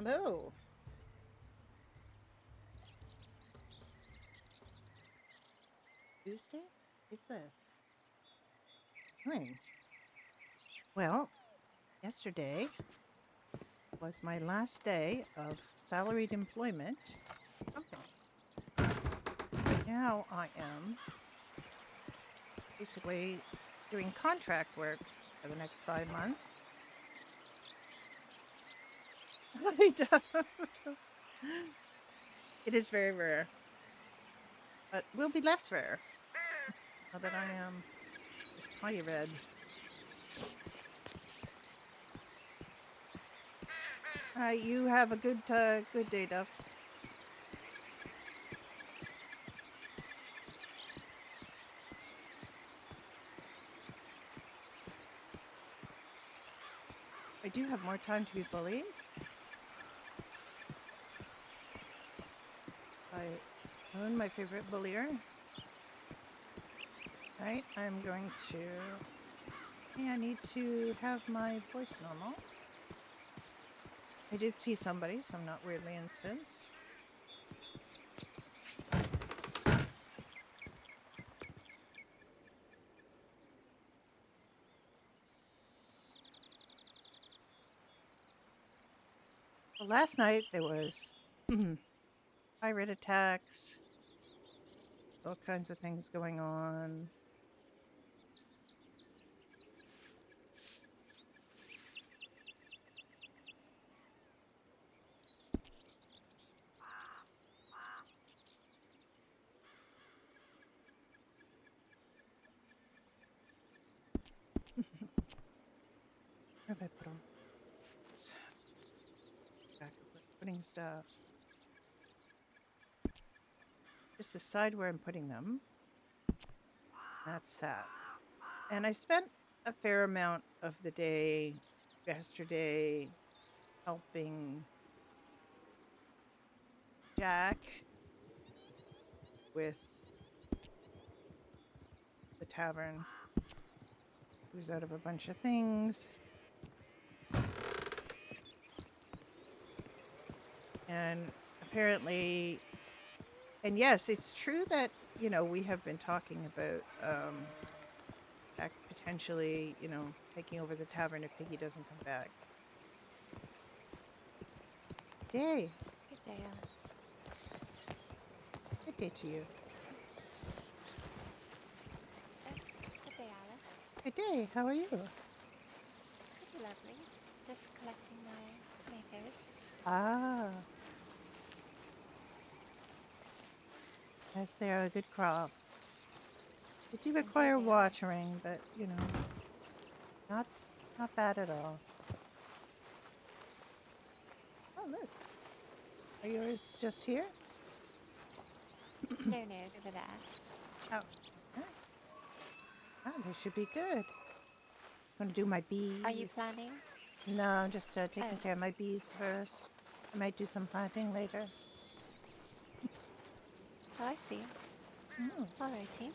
Hello. Tuesday? What's this? Morning. Well, yesterday was my last day of salaried employment at the company. Now I am basically doing contract work for the next 5 months. I don't- it is very rare, but will be less rare now that I am potty red. You have a good day, Duff. I do have more time to be bullied. I own my favorite bullier. Right, I'm going to. I need to have my voice normal. I did see somebody, so I'm not weirdly instanced. Well, last night there was pirate attacks, all kinds of things going on. Where have I put them? Back up with putting stuff. Just decide where I'm putting them. That's that. And I spent a fair amount of the day yesterday helping Jack with the tavern. He was out of a bunch of things. And apparently, and yes, it's true that, we have been talking about Jack potentially, taking over the tavern if Piggy doesn't come back. Day. Good day, Alex. Good day to you. Good day, Alex. Good day. How are you? Pretty lovely. Just collecting my tomatoes. Ah. Yes, they are a good crop. They do require Indeed they are. watering, but, not not bad at all. Oh, look. Are yours just here? No, over there. Oh. Ah. Oh, they should be good. It's going to do my bees. Are you planning? No, I'm just taking Oh, care of my bees first. I might do some planting later. oh, I see. Mm. Alrighty.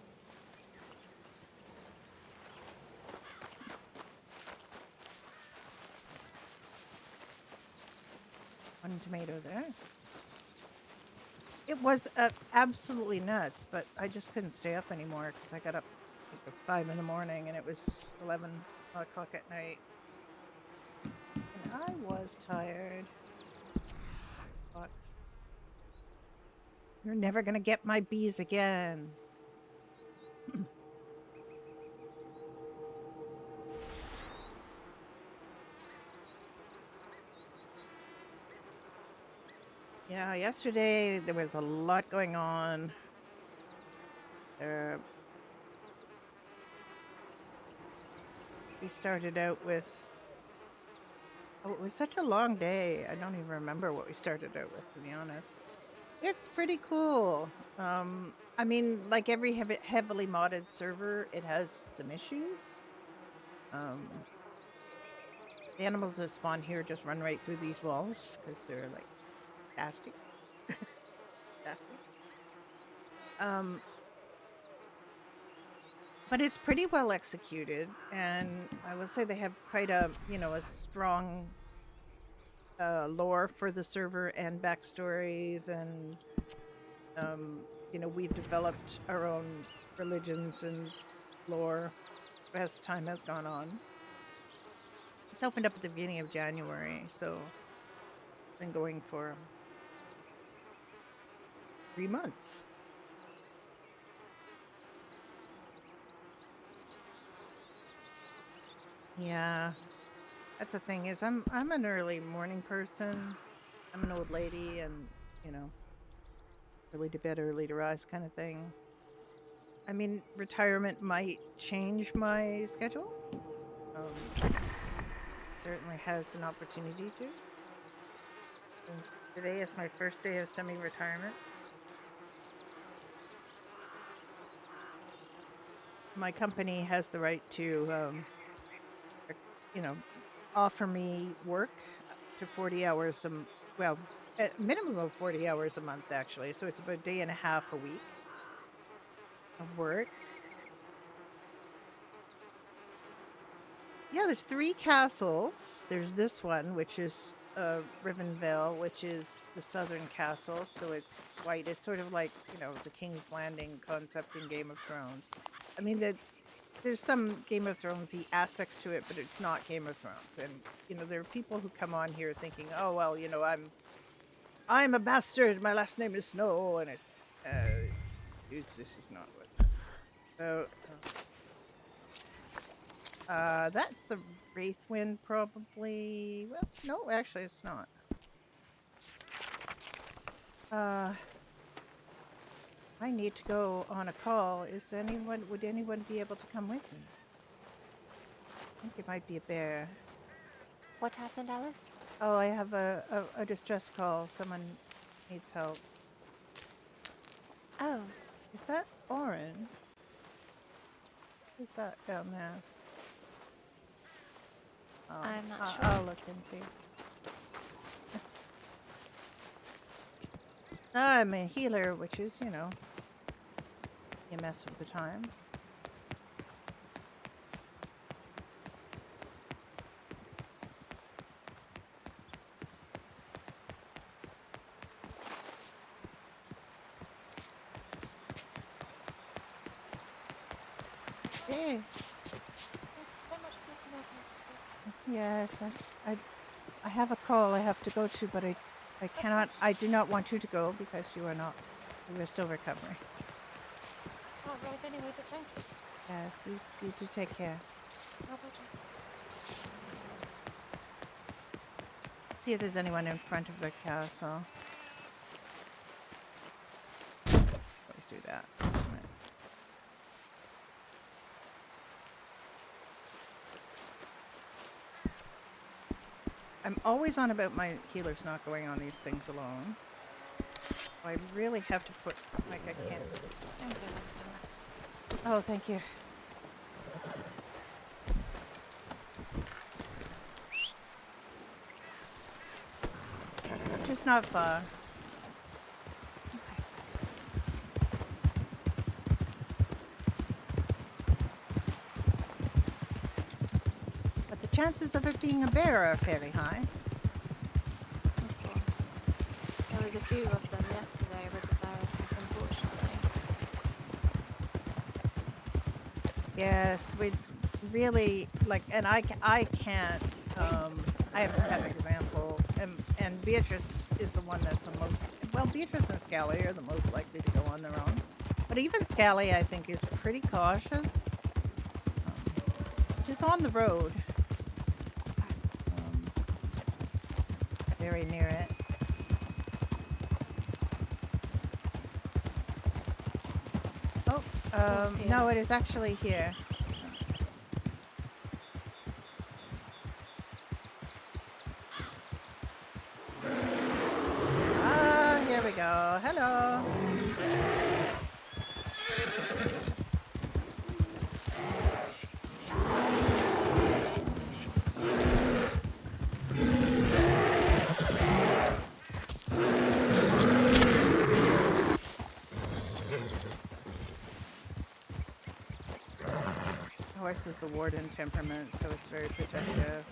One tomato there. It was absolutely nuts, but I just couldn't stay up anymore because I got up like at 5 in the morning and it was 11 o'clock at night. And I was tired. Fox. You're never going to get my bees again. Yeah, yesterday there was a lot going on. Uh, we started out with. Oh, it was such a long day. I don't even remember what we started out with, to be honest. It's pretty cool. I mean, like every heavily modded server, it has some issues. Um, the animals that spawn here just run right through these walls because they're like nasty. Nasty. Um, but it's pretty well executed, and I will say they have quite a strong lore for the server and backstories, and we've developed our own religions and lore as time has gone on. It's opened up at the beginning of January, so it's been going for 3 months. Yeah, that's the thing is I'm an early morning person. I'm an old lady, and you know, early to bed, early to rise kind of thing. I mean, retirement might change my schedule. Certainly has an opportunity to. Since today is my first day of semi-retirement. My company has the right to, offer me work to 40 hours well, a minimum of 40 hours a month, actually. So it's about a day and a half a week of work. Yeah, there's 3 castles. There's this one, which is Rivenvale, which is the southern castle. So it's white. It's sort of like, the King's Landing concept in Game of Thrones. I mean, there's some Game of Thrones-y aspects to it, but it's not Game of Thrones. And, there are people who come on here thinking, oh, well, I'm a bastard. My last name is Snow. And it's, this is not what. So, that's the Wraithwind, probably. Well, no, actually, it's not. I need to go on a call. Would anyone be able to come with me? I think it might be a bear. What happened, Alice? Oh, I have a distress call. Someone needs help. Oh. Is that Oren? Who's that down there? Oh, I'm not sure. I'll look and see. I'm a healer, which is, you mess with the time. Hey. So much for Yes, I have a call I have to go to, but I cannot. I do not want you to go because you are still recovering. Oh, right, anyway, but thank you. Yes, you do take care. Let's see if there's anyone in front of the castle. Let's do that. I'm always on about my healers not going on these things alone. I really have to put, I can't. Oh, thank you. Just not far. But the chances of it being a bear are fairly high. Of course. There was a few of them yesterday with the barricades, unfortunately. Yes, we really and I can't. I have to set an example, and Beatrice is the one that's the most. Well, Beatrice and Scally are the most likely to go on their own, but even Scally, I think, is pretty cautious. She's on the road, very near it. Oh, no, it is actually here. Here we go. Hello. Horse is the warden temperament, so it's very protective.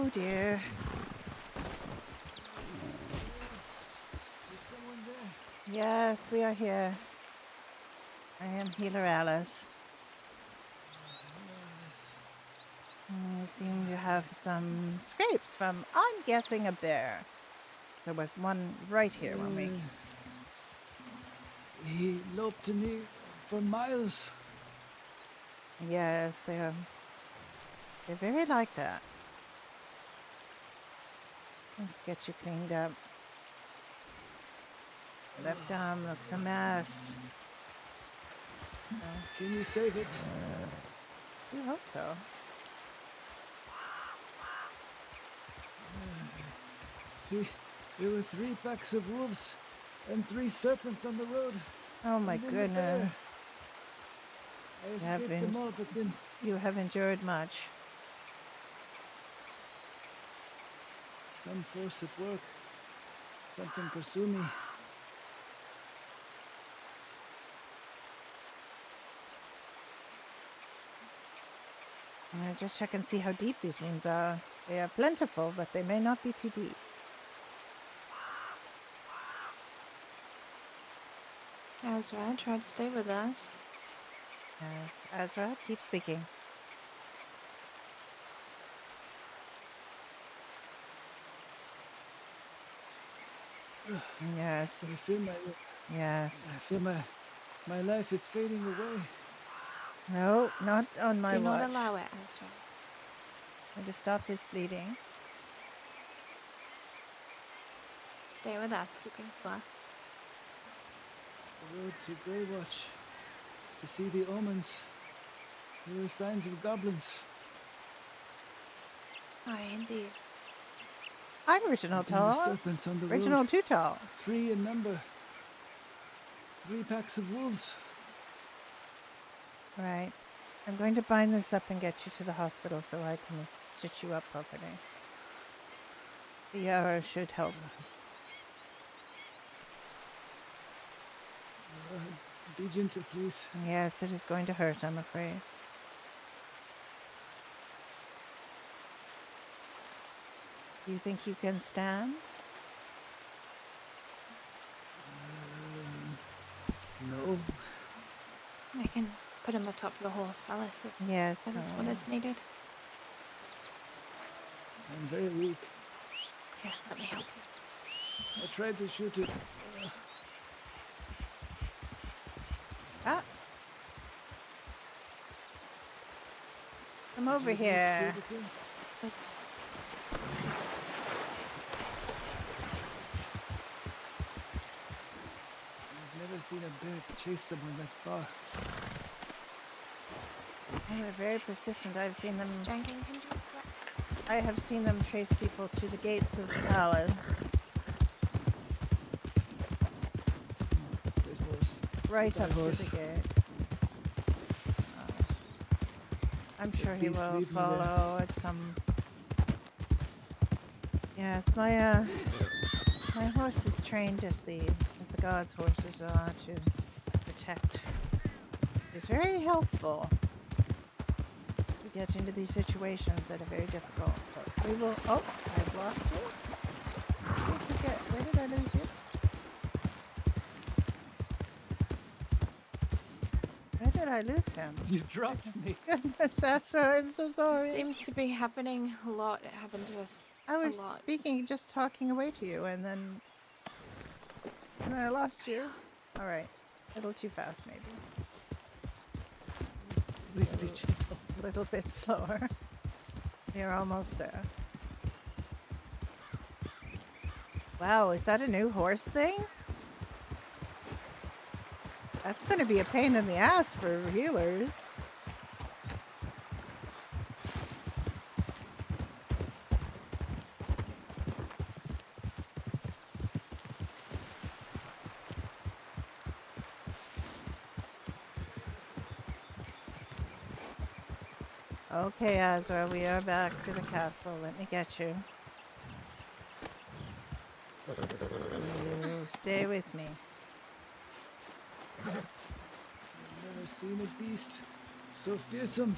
Oh dear. Is someone there? Yes, we are here. I am Healer Alice. Yes. You seem to have some scrapes from, I'm guessing, a bear. There was one right here when we... He loped to me for miles. Yes, they're very like that. Let's get you cleaned up. Left arm looks a mess. Can you save it? I hope so. There were 3 packs of wolves and 3 serpents on the road. Oh my And then the goodness. bear. I You have escaped them been- all, but then You have endured much. some force at work. Something pursued me. I'm gonna just check and see how deep these wounds are. They are plentiful, but they may not be too deep. Azra, try to stay with us. Yes, Azra, keep speaking. Yes, I feel yes. my life is fading away. No, not on my Do not watch. allow it, Azra. I'm to stop this bleeding. Stay with us, keeping flat. The road to Greywatch. To see the omens. There were signs of goblins. Aye, indeed. I'm Original And the Tall. serpents on the Original road. Too Tall. 3 in number. 3 packs of wolves. Right. I'm going to bind this up and get you to the hospital so I can stitch you up properly. The arrow should help. Be gentle, please. Yes, it is going to hurt, I'm afraid. Do you think you can stand? No. I can put him atop the horse, Alice, if Yes. that is what is needed. I'm very weak. Here, let me help you. I tried to shoot it. Ah. Come over here. I've never seen a bear chase someone that far. Oh, they're very persistent. I've seen them. Drinking can do that. I have seen them chase people to the gates of the palace. There's horse. Right That up to horse. the gates. I'm sure he beast will leave me there. follow at some. Yes, my horse is trained as the gods' horses are to protect. It's very helpful to get into these situations that are very difficult. But we will. Oh, I've lost you. Where did I lose you? Where did I lose him? You dropped me. Goodness, Sasha, I'm so sorry. Seems to be happening a lot. It happened to us. I was a lot. speaking, just talking away to you, and then I lost you. All right, a little too fast, maybe. Please be gentle. A little bit slower. You're almost there. Wow, is that a new horse thing? That's going to be a pain in the ass for healers. Okay, Azra, we are back to the castle. Let me get you. You stay with me. I've never seen a beast so fearsome.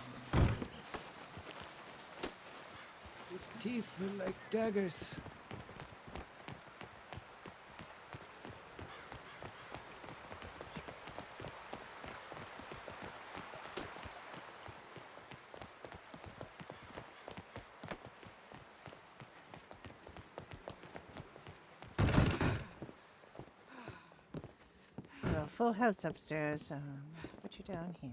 Its teeth were like daggers. Well, full house upstairs. Put you down here.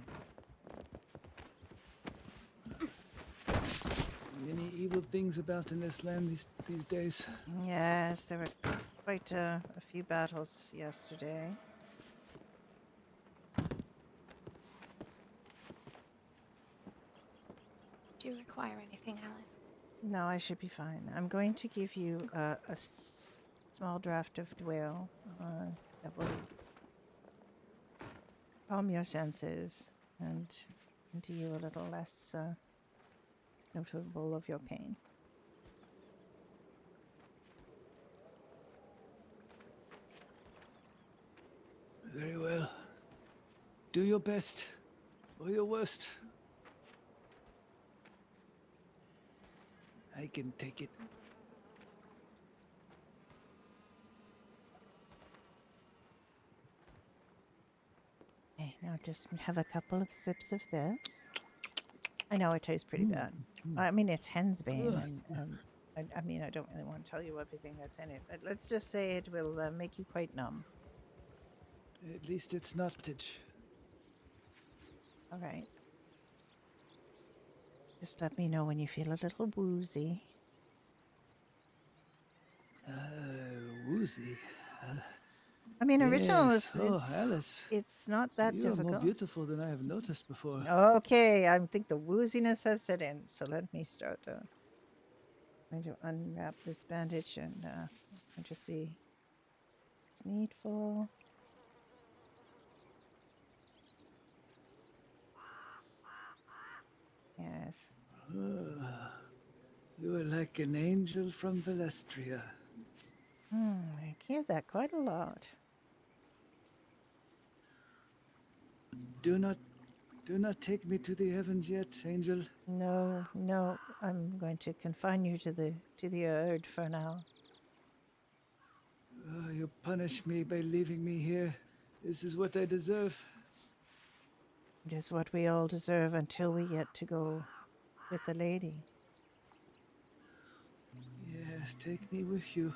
Many evil things about in this land these days. Yes, there were quite a few battles yesterday. Do you require anything, Alice? No, I should be fine. I'm going to give you a small draft of Dwale that will calm your senses and do you a little less notable of your pain. Very well. Do your best, or your worst. I can take it. Okay, now just have a couple of sips of this. I know it tastes pretty bad. I mean, it's hensbane, and I mean, I don't really want to tell you everything that's in it, but let's just say it will make you quite numb. At least it's not it. All right. Just let me know when you feel a little woozy. Woozy. I mean, original Yes. is Oh, Alice. it's not that You are more difficult. beautiful than I have noticed before. Okay, I think the wooziness has set in, so let me start. I'm going to unwrap this bandage and just see it's needful. Yes. You are like an angel from Velestria. I hear that quite a lot. Do not take me to the heavens yet, angel. No, no, I'm going to confine you to the Erd for now. You punish me by leaving me here. This is what I deserve. It is what we all deserve until we get to go with the lady. Yes, take me with you,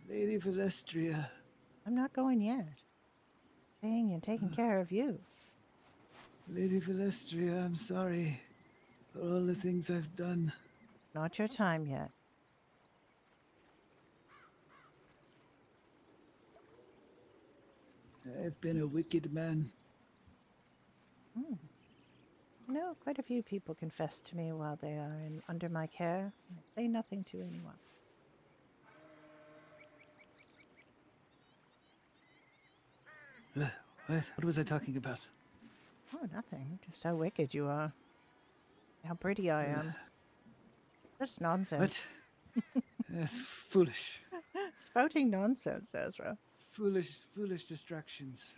Lady Velestria. I'm not going yet. Staying and taking care of you. Lady Velestria, I'm sorry for all the things I've done. Not your time yet. I've been a wicked man. No, quite a few people confess to me while they are under my care. I say nothing to anyone. What was I talking about? Oh, nothing. Just how wicked you are. How pretty I am. That's nonsense. What? That's foolish. Spouting nonsense, Ezra. Foolish distractions.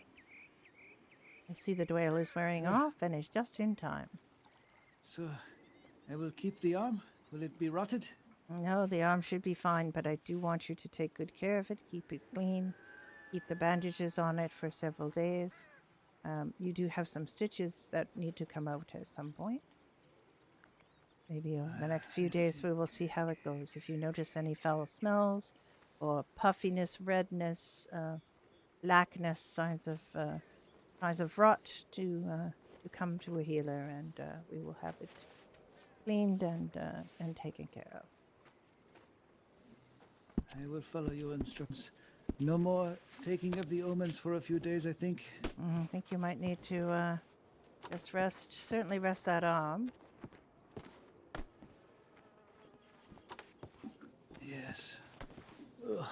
I see the Dwale is wearing off and is just in time. So, I will keep the arm? Will it be rotted? No, the arm should be fine, but I do want you to take good care of it, keep it clean, keep the bandages on it for several days. You do have some stitches that need to come out at some point. Maybe over the next few days we will see how it goes. If you notice any foul smells or puffiness, redness, lackness, signs of rot, to come to a healer, and we will have it cleaned and taken care of. I will follow your instructions. No more taking of the omens for a few days, I think. I think you might need to just rest. Certainly rest that arm. Yes. Ugh.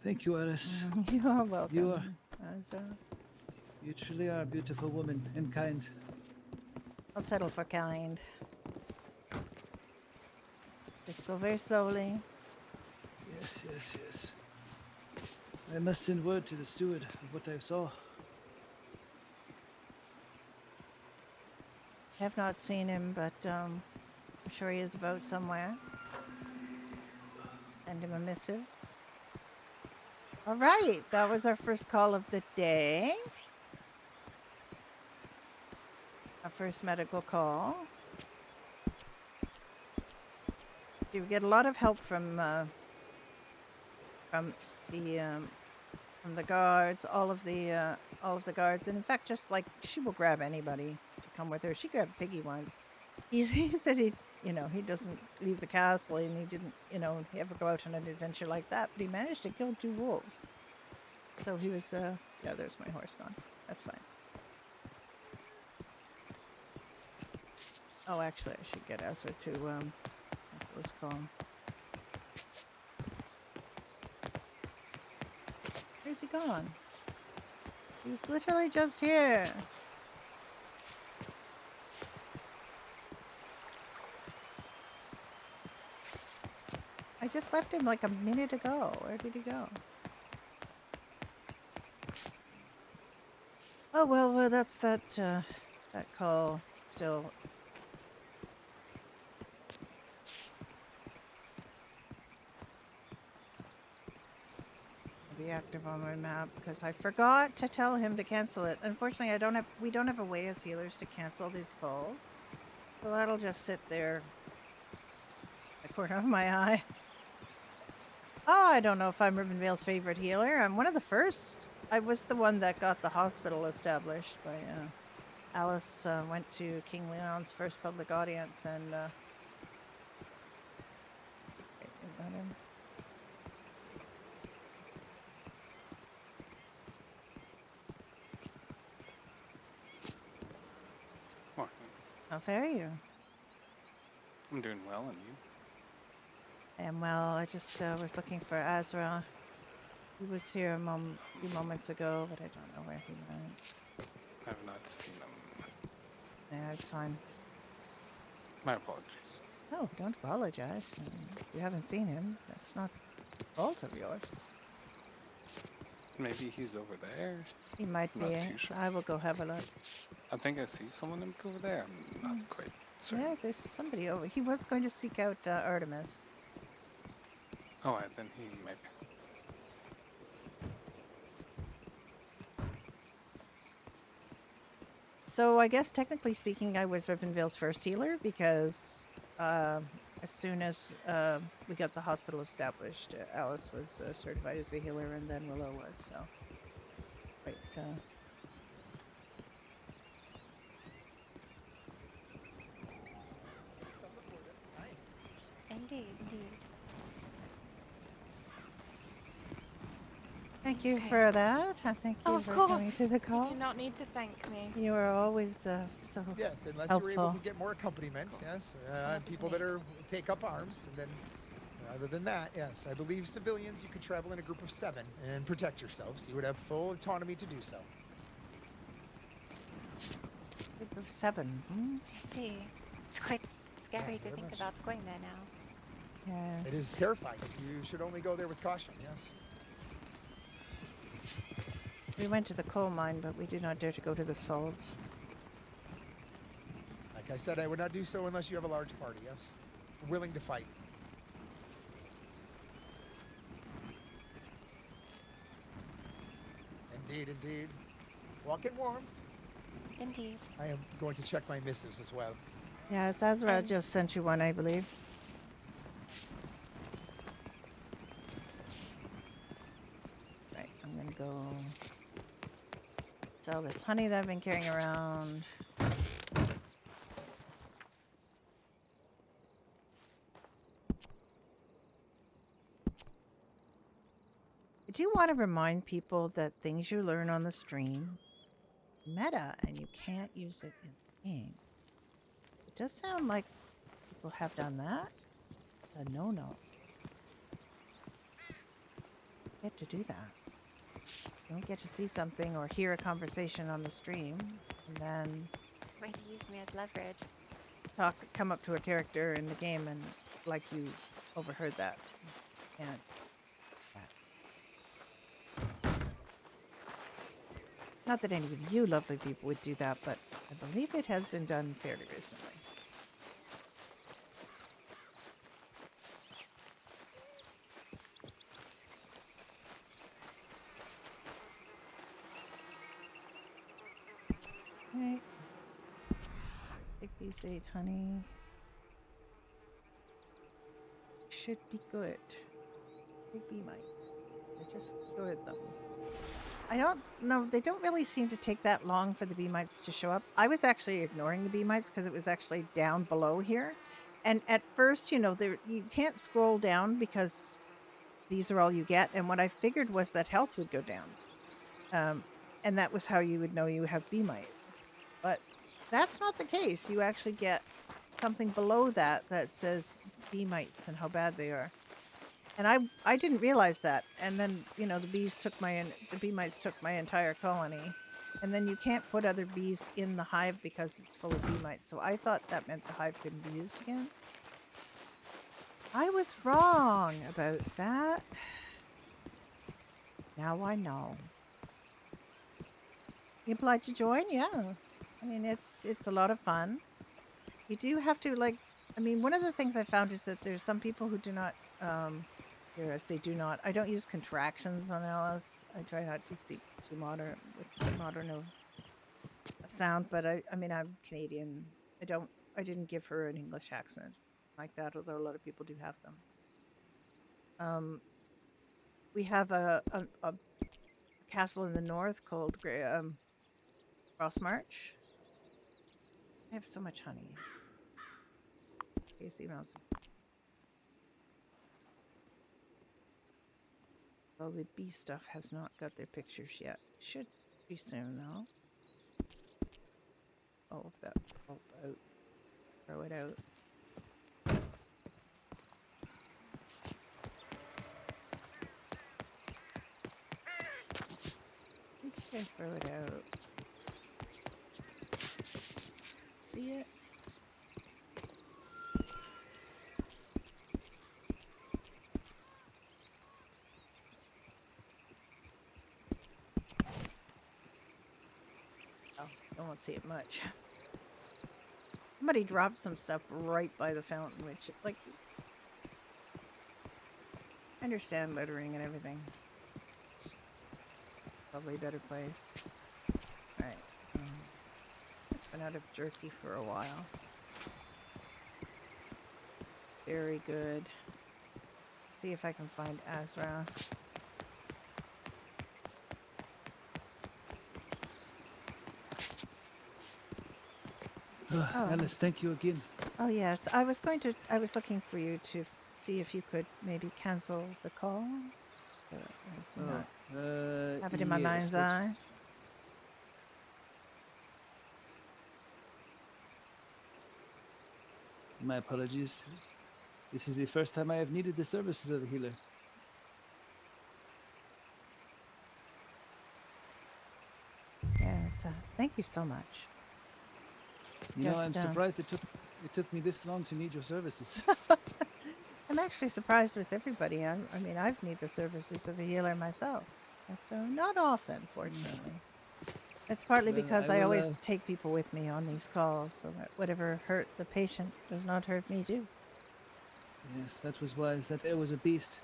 Thank you, Alice. You are welcome. You are. As, You truly are a beautiful woman and kind. I'll settle for kind. Just go very slowly. Yes. I must send word to the steward of what I saw. I have not seen him, but I'm sure he is about somewhere. Send him a missive. All right, that was our first call of the day. Our first medical call. We get a lot of help from the from the guards, all of the guards, and in fact, just like she will grab anybody to come with her. She grabbed Piggy once. He said he doesn't leave the castle, and he didn't ever go out on an adventure like that, but he managed to kill 2 wolves. So he was yeah. There's my horse gone. That's fine. Oh, actually, I should get Ezra to let's call him. Where's he gone? He was literally just here. I just left him like a minute ago. Where did he go? Oh well, that's that call still. Be active on my map because I forgot to tell him to cancel it. Unfortunately, we don't have a way as healers to cancel these calls, so that'll just sit there, the corner of my eye. Oh, I don't know if I'm Ribbonvale's favorite healer. I'm one of the first. I was the one that got the hospital established by Alice. Went to King Leon's first public audience and. Let him. Morning. How fare you? I'm doing well, and you? I am well. I just was looking for Azra. He was here a few moments ago, but I don't know where he went. I've not seen him. Yeah, it's fine. My apologies. Oh, don't apologize. If you haven't seen him, that's not a fault of yours. Maybe he's over there. He might Not be. too sure. I will go have a look. I think I see someone over there. I'm not quite certain. Yeah, there's somebody over. He was going to seek out Artemis. Oh, then he might be. So I guess technically speaking, I was Ribbonvale's first healer because as soon as we got the hospital established, Alice was certified as a healer, and then Willow was. So, right. Indeed, indeed. Thank you Okay. for that. Thank you Oh, of for course. coming to the You call. do not need to thank me. You are always so Yes, unless you were able helpful. to get more accompaniment, yes, and people that take up arms, and then other than that, yes, I believe civilians you could travel in a group of 7 and protect yourselves. You would have full autonomy to do so. Group of 7. Hmm? I see. It's quite scary Yeah, to very think much. about going there now. Yes. It is terrifying. You should only go there with caution. Yes. We went to the coal mine, but we do not dare to go to the salt. Like I said, I would not do so unless you have a large party. Yes, willing to fight. Indeed, indeed. Walking warm. Indeed. I am going to check my missives as well. Yes, Azra just sent you one, I believe. Right, I'm gonna go sell this honey that I've been carrying around. I do want to remind people that things you learn on the stream meta and you can't use it in the game. It does sound like people have done that. It's a no-no. You get to do that. You don't get to see something or hear a conversation on the stream and then Way to use me as leverage. come up to a character in the game and like you overheard that. You can't. Not that any of you lovely people would do that, but I believe it has been done fairly recently. Okay. Take these 8 honey. Should be good. Big bee mite. I just cured them. I don't know. They don't really seem to take that long for the bee mites to show up. I was actually ignoring the bee mites because it was actually down below here. And at first, you know, you can't scroll down because these are all you get. And what I figured was that health would go down. And that was how you would know you have bee mites. But that's not the case. You actually get something below that says bee mites and how bad they are. And I didn't realize that. And then, you know, the bee mites took my entire colony. And then you can't put other bees in the hive because it's full of bee mites. So I thought that meant the hive couldn't be used again. I was wrong about that. Now I know. You applied to join? Yeah. I mean, it's a lot of fun. You do have to, like, I mean, one of the things I found is that there's some people who do not, here I say do not, I don't use contractions on Alice. I try not to speak too modern, with too modern of a sound, but I mean, I'm Canadian. I didn't give her an English accent like that, although a lot of people do have them. We have a castle in the north called Crossmarch. I have so much honey. Casey Mouse. Well, the bee stuff has not got their pictures yet. Should be soon, though. All of that pulp out. Throw it out. Okay, throw it out. See it? Oh, I won't see it much. Somebody dropped some stuff right by the fountain, which, like, I understand littering and everything. It's probably a better place. Alright. It's been out of jerky for a while. Very good. See if I can find Azra. Oh. Alice, thank you again. Oh yes, I was looking for you to see if you could maybe cancel the call. Have it in my mind's eye. My apologies. This is the first time I have needed the services of a healer. Yes, thank you so much. You know, I'm surprised it took me this long to need your services. I'm actually surprised with everybody. I mean, I've need the services of a healer myself, but not often, fortunately. It's partly because I always take people with me on these calls, so that whatever hurt the patient does not hurt me too. Yes, that was wise. That air was a beast.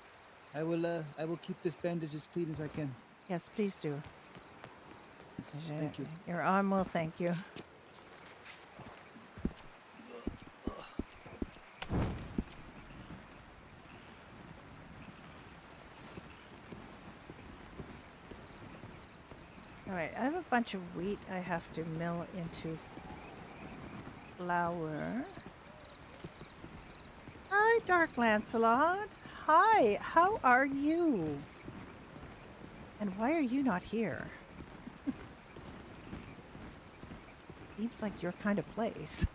I will keep this bandage as clean as I can. Yes, please do. Yes, thank you. Your arm will thank you. Alright, I have a bunch of wheat I have to mill into flour. Hi, Dark Lancelot. Hi, how are you? And why are you not here? Seems like your kind of place.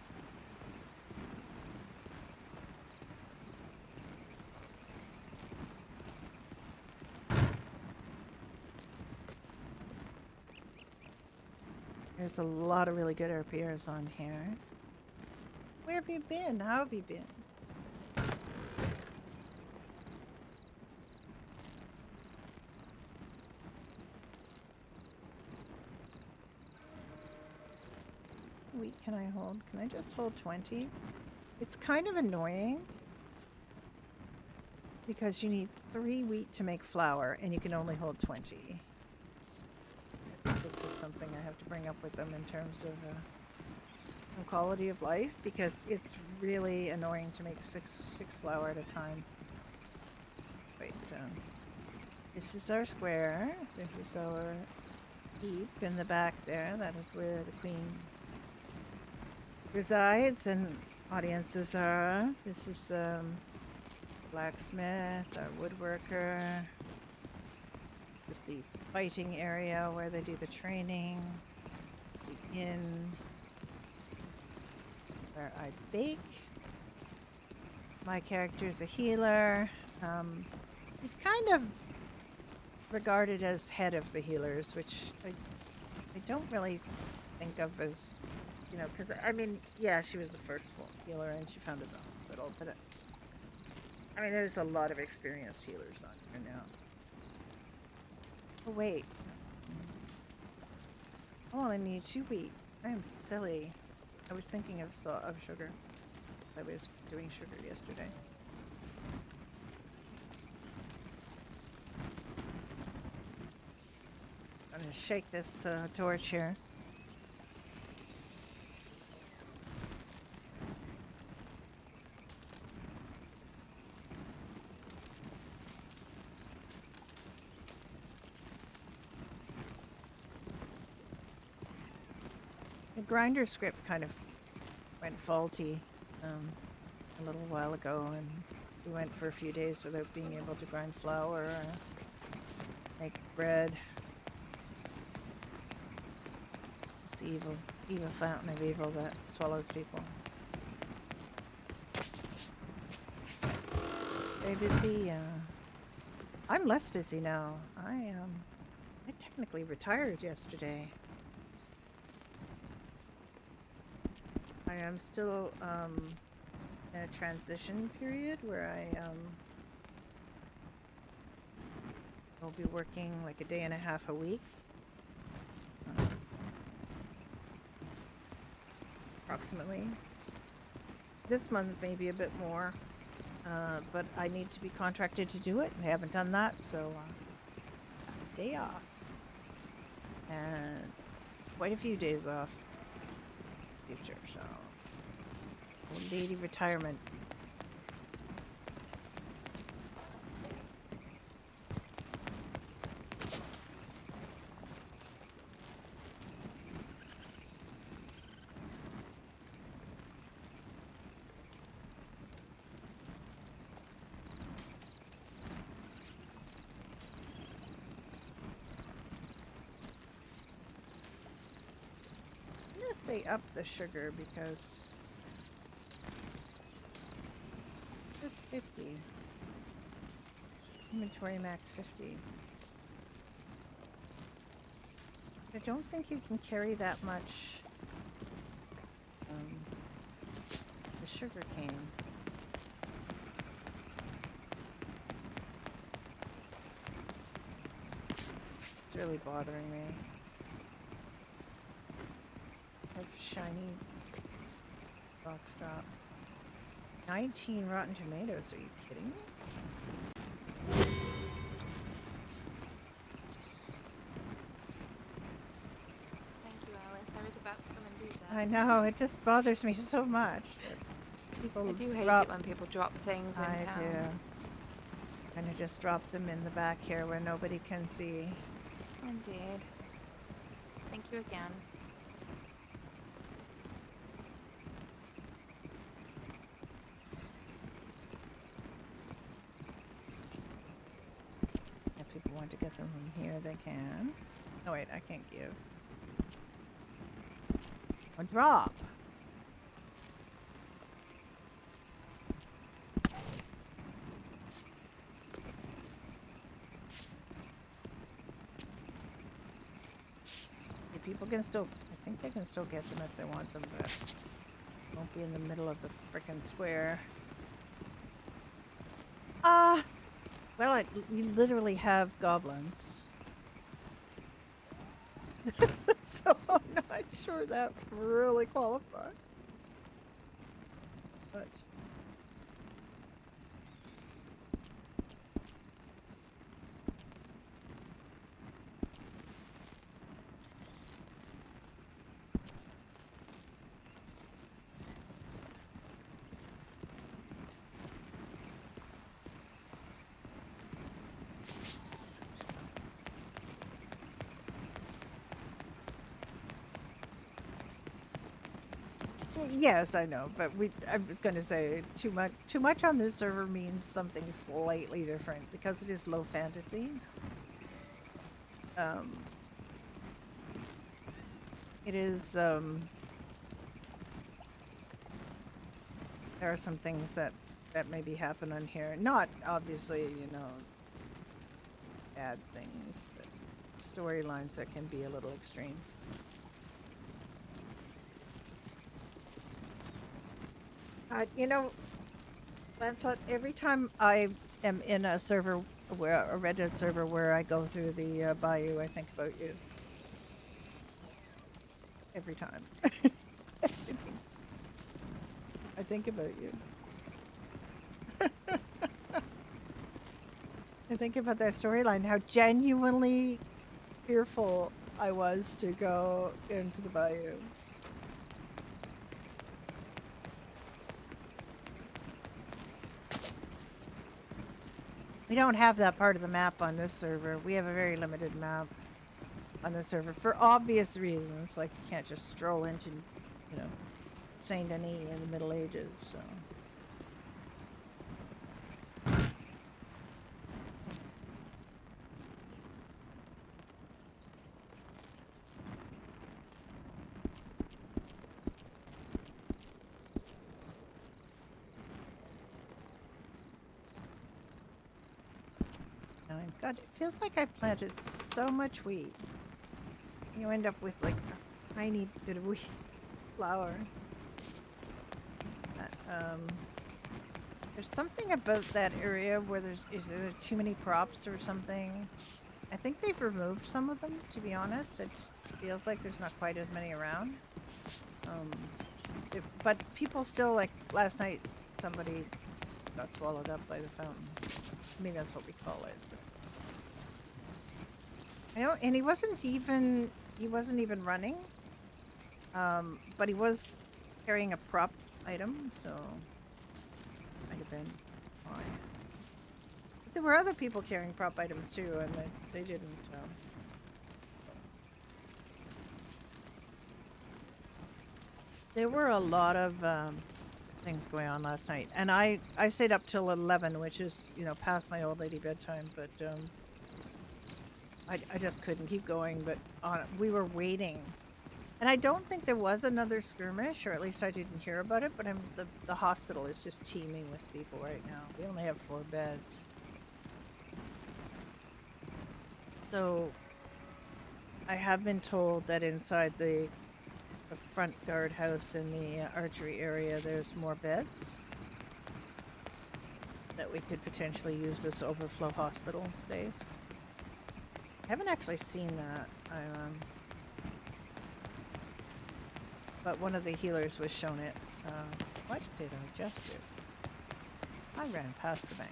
There's a lot of really good RPers on here. Where have you been? How have you been? Wheat can I hold? Can I just hold 20? It's kind of annoying because you need 3 wheat to make flour and you can only hold 20. This is something I have to bring up with them in terms of quality of life, because it's really annoying to make six flour at a time. Wait, this is our square. This is our keep in the back there. That is where the queen resides and audiences are. This is blacksmith, our woodworker. This is the fighting area where they do the training. It's the inn where I bake. My character's a healer. He's kind of regarded as head of the healers, which I don't really think of as, you know, because I mean, yeah, she was the first healer and she founded the hospital, but I mean, there's a lot of experienced healers on here now. Oh wait, I only need 2 wheat. I am silly. I was thinking of sugar. I was doing sugar yesterday. I'm gonna shake this torch here. The grinder script kind of went faulty a little while ago, and we went for a few days without being able to grind flour or make bread. It's this evil fountain of evil that swallows people. Very busy. I'm less busy now. I technically retired yesterday. I am still in a transition period where I will be working like a day and a half a week. Approximately. This month maybe a bit more, but I need to be contracted to do it. I haven't done that, so day off. And quite a few days off future, so old lady retirement. They up the sugar because it's 50. Inventory max 50. I don't think you can carry that much the sugar cane. It's really bothering me. Shiny box drop. 19 rotten tomatoes, are you kidding me? Thank you, Alice. I was about to come and do that. I know, it just bothers me so much that people I do hate drop. it when people drop things in I town. do. And I just drop them in the back here where nobody can see. Indeed. Thank you again. If people want to get them from here, they can. Oh wait, I can't give. Or drop. People can still, I think they can still get them if they want them, but won't be in the middle of the frickin' square. Well, we literally have goblins. So I'm not sure that really qualifies. But Yes, I know, but I was going to say too much on this server means something slightly different because it is low fantasy. It is there are some things that maybe happen on here. Not obviously, bad things, but storylines that can be a little extreme. Lancelot, every time I am in a server a Reddit server where I go through the bayou, I think about you. Every time. I think about you. I think about that storyline, how genuinely fearful I was to go into the bayou. We don't have that part of the map on this server. We have a very limited map on the server for obvious reasons. Like, you can't just stroll into, Saint Denis in the Middle Ages, so. God, it feels like I planted so much wheat. You end up with like a tiny bit of wheat flour. There's something about that area where is there too many props or something? I think they've removed some of them, to be honest. It feels like there's not quite as many around. But people still, like last night, somebody got swallowed up by the fountain. I mean, that's what we call it. And he wasn't even running. But he was carrying a prop item, so might have been fine. But there were other people carrying prop items too, and they didn't. There were a lot of things going on last night, and I stayed up till 11, which is past my old lady bedtime, but I just couldn't keep going. But we were waiting. And I don't think there was another skirmish, or at least I didn't hear about it, but the hospital is just teeming with people right now. We only have 4 beds. So I have been told that inside the front guardhouse in the archery area, there's more beds. That we could potentially use this overflow hospital space. I haven't actually seen that. But one of the healers was shown it. What did I just do? I ran past the bank.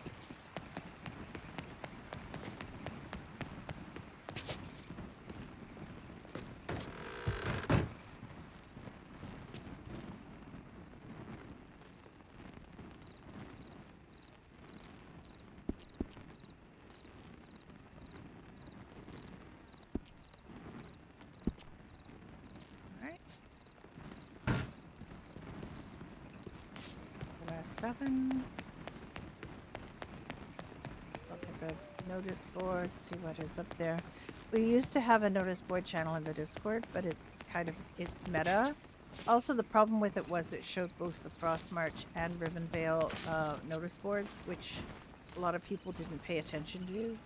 Look at the notice board, see what is up there. We used to have a notice board channel in the Discord, but it's meta. Also, the problem with it was it showed both the Frostmarch and Rivenvale notice boards, which a lot of people didn't pay attention to.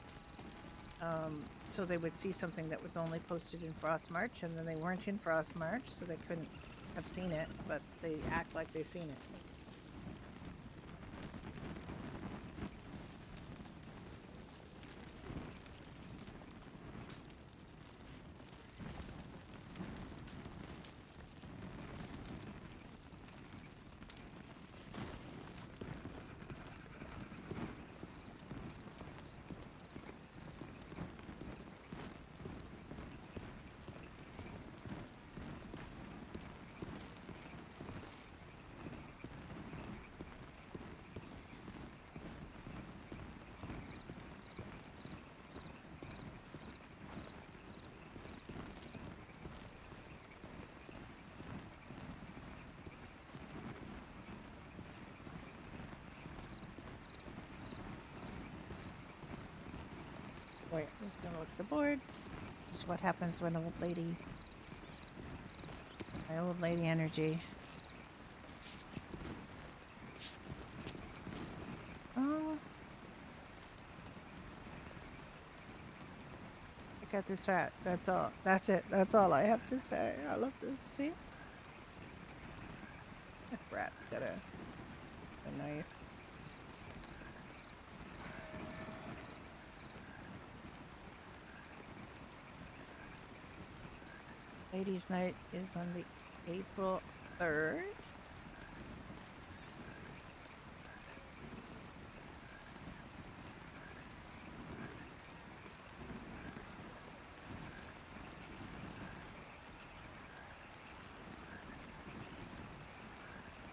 So they would see something that was only posted in Frostmarch, and then they weren't in Frostmarch, so they couldn't have seen it, but they act like they've seen it. wait, I'm just gonna look at the board. This is what happens when old lady. My old lady energy. Oh. I got this fat. That's all. That's it. That's all I have to say. I love this. See? Rat's got a knife. Ladies' night is on the April 3rd.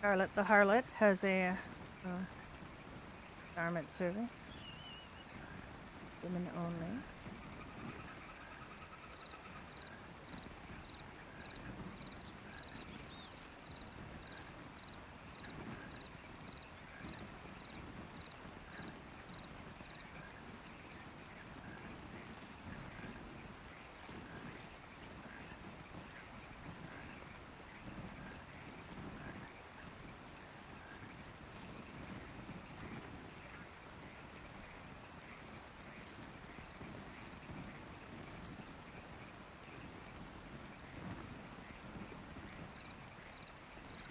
Charlotte the Harlot has a garment service. Women only.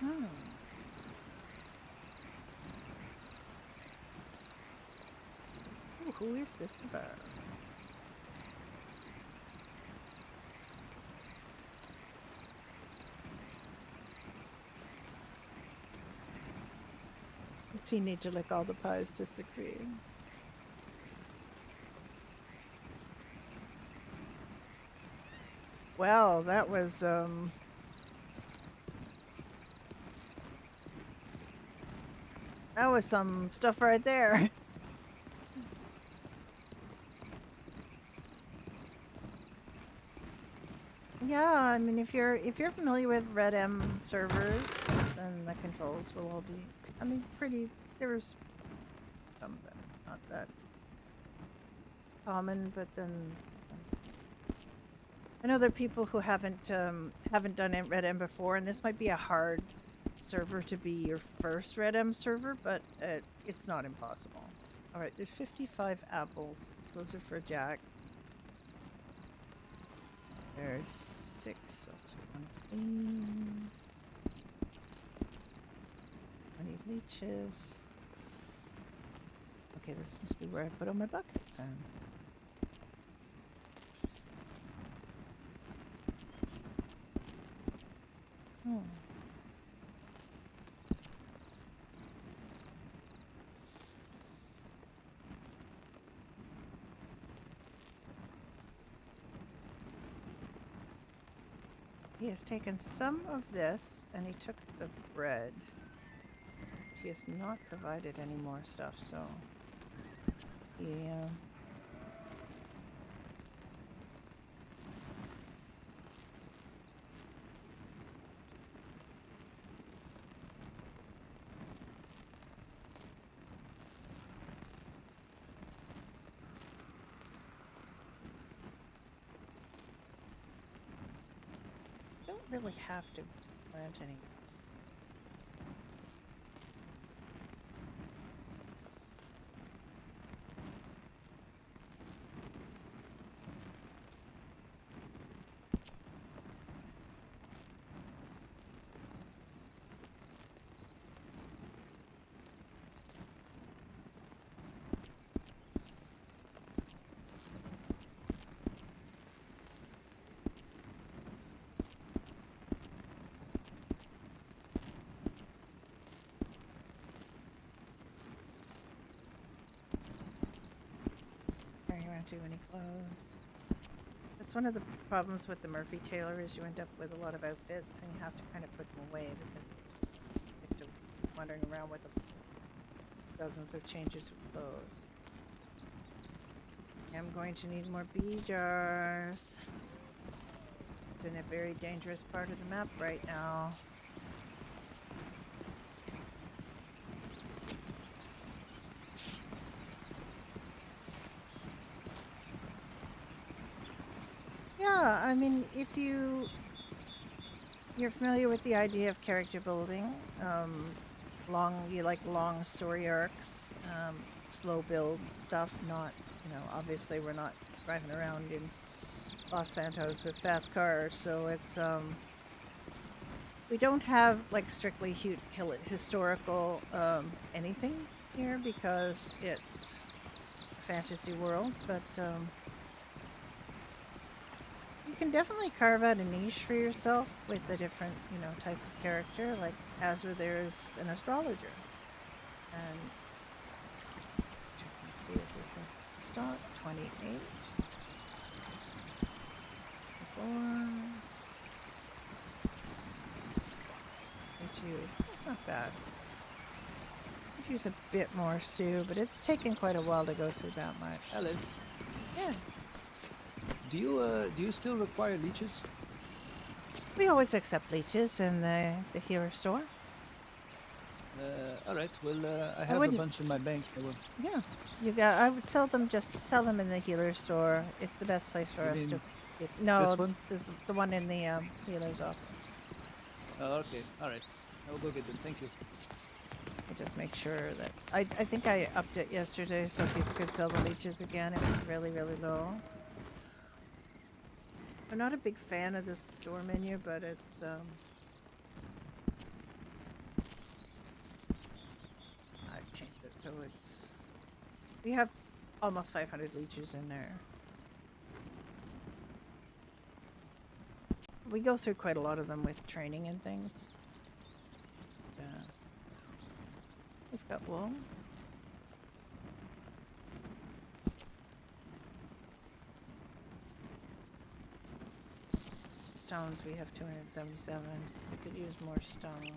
Hmm. Ooh, who is this about? You need to lick all the pies to succeed. Well, that was some stuff right there. Yeah, I mean, if you're familiar with Red M servers, then the controls will all be, I mean, pretty. There's some that are not that common, but then I know there are people who haven't done Red M before, and this might be a hard server to be your first Red M server, but it's not impossible. All right, there's 55 apples. Those are for Jack. There's 6. I'll take one of these. 20 leeches. Okay, this must be where I put all my buckets then. Hmm. He has taken some of this and he took the bread. He has not provided any more stuff, so yeah. Don't really have to plant any. Too many clothes. That's one of the problems with the Murphy tailor is you end up with a lot of outfits and you have to kind of put them away because you have to wandering around with dozens of changes of clothes. I'm going to need more bee jars. It's in a very dangerous part of the map right now. Yeah, I mean, if you're familiar with the idea of character building, you like long story arcs, slow build stuff, not, obviously we're not driving around in Los Santos with fast cars, so it's, we don't have like strictly historical, anything here because it's a fantasy world, but, you can definitely carve out a niche for yourself with a different, type of character. Like Azure, there's an astrologer, and check and see if we can stop 28, 4, 22. That's not bad. Could use a bit more stew, but it's taken quite a while to go through that much. Alice, Yeah, do you still require leeches? we always accept leeches in the healer store. All right. Well, I have a wouldn't- bunch in my bank. I will. Yeah, I would sell them in the healer store. It's the best place for You us to mean get. No, this one? this the one in the healer's office. Oh, okay. All right. I will go get them. Thank you. I just make sure that I think I upped it yesterday so people could sell the leeches again. It was really, really low. I'm not a big fan of this store menu, but it's I've changed it so we have almost 500 leeches in there. We go through quite a lot of them with training and things. We've got wool. Stones, we have 277. We could use more stone.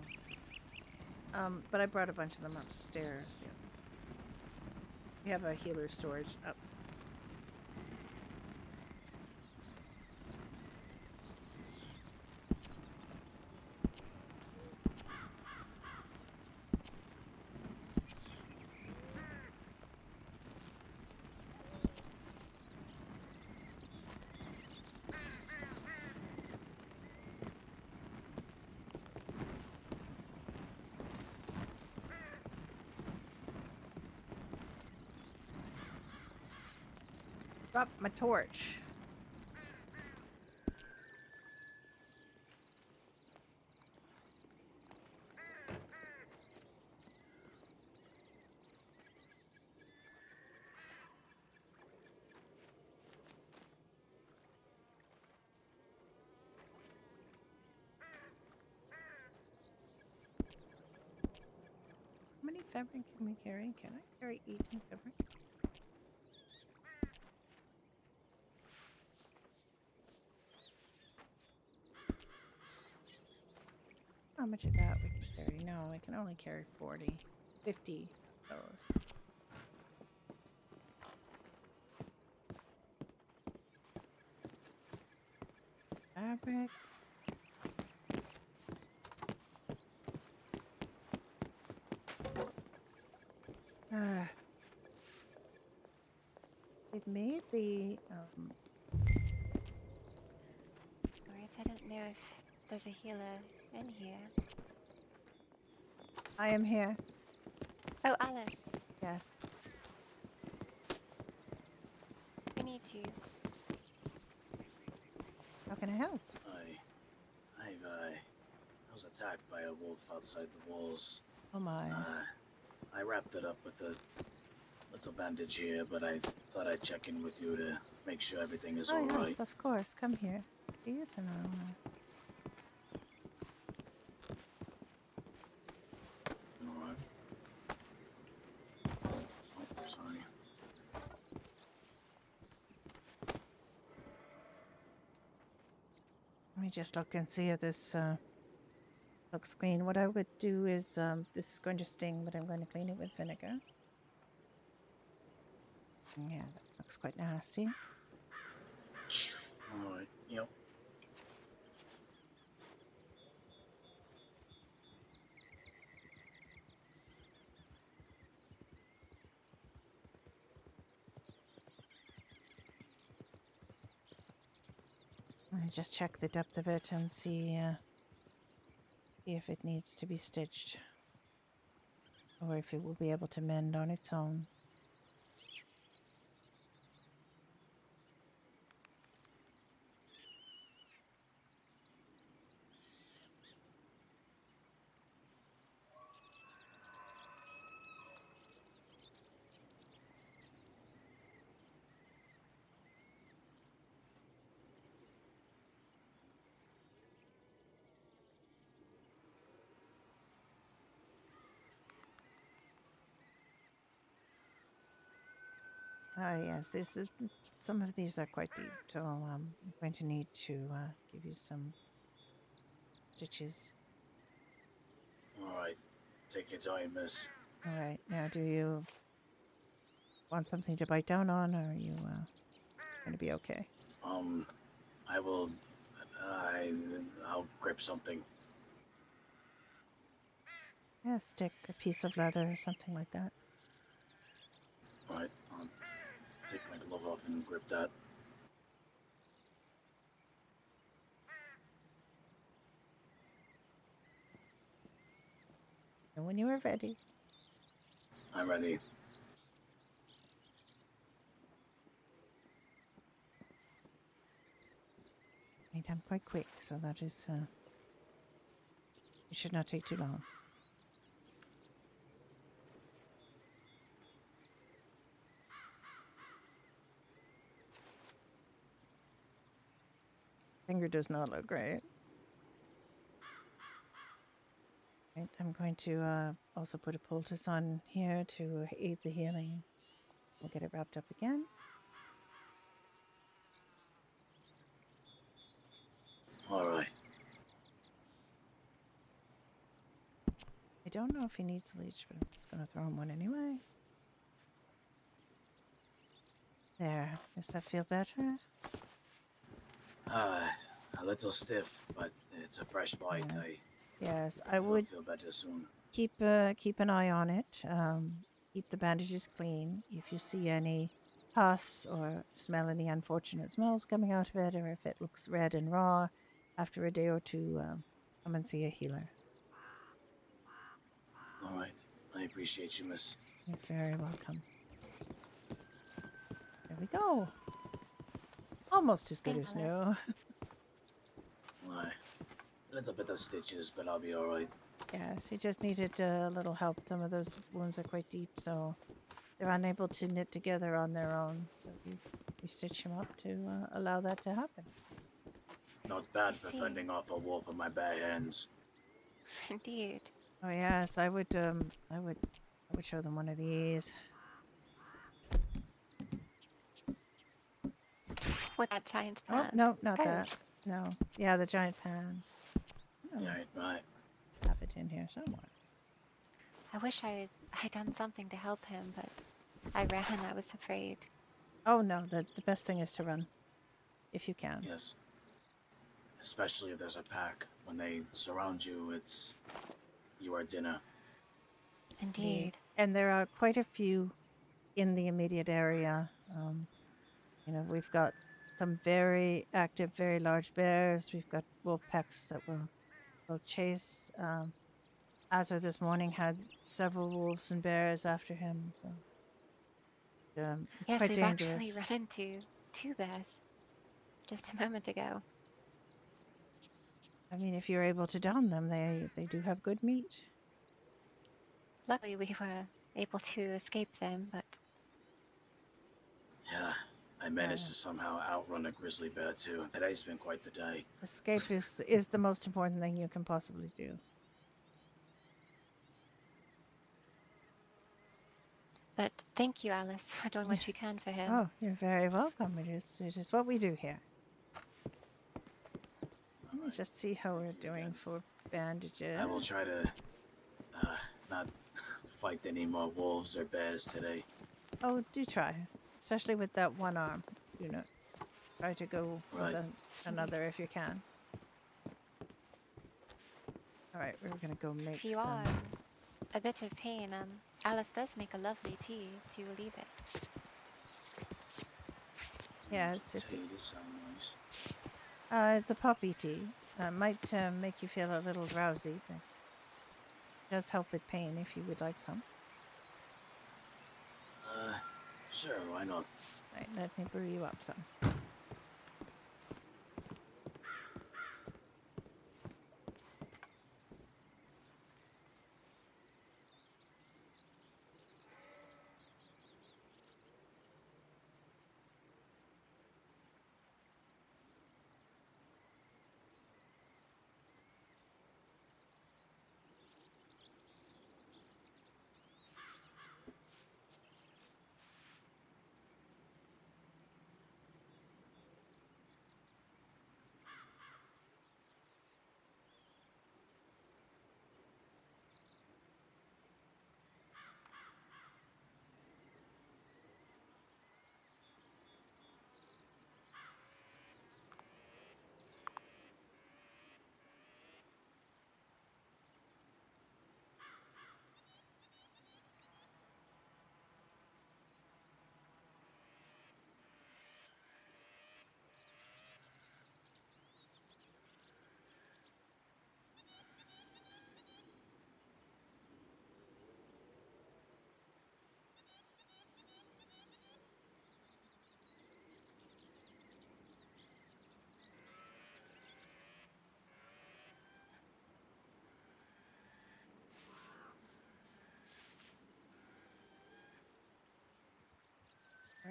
But I brought a bunch of them upstairs. Yeah. We have a healer storage up. Drop my torch. How many fabric can we carry? Can I carry 18 fabric? How much of that we can carry? No, I can only carry 40. 50 of those. Fabric. They've made the Right, I don't know if there's a healer in here. I am here. Oh, Alice, Yes. we need you. How can I help? I was attacked by a wolf outside the walls. Oh my. I wrapped it up with a little bandage here, but I thought I'd check in with you to make sure everything is Oh alright. yes, of course. Come here. Please, and Alright. Oh, sorry. let me just look and see if this looks clean. What I would do is this is going to sting, but I'm going to clean it with vinegar. Yeah, that looks quite nasty. Alright, yep. I just check the depth of it and see if it needs to be stitched, or if it will be able to mend on its own. Ah, yes, some of these are quite deep, so I'm going to need to give you some stitches. All right. Take your time, miss. All right, now do you want something to bite down on, or are you going to be okay? I will. I'll grip something. Yeah, stick, a piece of leather, or something like that. All right. I'll take my glove off and grip that. And when you are ready. I'm ready. Right, I'm quite quick, so that is. It should not take too long. Finger does not look great. Right, I'm going to also put a poultice on here to aid the healing. We'll get it wrapped up again. All right. I don't know if he needs leech, but I'm just going to throw him one anyway. There. Does that feel better? A little stiff, but it's a fresh bite. Yeah. I Yes, I will would feel better soon. keep an eye on it. Keep the bandages clean. If you see any pus or smell any unfortunate smells coming out of it, or if it looks red and raw, after a day or two, come and see a healer. All right. I appreciate you, miss. You're very welcome. There we go. Almost as good Thanks, as Alice. new. Why? A little bit of stitches, but I'll be all right. Yes, he just needed a little help. Some of those wounds are quite deep, so they're unable to knit together on their own. So we stitch him up to allow that to happen. Not bad I for see. fending off a wolf with my bare hands. Indeed. Oh yes, I would show them one of these. With that giant Oh pan. no, not Oh. that. No, yeah, the giant pan. Oh, Right. have it in here somewhere. I wish I'd done something to help him, but I ran. I was afraid. Oh no, the best thing is to run, if you can. Yes. Especially if there's a pack. When they surround you, it's you are dinner. Indeed. And there are quite a few in the immediate area. We've got some very active, very large bears. We've got wolf packs that will chase. Azar this morning had several wolves and bears after him. So it's Yes, quite we've dangerous. actually run into 2 bears just a moment ago. I mean, if you're able to down them, they do have good meat. Luckily, we were able to escape them, but Yeah. I managed to somehow outrun a grizzly bear too. Today's been quite the day. Escape is the most important thing you can possibly do. thank you, Alice, for doing what you can for him. Oh, you're very welcome. It is what we do here. Let me just see how we're doing for bandages. I will try to not fight any more wolves or bears today. Oh, do try. Especially with that one arm. Do not try to go Right. with another if you can. Alright, we're gonna go make If you some. are in a bit of pain, Alice does make a lovely tea to relieve it. Yes, if Tea, this sounds nice. It's a poppy tea. Might make you feel a little drowsy, but does help with pain if you would like some. Sure, why not? Right, let me brew you up some.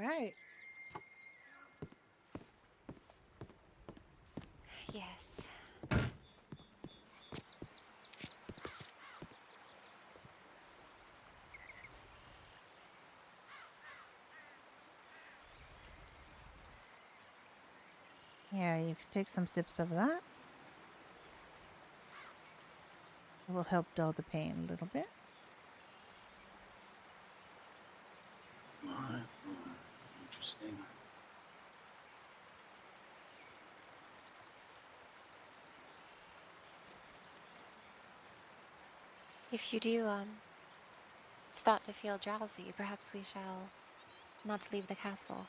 Right. Yes. Yeah, you could take some sips of that. It will help dull the pain a little bit. Alright. Interesting. If you do start to feel drowsy, perhaps we shall not leave the castle.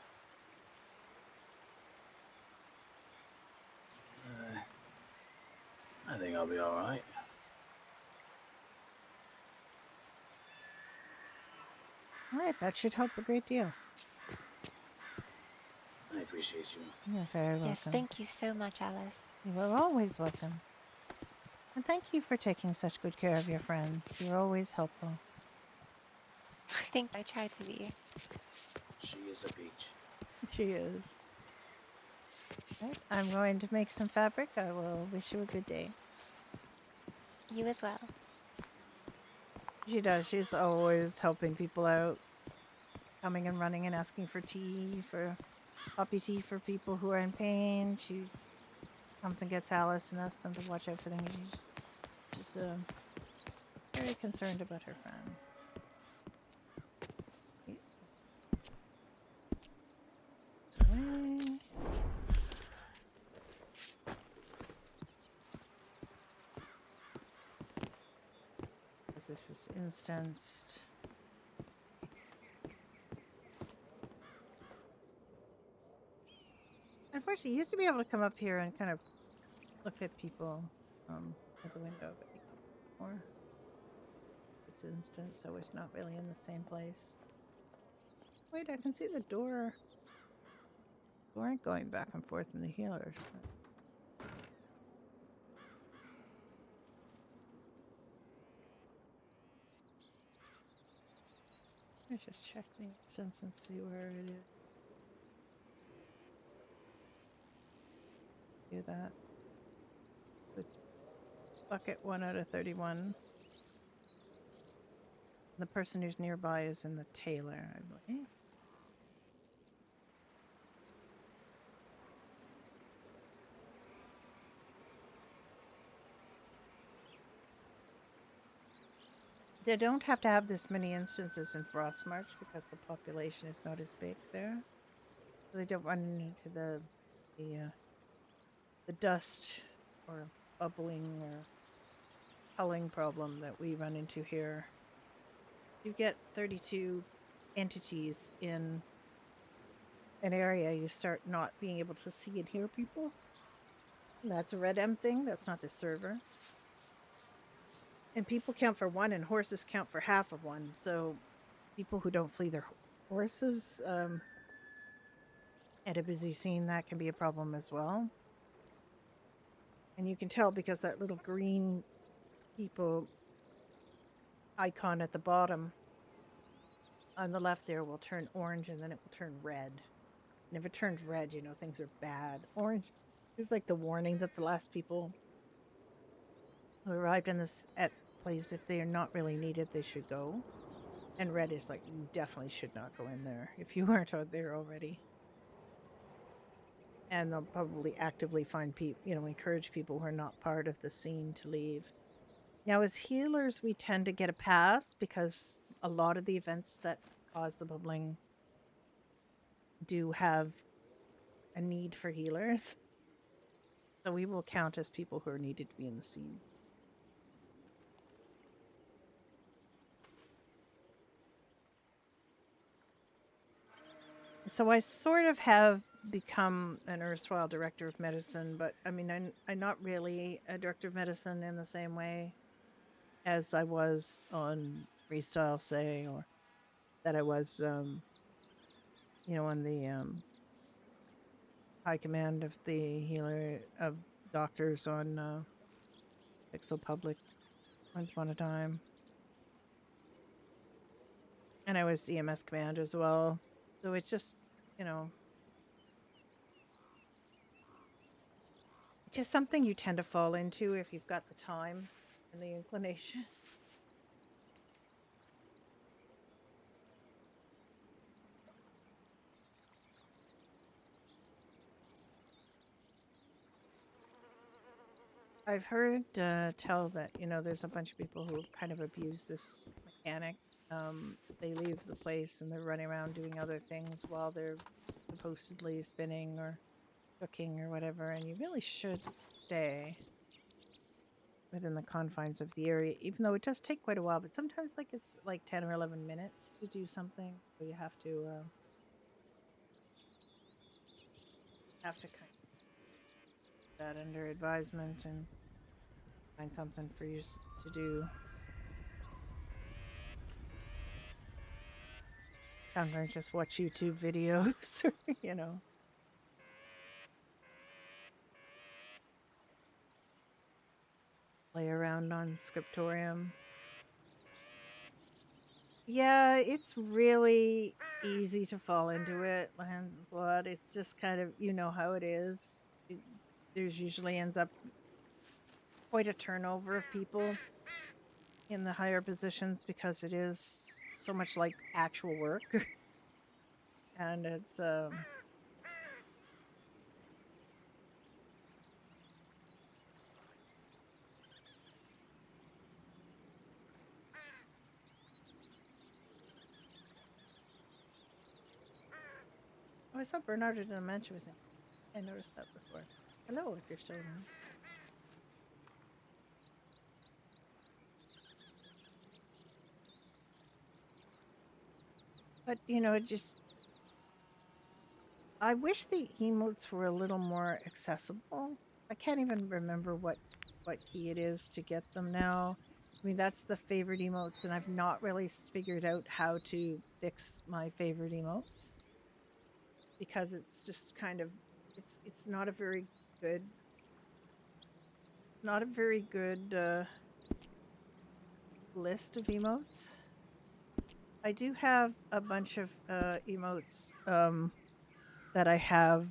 I think I'll be alright. Alright, that should help a great deal. I appreciate you. You're very welcome. Yes, thank you so much, Alice. You are always welcome. And thank you for taking such good care of your friends. You're always helpful. I think I tried to be. She is a peach. She is. Right, I'm going to make some fabric. I will wish you a good day. You as well. She does. She's always helping people out. Coming and running and asking for tea, for poppy tea for people who are in pain. She comes and gets Alice and asks them to watch out for things. She's very concerned about her friends. Away. As this is instanced. Unfortunately, you used to be able to come up here and kind of look at people at the window, but or this instance, so it's not really in the same place. Wait, I can see the door. Door ain't going back and forth in the healers. But... Let's just check the instance and see where it is. Do that. It's bucket 1 out of 31. The person who's nearby is in the tailor, I believe. They don't have to have this many instances in Frostmarch because the population is not as big there. So they don't run into the dust or bubbling or culling problem that we run into here. You get 32 entities in an area, you start not being able to see and hear people. That's a Red M thing. That's not the server. And people count for one, and horses count for half of one. So people who don't flee their horses at a busy scene, that can be a problem as well. And you can tell because that little green people icon at the bottom on the left there will turn orange, and then it will turn red. And if it turns red, you know things are bad. Orange is like the warning that the last people who arrived in this at place, if they are not really needed, they should go. And red is like, you definitely should not go in there if you aren't out there already. And they'll probably actively find people, you know, encourage people who are not part of the scene to leave. Now, as healers, we tend to get a pass because a lot of the events that cause the bubbling do have a need for healers. So we will count as people who are needed to be in the scene. So I sort of have become an erstwhile director of medicine, but I mean, I'm not really a director of medicine in the same way as I was on Freestyle, say, or that I was, you know, on the high command of the healer of doctors on Pixel Public once upon a time. And I was EMS command as well. So it's just, you know, just something you tend to fall into if you've got the time and the inclination. I've heard tell that, you know, there's a bunch of people who kind of abuse this mechanic. They leave the place and they're running around doing other things while they're supposedly spinning or cooking or whatever, and you really should stay within the confines of the area, even though it does take quite a while. But sometimes, like, it's like 10 or 11 minutes to do something, so you have to kind of put that under advisement and find something for you to do. Sometimes just watch YouTube videos, or, you know. Play around on Scriptorium. Yeah, it's really easy to fall into it, Land of Blood. It's just kind of, you know how it is. There's usually ends up quite a turnover of people in the higher positions because it is so much like actual work. And it's oh, I saw Bernardo de la Mancha was in. I noticed that before. Hello, if you're still around. But, you know, it just... I wish the emotes were a little more accessible. I can't even remember what key it is to get them now. I mean, that's the favorite emotes, and I've not really figured out how to fix my favorite emotes. Because it's just kind of... It's not a very good... Not a very good list of emotes. I do have a bunch of emotes that I have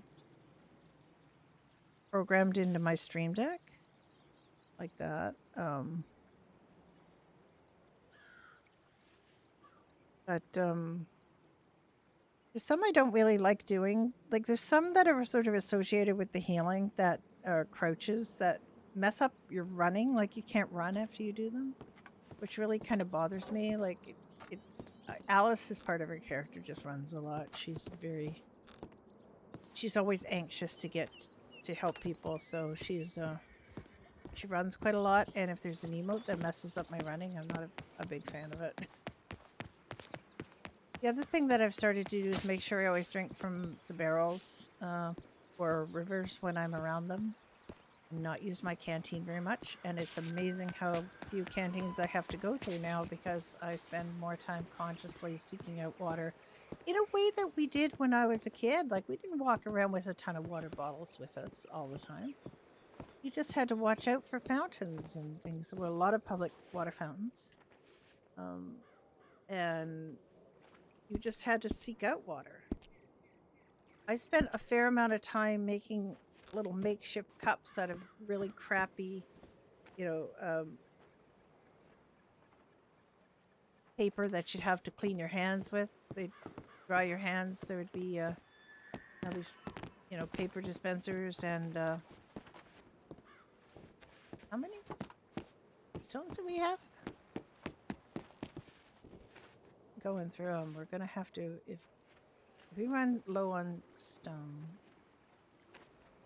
programmed into my Stream Deck, like that. But there's some I don't really like doing. Like, there's some that are sort of associated with the healing that are crouches that mess up your running. Like, you can't run after you do them, which really kind of bothers me. Like, Alice, is part of her character, just runs a lot. She's always anxious to get to help people, so she runs quite a lot. And if there's an emote that messes up my running, I'm not a big fan of it. The other thing that I've started to do is make sure I always drink from the barrels or rivers when I'm around them. not use my canteen very much, and it's amazing how few canteens I have to go through now because I spend more time consciously seeking out water in a way that we did when I was a kid. Like, we didn't walk around with a ton of water bottles with us all the time. You just had to watch out for fountains and things. There were a lot of public water fountains. And you just had to seek out water. I spent a fair amount of time making little makeshift cups out of really crappy, paper that you'd have to clean your hands with. They'd dry your hands. There would be all these, paper dispensers and how many stones do we have? Going through them, we're gonna have to if we run low on stone.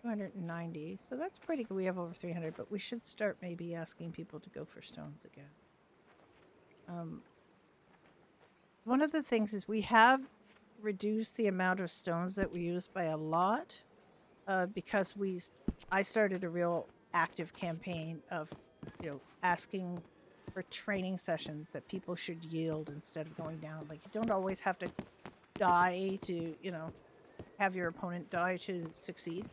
290, so that's pretty good. We have over 300, but we should start maybe asking people to go for stones again. One of the things is we have reduced the amount of stones that we use by a lot because I started a real active campaign of asking for training sessions that people should yield instead of going down. Like, you don't always have to die to have your opponent die to succeed.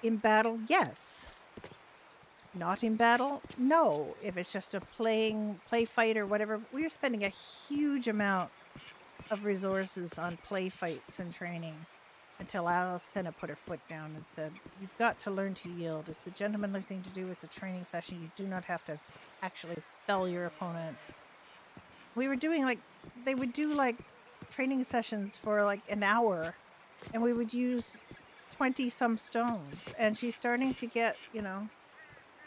In battle, yes. Not in battle, no. If it's just a play fight or whatever, we're spending a huge amount of resources on play fights and training until Alice kind of put her foot down and said, you've got to learn to yield. It's the gentlemanly thing to do. It's a training session. You do not have to actually fell your opponent. We were doing they would do training sessions for an hour, and we would use 20 some stones, and she's starting to get, she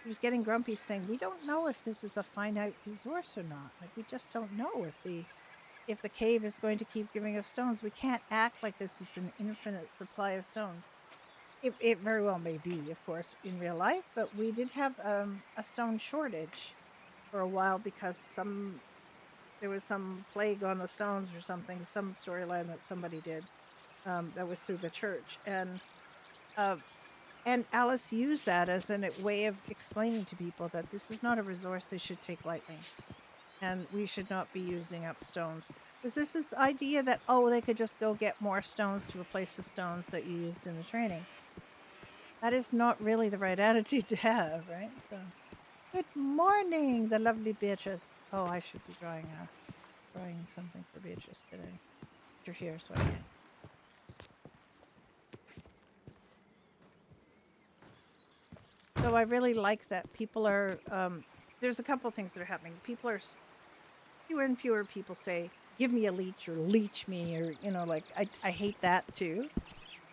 was getting grumpy, saying, we don't know if this is a finite resource or not. We just don't know if the cave is going to keep giving us stones. We can't act like this is an infinite supply of stones. It very well may be, of course, in real life, but we did have a stone shortage for a while because there was some plague on the stones or something, some storyline that somebody did that was through the church. And Alice used that as a way of explaining to people that this is not a resource they should take lightly. And we should not be using up stones. Because there's this idea that, they could just go get more stones to replace the stones that you used in the training. That is not really the right attitude to have, right? So, good morning, the lovely Beatrice. Oh, I should be drawing something for Beatrice today. You're here, so I can. So I really like that people are, there's a couple things that are happening. People are, fewer and fewer people say, give me a leech or leech me, or, I hate that too.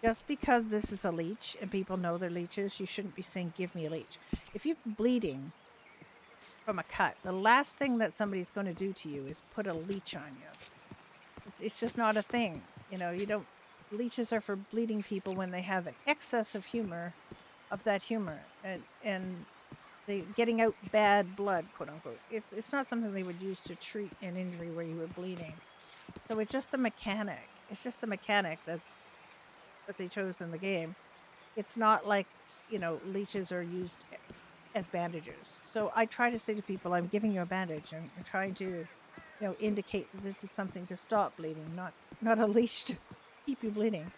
Just because this is a leech and people know they're leeches, you shouldn't be saying, give me a leech. If you're bleeding from a cut, the last thing that somebody's going to do to you is put a leech on you. It's just not a thing. Leeches are for bleeding people when they have an excess of that humor, and they getting out bad blood, quote unquote. It's not something they would use to treat an injury where you were bleeding. So it's just the mechanic. It's just the mechanic that they chose in the game. It's not like, leeches are used as bandages. So I try to say to people, I'm giving you a bandage, and I'm trying to, indicate that this is something to stop bleeding, not a leash to keep you bleeding.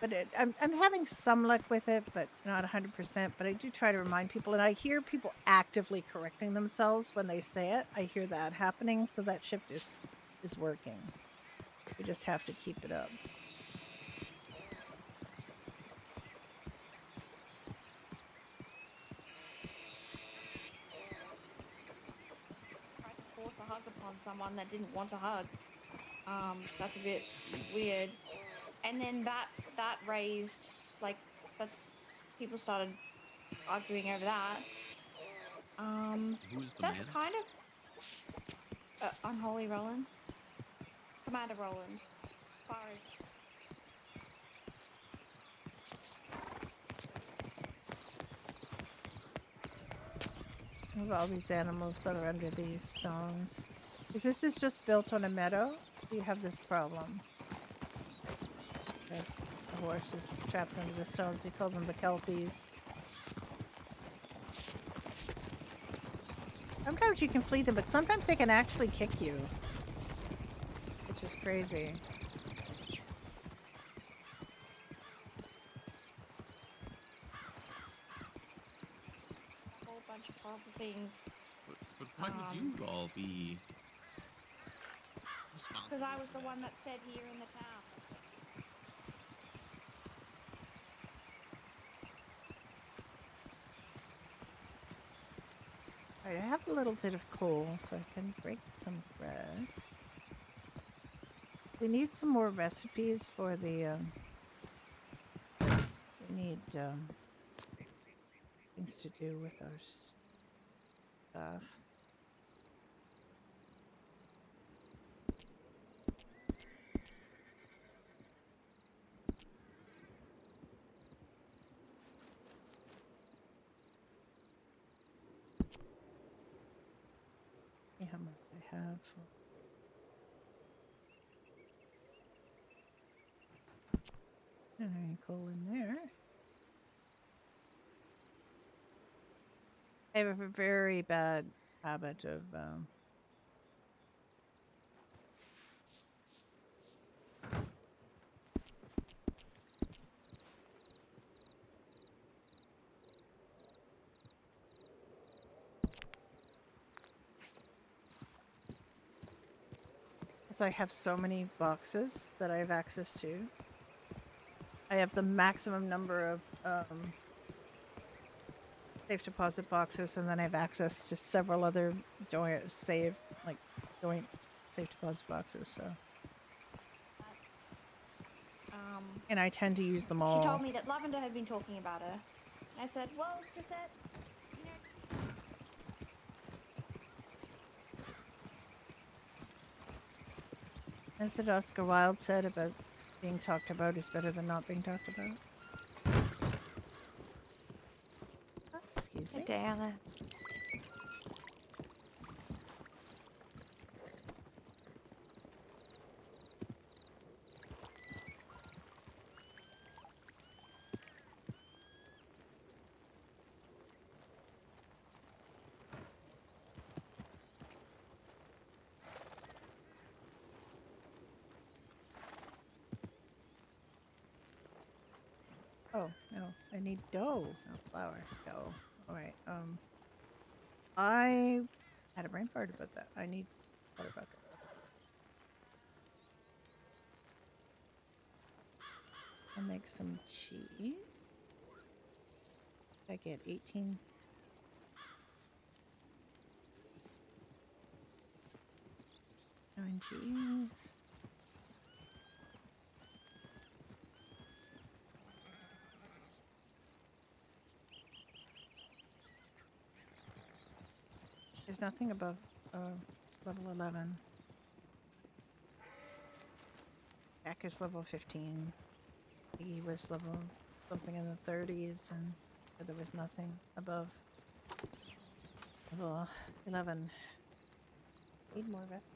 But I'm having some luck with it, but not 100%. But I do try to remind people, and I hear people actively correcting themselves when they say it. I hear that happening, so that shift is working. We just have to keep it up. Tried to force a hug upon someone that didn't want a hug. That's a bit weird. And then that raised, that's, people started arguing over that. Who's the That's man? kind of Unholy Roland. Commander Roland. As far as Of all these animals that are under these stones. Because this is just built on a meadow, so you have this problem. Okay. horse is trapped under the stones. We call them the kelpies. Sometimes you can flee them, but sometimes they can actually kick you, which is crazy. A whole bunch of horrible things. But why would you all be responsible? Because I was for the that? one that said here in the town. Alright, I have a little bit of coal, so I can break some bread. We need some more recipes for the, we need, things to do with our stuff. See how much I have. And any coal in there. I have a very bad habit of because I have so many boxes that I have access to. I have the maximum number of safe deposit boxes, and then I have access to several other joint safe deposit boxes. So, and I tend to use them all. She told me that Lavender had been talking about her. I said, well, Cassette, you know. As did Oscar Wilde said about being talked about is better than not being talked about. Oh, excuse me. Good day, Alice. Oh, no. I need dough, not flour. Dough. Alright, I had a brain fart about that. I need water buckets. I'll make some cheese. I get 18. Nine cheese. There's nothing above level 11. Jack is level 15. He was level something in the 30s, and there was nothing above level 11. Need more recipes.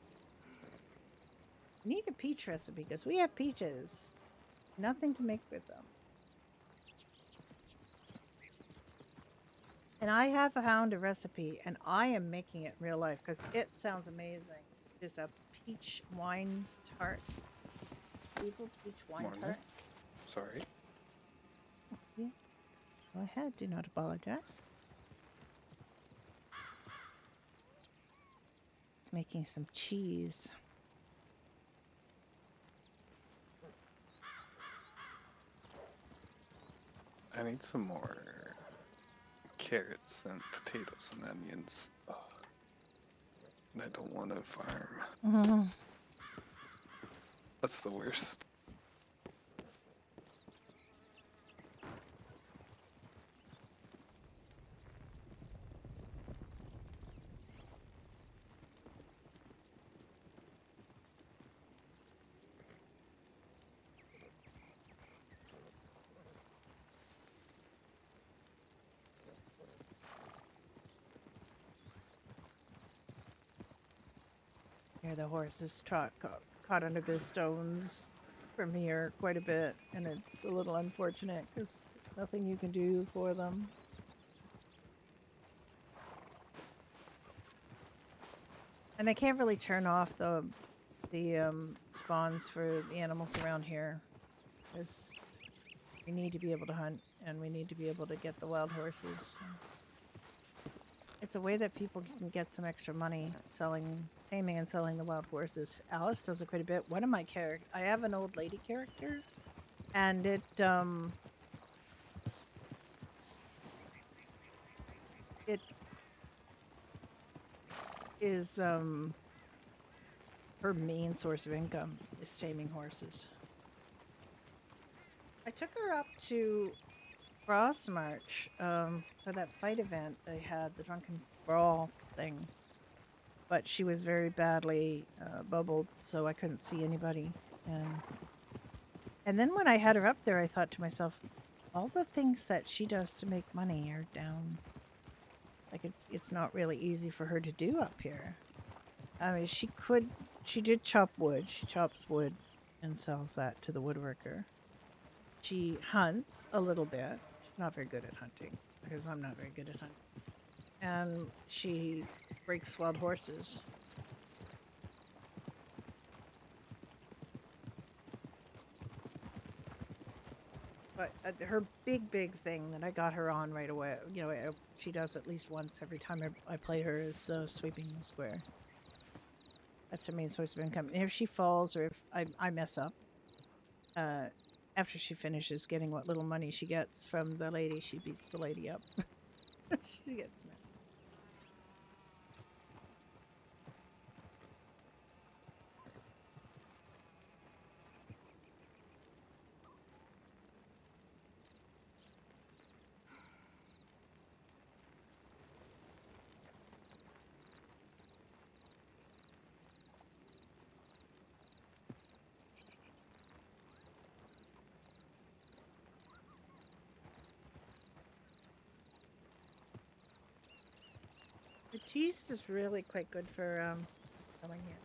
Need a peach recipe because we have peaches. Nothing to make with them. And I have found a recipe, and I am making it in real life because it sounds amazing. It's a peach wine tart. Evil peach wine Morning. tart. Sorry. Yeah. Go ahead. Do not apologize. It's making some cheese. I need some more carrots and potatoes and onions. Oh. And I don't want to farm. Mm-hmm. That's the worst. Here, the horse is caught under the stones. from here quite a bit, and it's a little unfortunate because nothing you can do for them. And I can't really turn off the spawns for the animals around here, because we need to be able to hunt and we need to be able to get the wild horses. So. It's a way that people can get some extra money taming and selling the wild horses. Alice does it quite a bit. One of my characters, I have an old lady character, and it is her main source of income is taming horses. I took her up to Frostmarch for that fight event they had, the Drunken Brawl thing. But she was very badly bubbled, so I couldn't see anybody. And then when I had her up there, I thought to myself, all the things that she does to make money are down. Like, it's not really easy for her to do up here. I mean, she did chop wood. She chops wood and sells that to the woodworker. She hunts a little bit. She's not very good at hunting, because I'm not very good at hunting. And she breaks wild horses. But her big thing that I got her on right away, she does at least once every time I play her, is sweeping the square. That's her main source of income. And if she falls or if I mess up, after she finishes getting what little money she gets from the lady, she beats the lady up. She gets mad. The cheese is really quite good for selling it.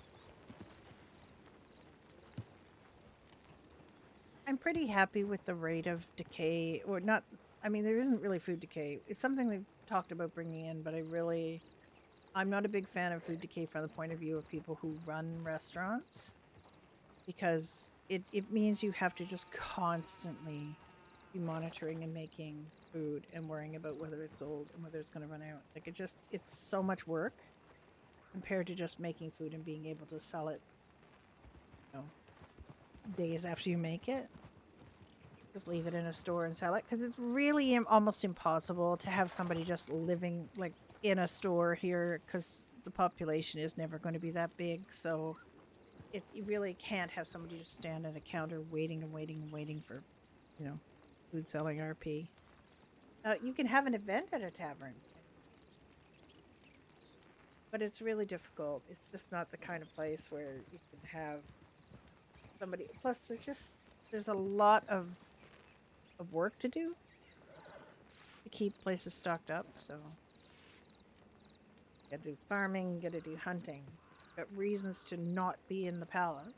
I'm pretty happy with the rate of decay, or not. I mean, there isn't really food decay. It's something they've talked about bringing in, but I'm not a big fan of food decay from the point of view of people who run restaurants, because it means you have to just constantly be monitoring and making food and worrying about whether it's old and whether it's going to run out. Like, it's so much work compared to just making food and being able to sell it, days after you make it. Just leave it in a store and sell it, because it's really almost impossible to have somebody just living like in a store here, because the population is never going to be that big. So you really can't have somebody just stand at a counter waiting for, food selling RP. You can have an event at a tavern, but it's really difficult. It's just not the kind of place where you can have somebody. Plus, there's a lot of work to do to keep places stocked up. So, you gotta do farming, you gotta do hunting. Got reasons to not be in the palace.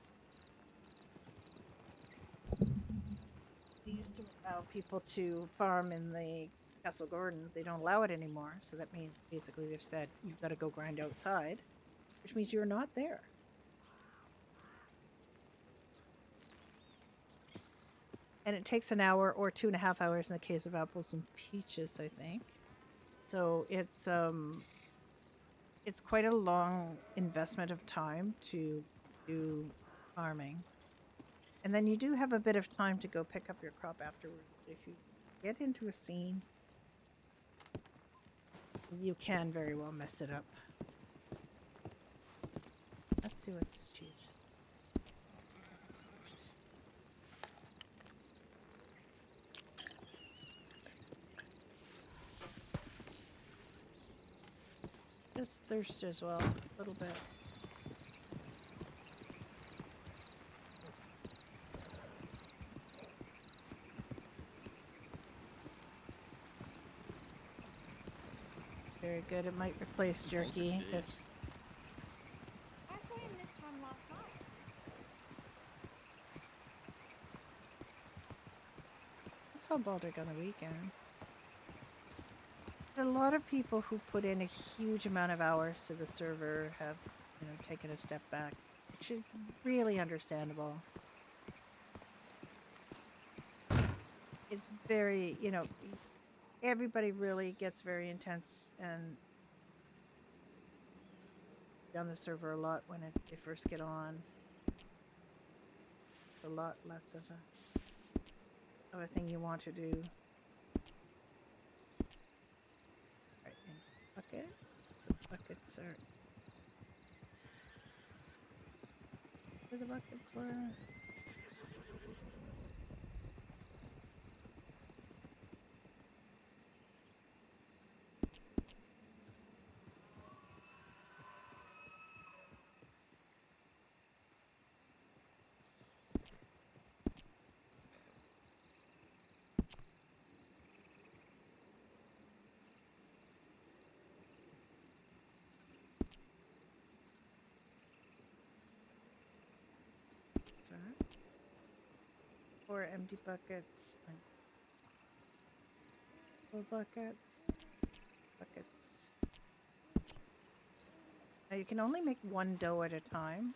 They used to allow people to farm in the Castle Gordon. They don't allow it anymore. So that means basically they've said you've got to go grind outside, which means you're not there. And it takes an hour or 2.5 hours in the case of apples and peaches, I think. So it's quite a long investment of time to do farming. And then you do have a bit of time to go pick up your crop afterwards. If you get into a scene, you can very well mess it up. Let's see what this cheese is. Just thirst as well, a little bit. Very good. It might replace jerky. Just I saw him this time last night. saw Baldric on the weekend. A lot of people who put in a huge amount of hours to the server have, taken a step back, which is really understandable. It's very, everybody really gets very intense and on the server a lot when they first get on. It's a lot less of a thing you want to do. Right, and buckets. The buckets are where the buckets were. Alright. 4 empty buckets and full buckets. Buckets. Now you can only make one dough at a time.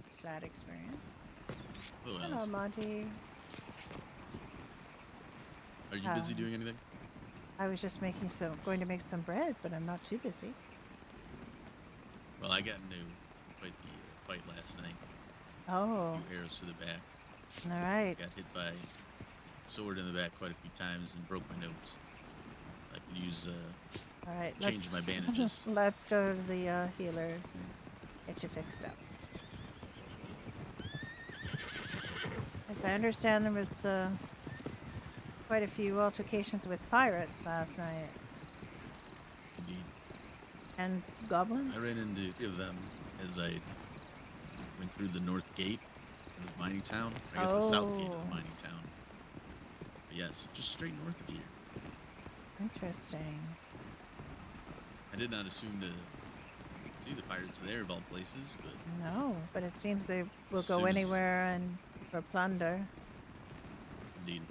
Sad experience. Oh, Hello, Alice. Monty. Are you busy doing anything? I was just going to make some bread, but I'm not too busy. Well, I got into quite the fight last night. Oh, 2 arrows to the back. all right. Got hit by a sword in the back quite a few times and broke my nose. I could use All right, change my bandages. let's go to the healers and get you fixed up. As I understand, there was quite a few altercations with pirates last night Indeed. and goblins. I ran into 3 of them as I went through the north gate of the mining town. I guess the south gate of the mining town. But yes, just straight north of here. Interesting. I did not assume to see the pirates there of all places, but No, but it seems they will As go soon as- anywhere and for plunder. indeed.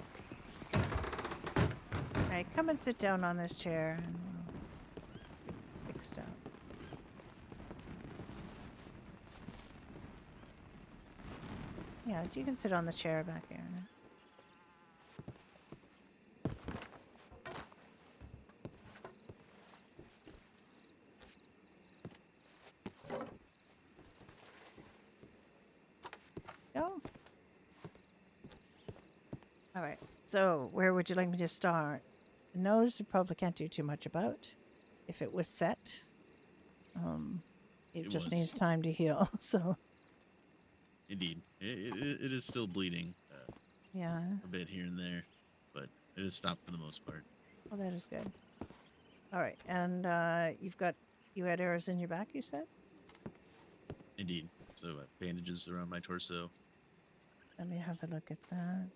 Right, come and sit down on this chair and we'll fix up. Yeah, you can sit on the chair back here. Go. All right. So, where would you like me to start? The nose, you probably can't do too much about. If it was set, it It just was. needs time to heal. So, Indeed. It is still bleeding yeah. a bit here and there, but it has stopped for the most part. Well, that is good. All right, and you had arrows in your back, you said? Indeed. So bandages around my torso. Let me have a look at that.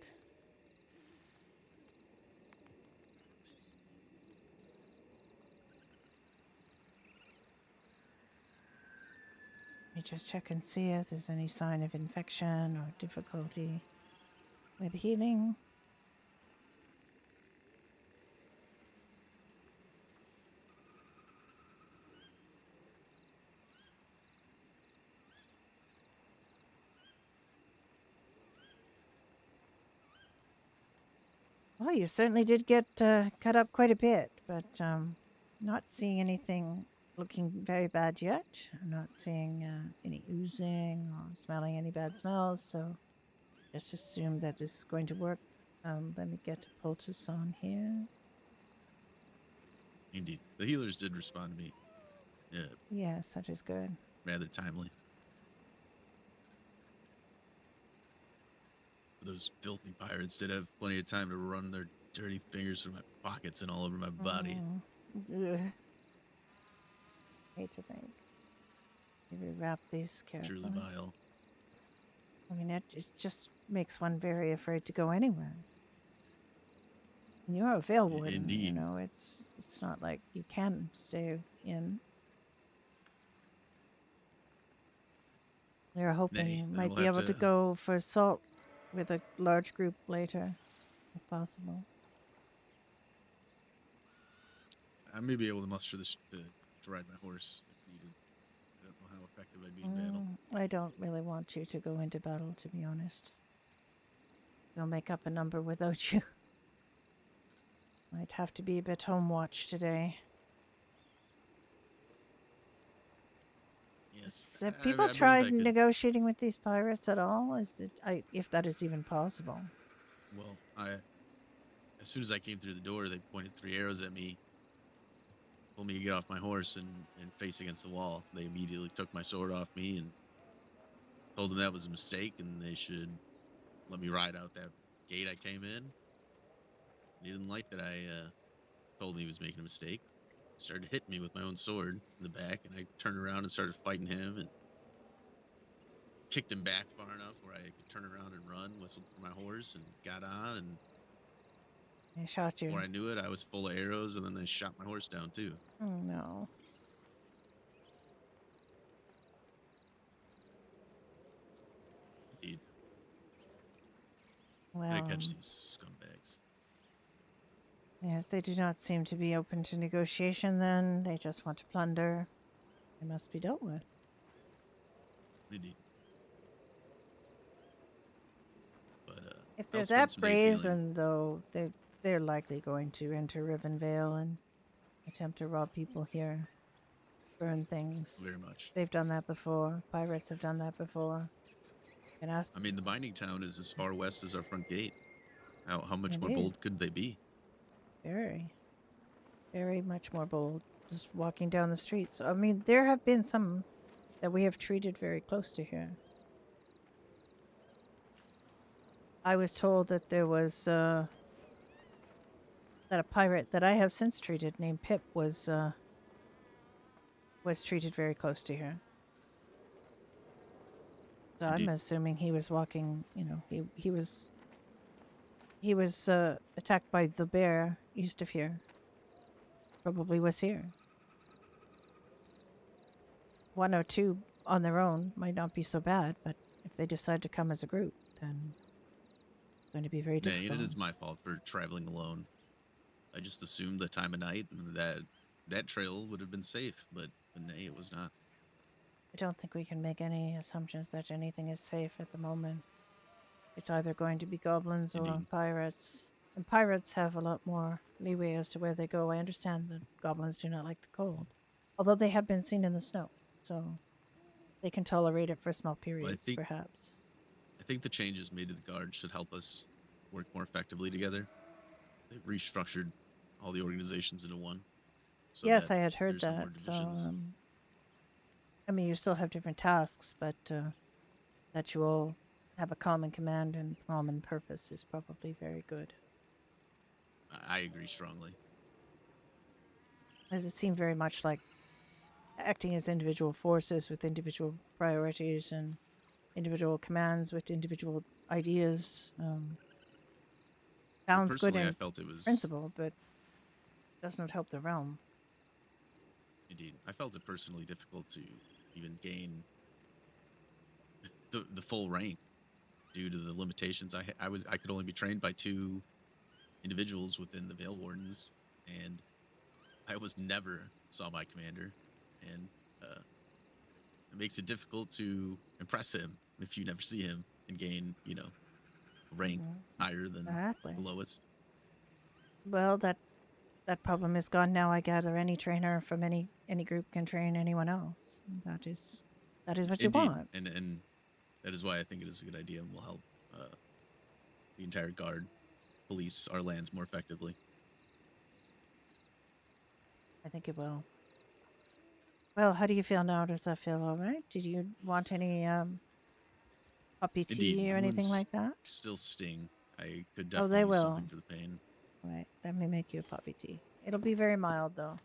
Let me just check and see if there's any sign of infection or difficulty with healing. Well, you certainly did get cut up quite a bit, but not seeing anything looking very bad yet. I'm not seeing any oozing or smelling any bad smells, so just assume that this is going to work. Let me get a poultice on here. Indeed. The healers did respond to me Yes, that is good. rather timely. Those filthy pirates did have plenty of time to run their dirty fingers through my pockets and all over my body. Ugh. Hate to think. Maybe wrap these carefully. Truly vile. I mean, it just makes one very afraid to go anywhere. And you're a Vale Warden, you Indeed. know, it's not like you can stay in. They're hoping Nay, you I might will be have able to to- go for assault with a large group later. if possible. I may be able to muster this to ride my horse if needed. I don't know how effective I'd be in battle. I don't really want you to go into battle, to be honest. We'll make up a number without you. Might have to be a bit home watch today. Yes. Have I people believe I tried could. negotiating with these pirates at all? Is it, if that is even possible? Well, as soon as I came through the door, they pointed 3 arrows at me, told me to get off my horse and face against the wall. They immediately took my sword off me and told them that was a mistake and they should let me ride out that gate I came in. He didn't like that I told me he was making a mistake. Started hitting me with my own sword in the back, and I turned around and started fighting him and kicked him back far enough where I could turn around and run, whistled for my horse, and got on. And They shot you. before I knew it, I was full of arrows, and then they shot my horse down too. Oh no. Indeed. Well, Gotta catch these scumbags. yes, they do not seem to be open to negotiation then. They just want to plunder. They must be dealt with. Indeed. But If I'll they're spend that some days healing. brazen, though, they're likely going to enter Rivenvale and attempt to rob people here, burn things. Very much. They've done that before. Pirates have done that before. You can ask. I mean, the mining town is as far west as our front gate. How much more Indeed. bold could they be? Very, very much more bold. Just walking down the streets. I mean, there have been some that we have treated very close to here. I was told that there was that a pirate that I have since treated, named Pip, was treated very close to here. So Indeed. I'm assuming he was walking. You know, he was attacked by the bear east of here. Probably was here. 1 or 2 on their own might not be so bad, but if they decide to come as a group, then it's going to be very Nay, difficult. it is my fault for traveling alone. I just assumed the time of night and that trail would have been safe, but nay, it was not. I don't think we can make any assumptions that anything is safe at the moment. It's either going to be goblins or Indeed. pirates. And pirates have a lot more leeway as to where they go. I understand that goblins do not like the cold, although they have been seen in the snow, so they can tolerate it for small periods, think- perhaps. I think the changes made to the guard should help us work more effectively together. They've restructured all the organizations into one. So Yes, that I had heard there's no more that. So, divisions. I mean, you still have different tasks, but that you all have a common command and common purpose is probably very good. I agree strongly. As it seemed very much like acting as individual forces with individual priorities and individual commands with individual ideas. Sounds good Personally, I in felt it was principle, but does not help the realm. Indeed. I felt it personally difficult to even gain the full rank due to the limitations. I could only be trained by 2 individuals within the Vale Wardens, and I was never saw my commander, and it makes it difficult to impress him if you never see him and gain, rank Mhm. higher than Exactly. the lowest. Well, that problem is gone now. I gather any trainer from any group can train anyone else. That is what you Indeed, want. and that is why I think it is a good idea and will help the entire guard police our lands more effectively. I think it will. Well, how do you feel now? Does that feel all right? Did you want any puppy tea Indeed, or anything wounds like that? still sting. I could Oh, definitely they use will. something for the pain. Right. Let me make you a puppy tea. It'll be very mild, though.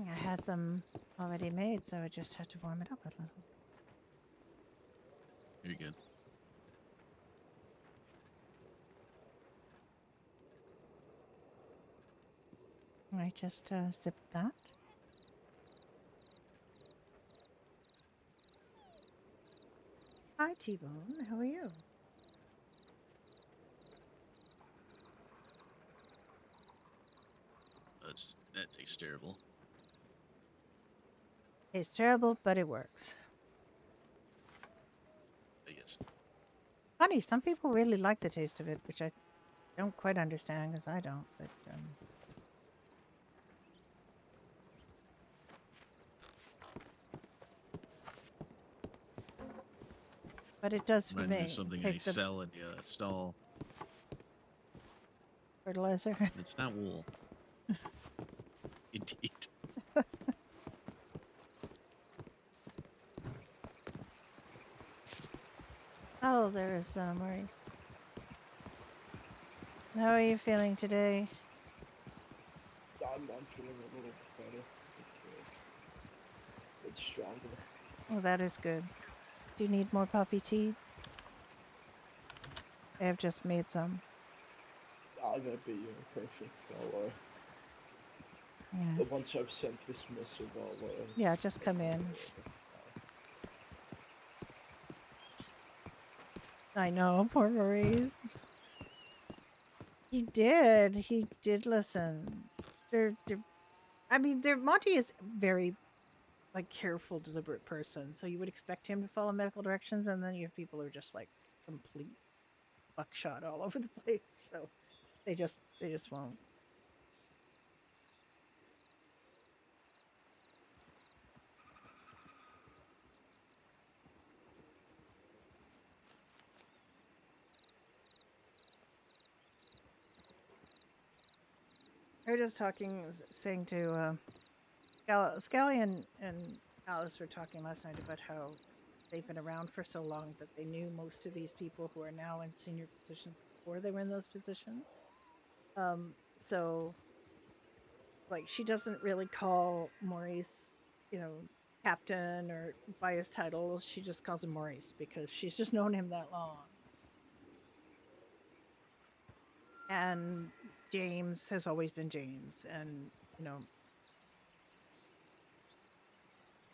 I had some already made, so I just had to warm it up a little. Very good. I just sipped that. Hi, T-Bone. How are you? That tastes terrible. It's terrible, but it works. I guess. Funny, some people really like the taste of it, which I don't quite understand because I don't. But it does for Reminds me me. of something I Take the sell in the stall. fertilizer. It's not wool. Indeed. Oh, there's Maurice. How are you feeling today? I'm feeling a little better. It's stronger. Oh, that is good. Do you need more poppy tea? I have just made some. That'd be perfect. I'll, Yes. once I've sent this missive, I'll... Yeah, just come in. I know, poor Maurice. He did listen. Monty is very, like, careful, deliberate person, so you would expect him to follow medical directions, and then you have people who are just, like, complete buckshot all over the place, so they just won't. We were just saying to Scally and Alice were talking last night about how they've been around for so long that they knew most of these people who are now in senior positions before they were in those positions. So, like, she doesn't really call Maurice, captain or by his title. She just calls him Maurice because she's just known him that long. And James has always been James, and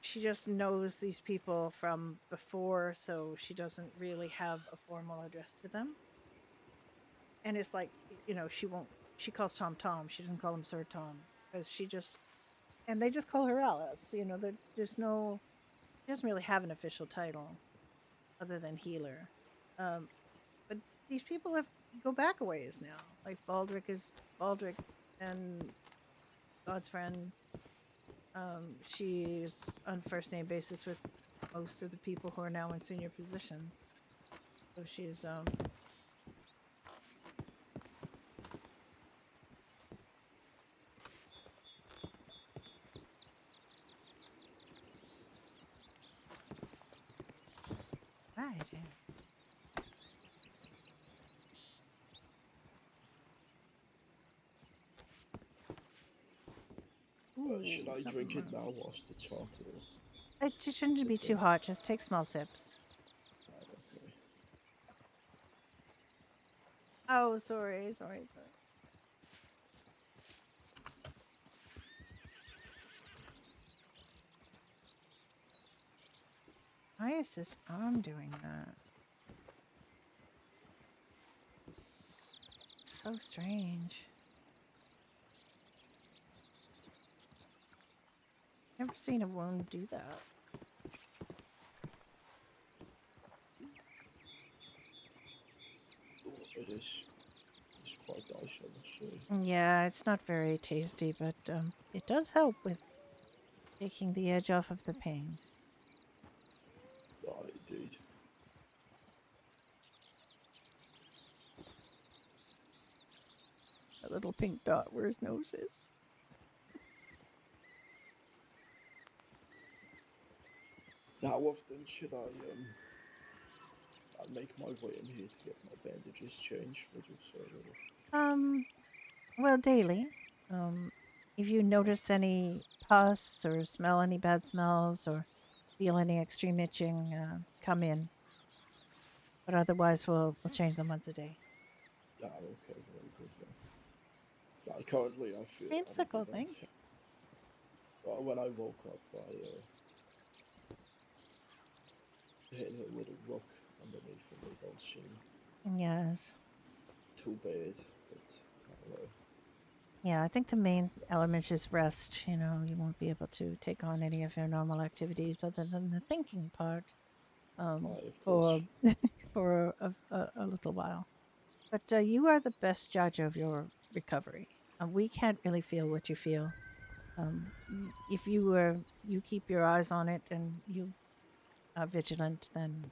she just knows these people from before, so she doesn't really have a formal address to them. And it's like, she calls Tom Tom. She doesn't call him Sir Tom because and they just call her Alice. She doesn't really have an official title other than healer. But these people go back a ways now. Like Baldric is Baldric and God's friend. She's on first name basis with most of the people who are now in senior positions. So she's right. Should I drink it now whilst it's hot? It shouldn't be too hot. Just take small sips. Okay. Oh, sorry. Why is this arm doing that? It's so strange. Never seen a wound do that. Oh, it is. It's quite nice, I must say. Yeah, it's not very tasty, but it does help with taking the edge off of the pain. Indeed. A little pink dot where his nose is. How often should I make my way in here to get my bandages changed? Would you say? Well, daily. If you notice any pus or smell any bad smells or feel any extreme itching, come in. But otherwise, we'll change them once a day. Yeah, okay, very good then. Yeah, currently I feel Creamsicle, that thank you. well, when I woke up, I hit a little rock underneath and they don't seem Yes. too bad, but I don't know. Yeah, I think the main element is rest. You know, you won't be able to take on any of your normal activities other than the thinking part Of course. for for a little while. But you are the best judge of your recovery. We can't really feel what you feel. If you keep your eyes on it and you are vigilant, then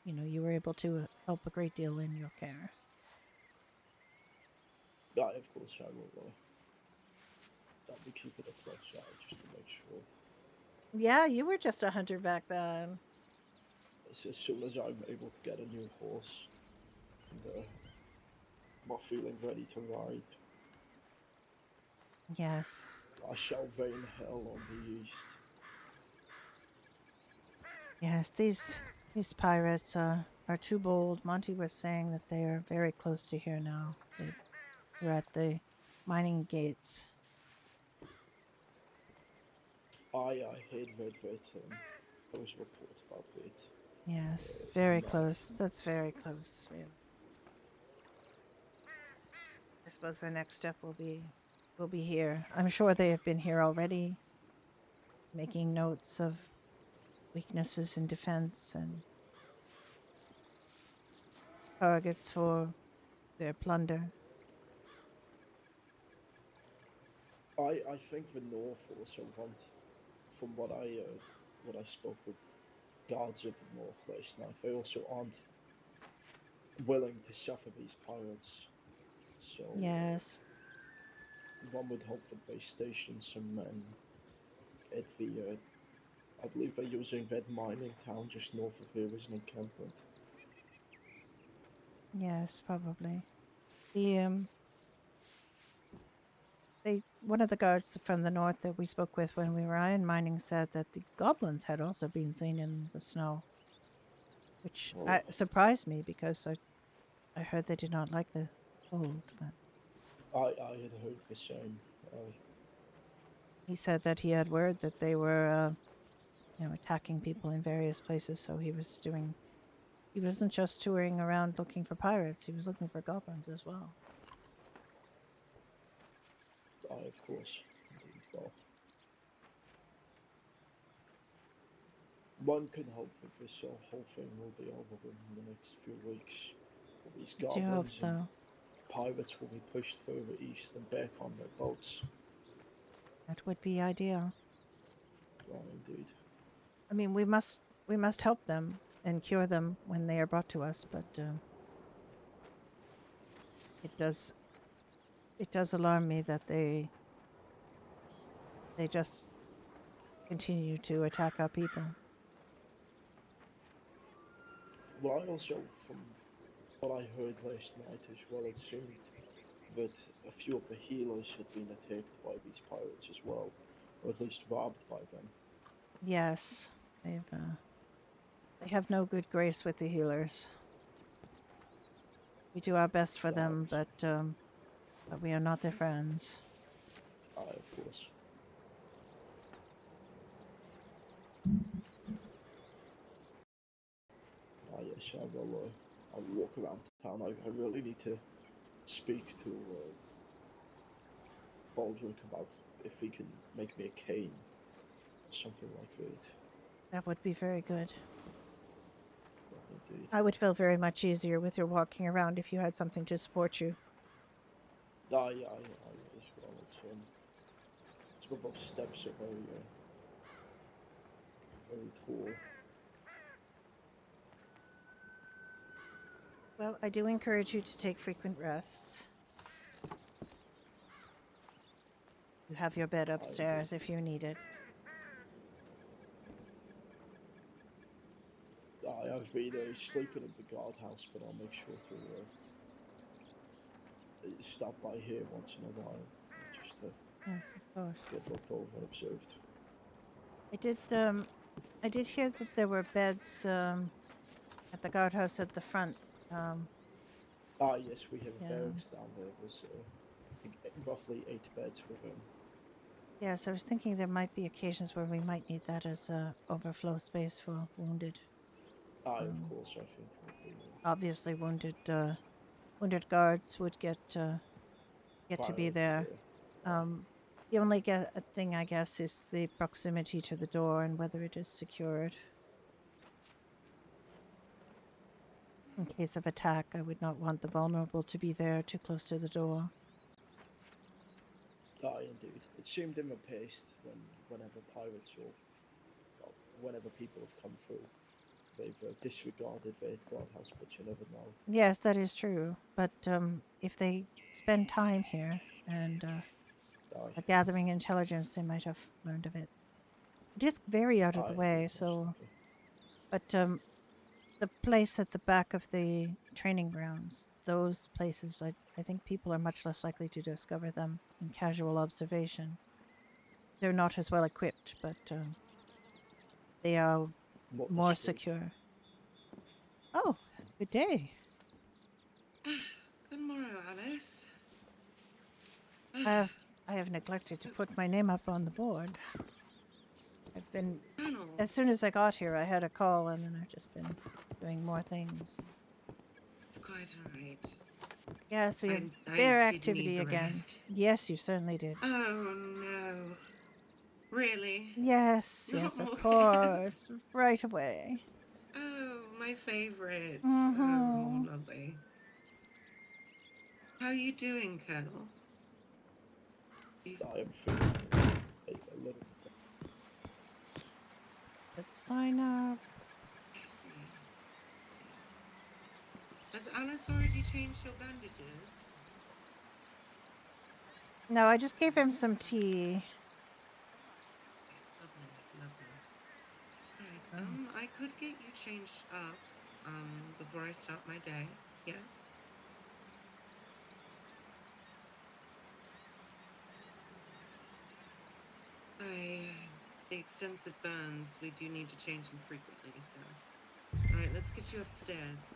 you were able to help a great deal in your care. Yeah, of course I will. I'll be keeping a close eye just to make sure. Yeah, you were just a hunter back then. As soon as I'm able to get a new horse and more feeling ready to ride, Yes. I shall vein hell on the east. Yes, these pirates are too bold. Monty was saying that they are very close to here now. They're at the mining gates. I heard that there was a report about that. Yes, very Night. close. That's very close. Yeah. I suppose our next step will be here. I'm sure they have been here already, making notes of weaknesses in defense and targets for their plunder. I think the North also want, from what I spoke with guards of the North last night, they also aren't willing to suffer these pirates. So Yes. one would hope that they station some men at the. I believe they're using that mining town just north of here as an encampment. Yes, probably. The one of the guards from the north that we spoke with when we were iron mining said that the goblins had also been seen in the snow, which Oh. surprised me because I heard they did not like the cold. But I had heard the same. he said that he had word that they were, attacking people in various places. So he wasn't just touring around looking for pirates. He was looking for goblins as well. Of course. Indeed. Well, one can hope that this whole thing will be over in the next few weeks. These I do hope goblins and so. pirates will be pushed further east and back on their boats. That would be ideal. Well, indeed. I mean, we must help them and cure them when they are brought to us, but it does alarm me that they just continue to attack our people. Well, I also, from what I heard last night as well, it seemed that a few of the healers had been attacked by these pirates as well, or at least robbed by them. Yes, they have no good grace with the healers. We do our best for them, but we are not their friends. Of course. Yes, I'll walk around town. I really need to speak to Baldric about if he can make me a cane, something like that. That would be very good. Indeed. I would feel very much easier with your walking around if you had something to support you. Yeah, as well. Some of those steps are very tall. Well, I do encourage you to take frequent rests. You have your bed upstairs if you need it. I've been sleeping in the guardhouse, but I'll make sure to stop by here once in a while, just to Yes, of course. get looked over and observed. I did hear that there were beds at the guardhouse at the front. Ah, yes, we have a Yeah. barracks down there. There's roughly 8 beds within. Yes, I was thinking there might be occasions where we might need that as a overflow space for wounded. Ah, of course, I think it would be Obviously, wounded guards would get to be violent, there. yeah. The only thing I guess is the proximity to the door and whether it is secured. In case of attack, I would not want the vulnerable to be there too close to the door. Ah, indeed. It seemed in the past whenever pirates or whenever people have come through, they've disregarded the guardhouse, but you never know. Yes, that is true. But if they spend time here and are gathering intelligence, they might have learned of it. It is very out of the way, so. But the place at the back of the training grounds, those places, I think people are much less likely to discover them in casual observation. They're not as well equipped, but they are more secure. Oh, good day. Good morrow, Alice. I have neglected to put my name up on the board. I've been, as soon as I got here, I had a call, and then I've just been doing more things. It's quite all right. Yes, we have I fair did need activity the again. rest. Yes, you certainly did. Oh no. Really? Yes, yes, Oh, of course. Right away. Oh, my favorite. Mhm. Oh, lovely. How are you doing, Colonel? I am feeling a little. Let's sign up. I see. Has Alice already changed your bandages? No, I just gave him some tea. Right. I could get you changed up before I start my day. Yes. The extensive burns, we do need to change them frequently, so. Alright, let's get you upstairs.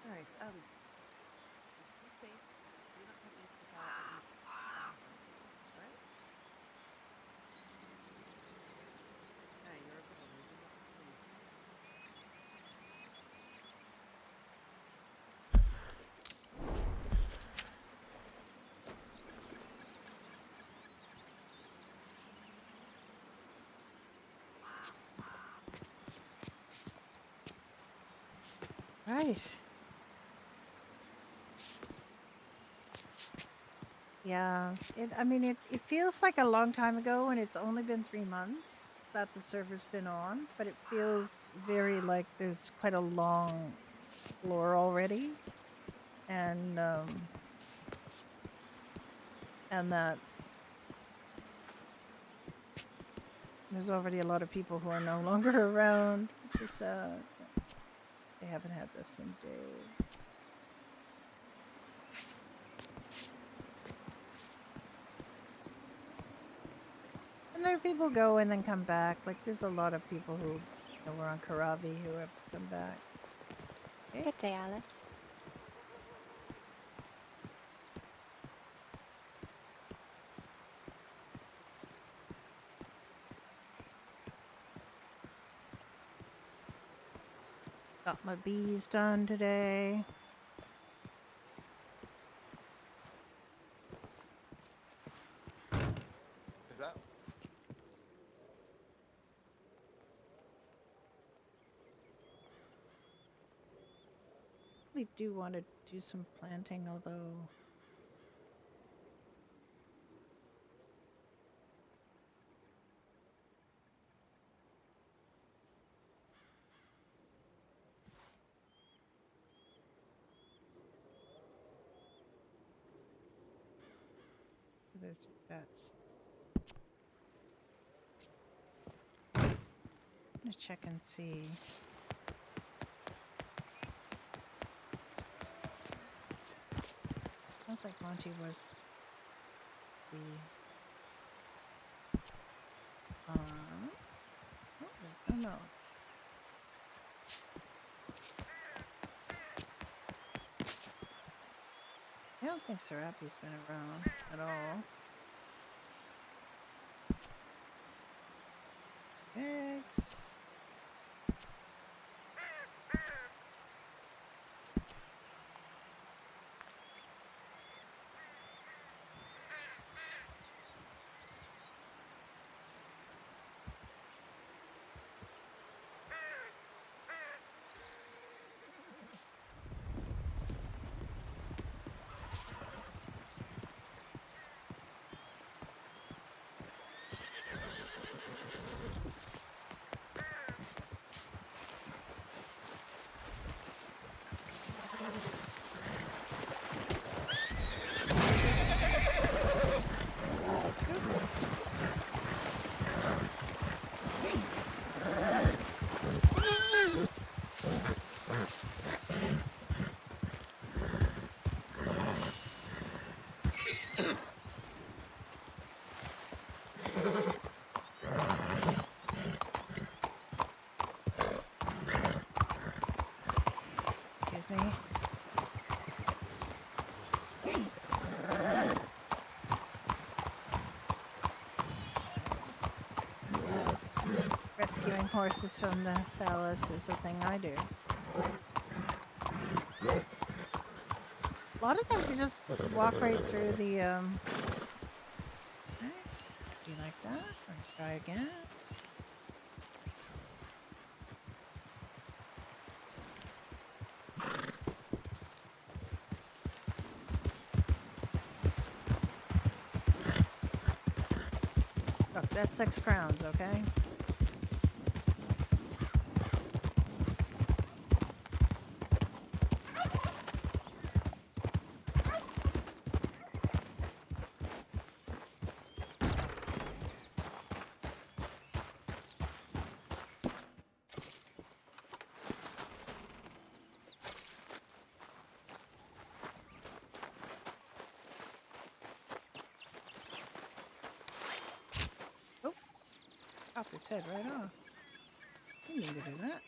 Alright, be safe. Do not come east without at least right? Hey, you're a good one. You do not have to leave. Right. Yeah, it feels like a long time ago, and it's only been 3 months that the server's been on, but it feels very like there's quite a long lore already, and that there's already a lot of people who are no longer around, which is sad. They haven't had this in days. And there are people go and then come back. Like, there's a lot of people who were on Karavi who have come back. Good day, Alice. Got my bees done today. really do want to do some planting, although there's bats. I'm gonna check and see. Sounds like Monty was the oh no. I don't think Serapi's been around at all. Eggs. Excuse me. Rescuing horses from the palace is a thing I do. A lot of them you just walk right through the okay. Do you like that? Or try again? Look, that's 6 crowns, okay? Off its head right off. Didn't mean to do that.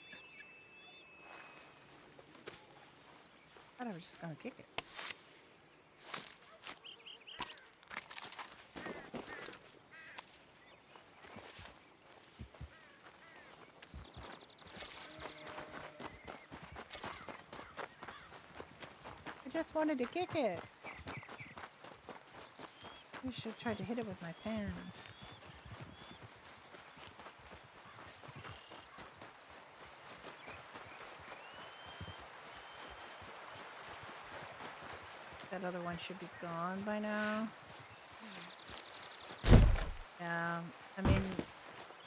Thought I was just gonna kick it. I just wanted to kick it. I should have tried to hit it with my pan. That other one should be gone by now. Yeah, I mean,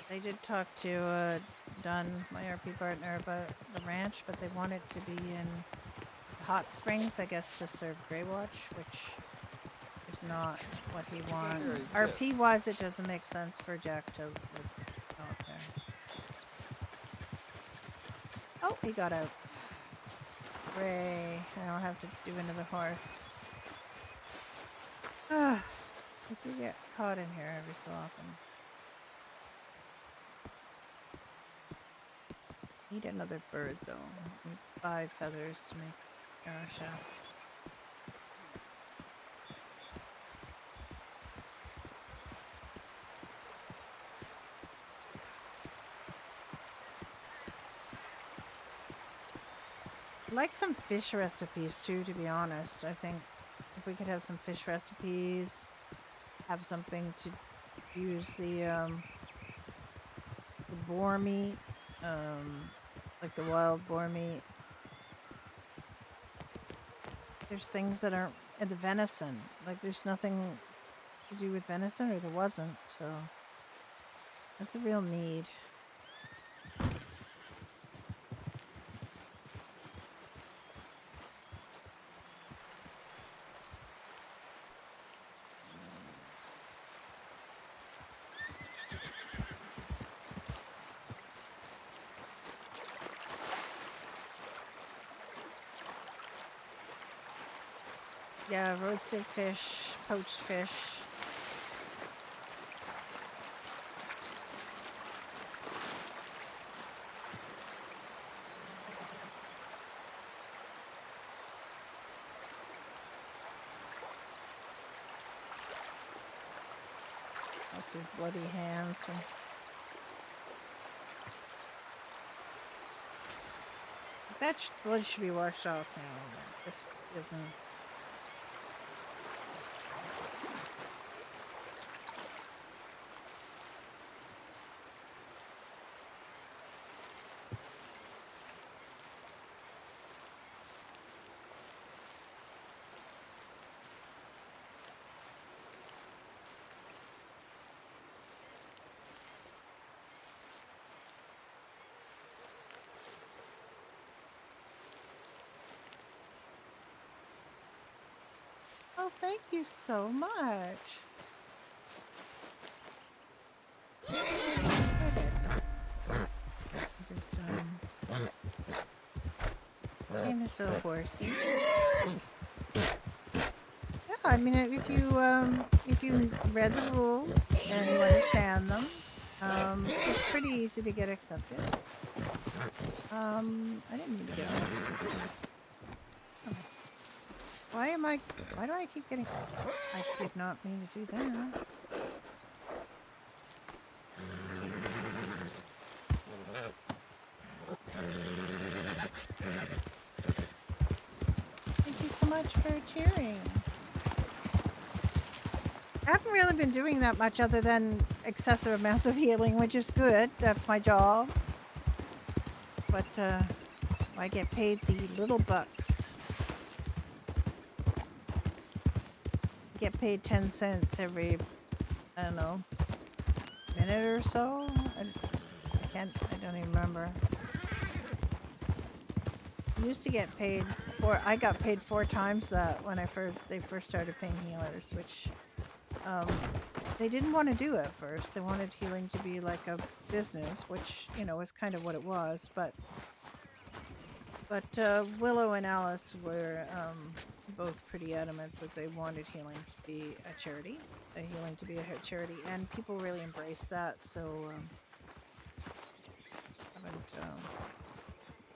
they did talk to Dunn, my RP partner, about the ranch, but they want it to be in hot springs, I guess, to serve Grey Watch, which is not what he wants. RP-wise, it doesn't make sense for Jack to live out there. Oh, he got out. Hooray. I don't have to do another horse. Ah, I do get caught in here every so often. Need another bird though. Need 5 feathers to make arrow shaft. I'd like some fish recipes too, to be honest. I think if we could have some fish recipes, have something to use the boar meat, like the wild boar meat. there's things that aren't in the venison. Like there's nothing to do with venison, or there wasn't. So that's a real need. Yeah, roasted fish, poached fish. Lots of bloody hands from. That blood should be washed off now. But this isn't. Oh, thank you so much. Just, kind of so horsey. Yeah, I mean, if you read the rules and you understand them, it's pretty easy to get accepted. I didn't mean to get on. Why do I keep getting... I did not mean to do that. Thank you so much for cheering. I haven't really been doing that much other than excessive amounts of healing, which is good. That's my job. But, I get paid the little bucks. Get paid 10 cents every, I don't know, minute or so. I don't even remember. I used to get paid I got paid 4 times that when they first started paying healers, which they didn't want to do at first. They wanted healing to be like a business, which, you know, is kind of what it was, but Willow and Alice were both pretty adamant that they wanted healing to be a charity, and people really embraced that. So,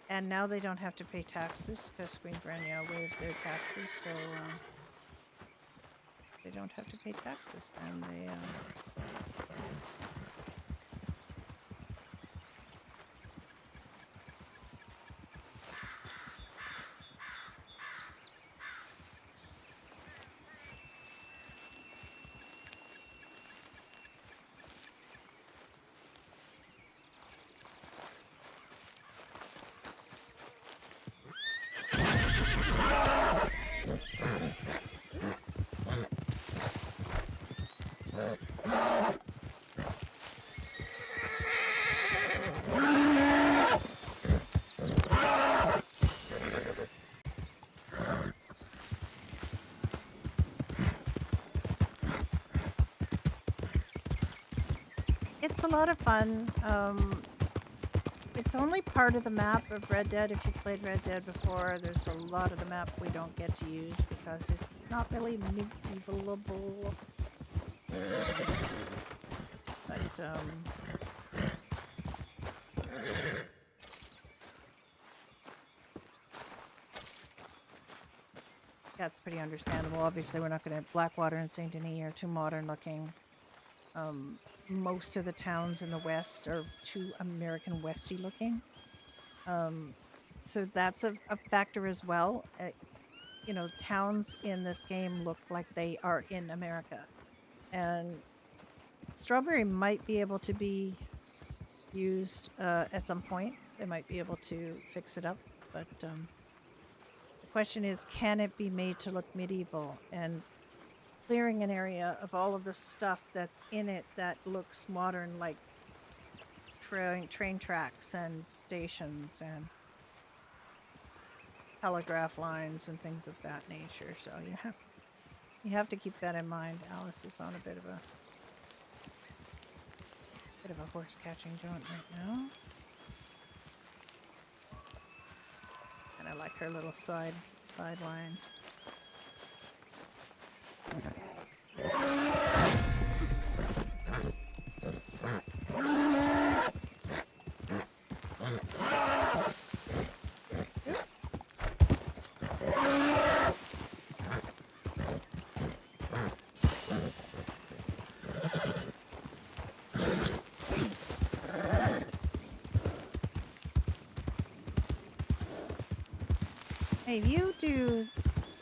and now they don't have to pay taxes because Queen Brenya waived their taxes, so they don't have to pay taxes, and they. It's a lot of fun. It's only part of the map of Red Dead. If you played Red Dead before, there's a lot of the map we don't get to use because it's not really medievalable. But that's pretty understandable. Obviously, we're not going to. Blackwater and Saint Denis are too modern looking. Most of the towns in the west are too American Westy looking. So that's a factor as well. You know, towns in this game look like they are in America. And Strawberry might be able to be used at some point. They might be able to fix it up, but question is, can it be made to look medieval? And clearing an area of all of the stuff that's in it that looks modern, like train tracks and stations and telegraph lines and things of that nature. So you have to keep that in mind. Alice is on a bit of a horse catching joint right now. And I like her little sideline. Hey, if you do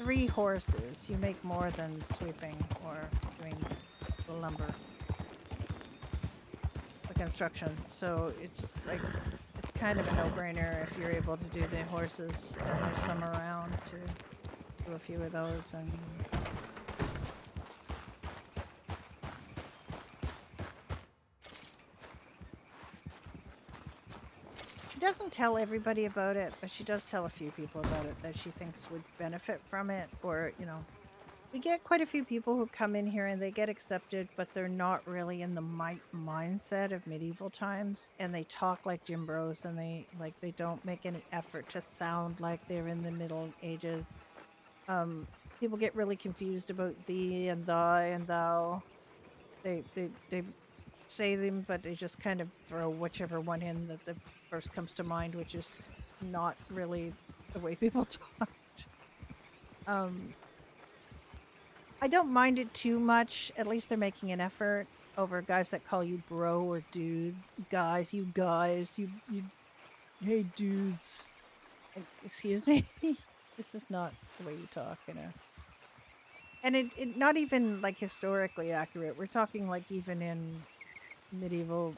3 horses, you make more than sweeping or doing the lumber, the construction. So it's like, it's kind of a no-brainer if you're able to do the horses, and there's some around to do a few of those. And she doesn't tell everybody about it, but she does tell a few people about it that she thinks would benefit from it. Or, you know, we get quite a few people who come in here and they get accepted, but they're not really in the mindset of medieval times, and they talk like Jim Bros, and they don't make any effort to sound like they're in the Middle Ages. People get really confused about thee and thy and thou. They say them, but they just kind of throw whichever one in that the first comes to mind, which is not really the way people talk. I don't mind it too much. At least they're making an effort over guys that call you bro or dude. Guys, you, hey dudes. Excuse me? This is not the way you talk, you know. And it not even like historically accurate. We're talking like even in medieval,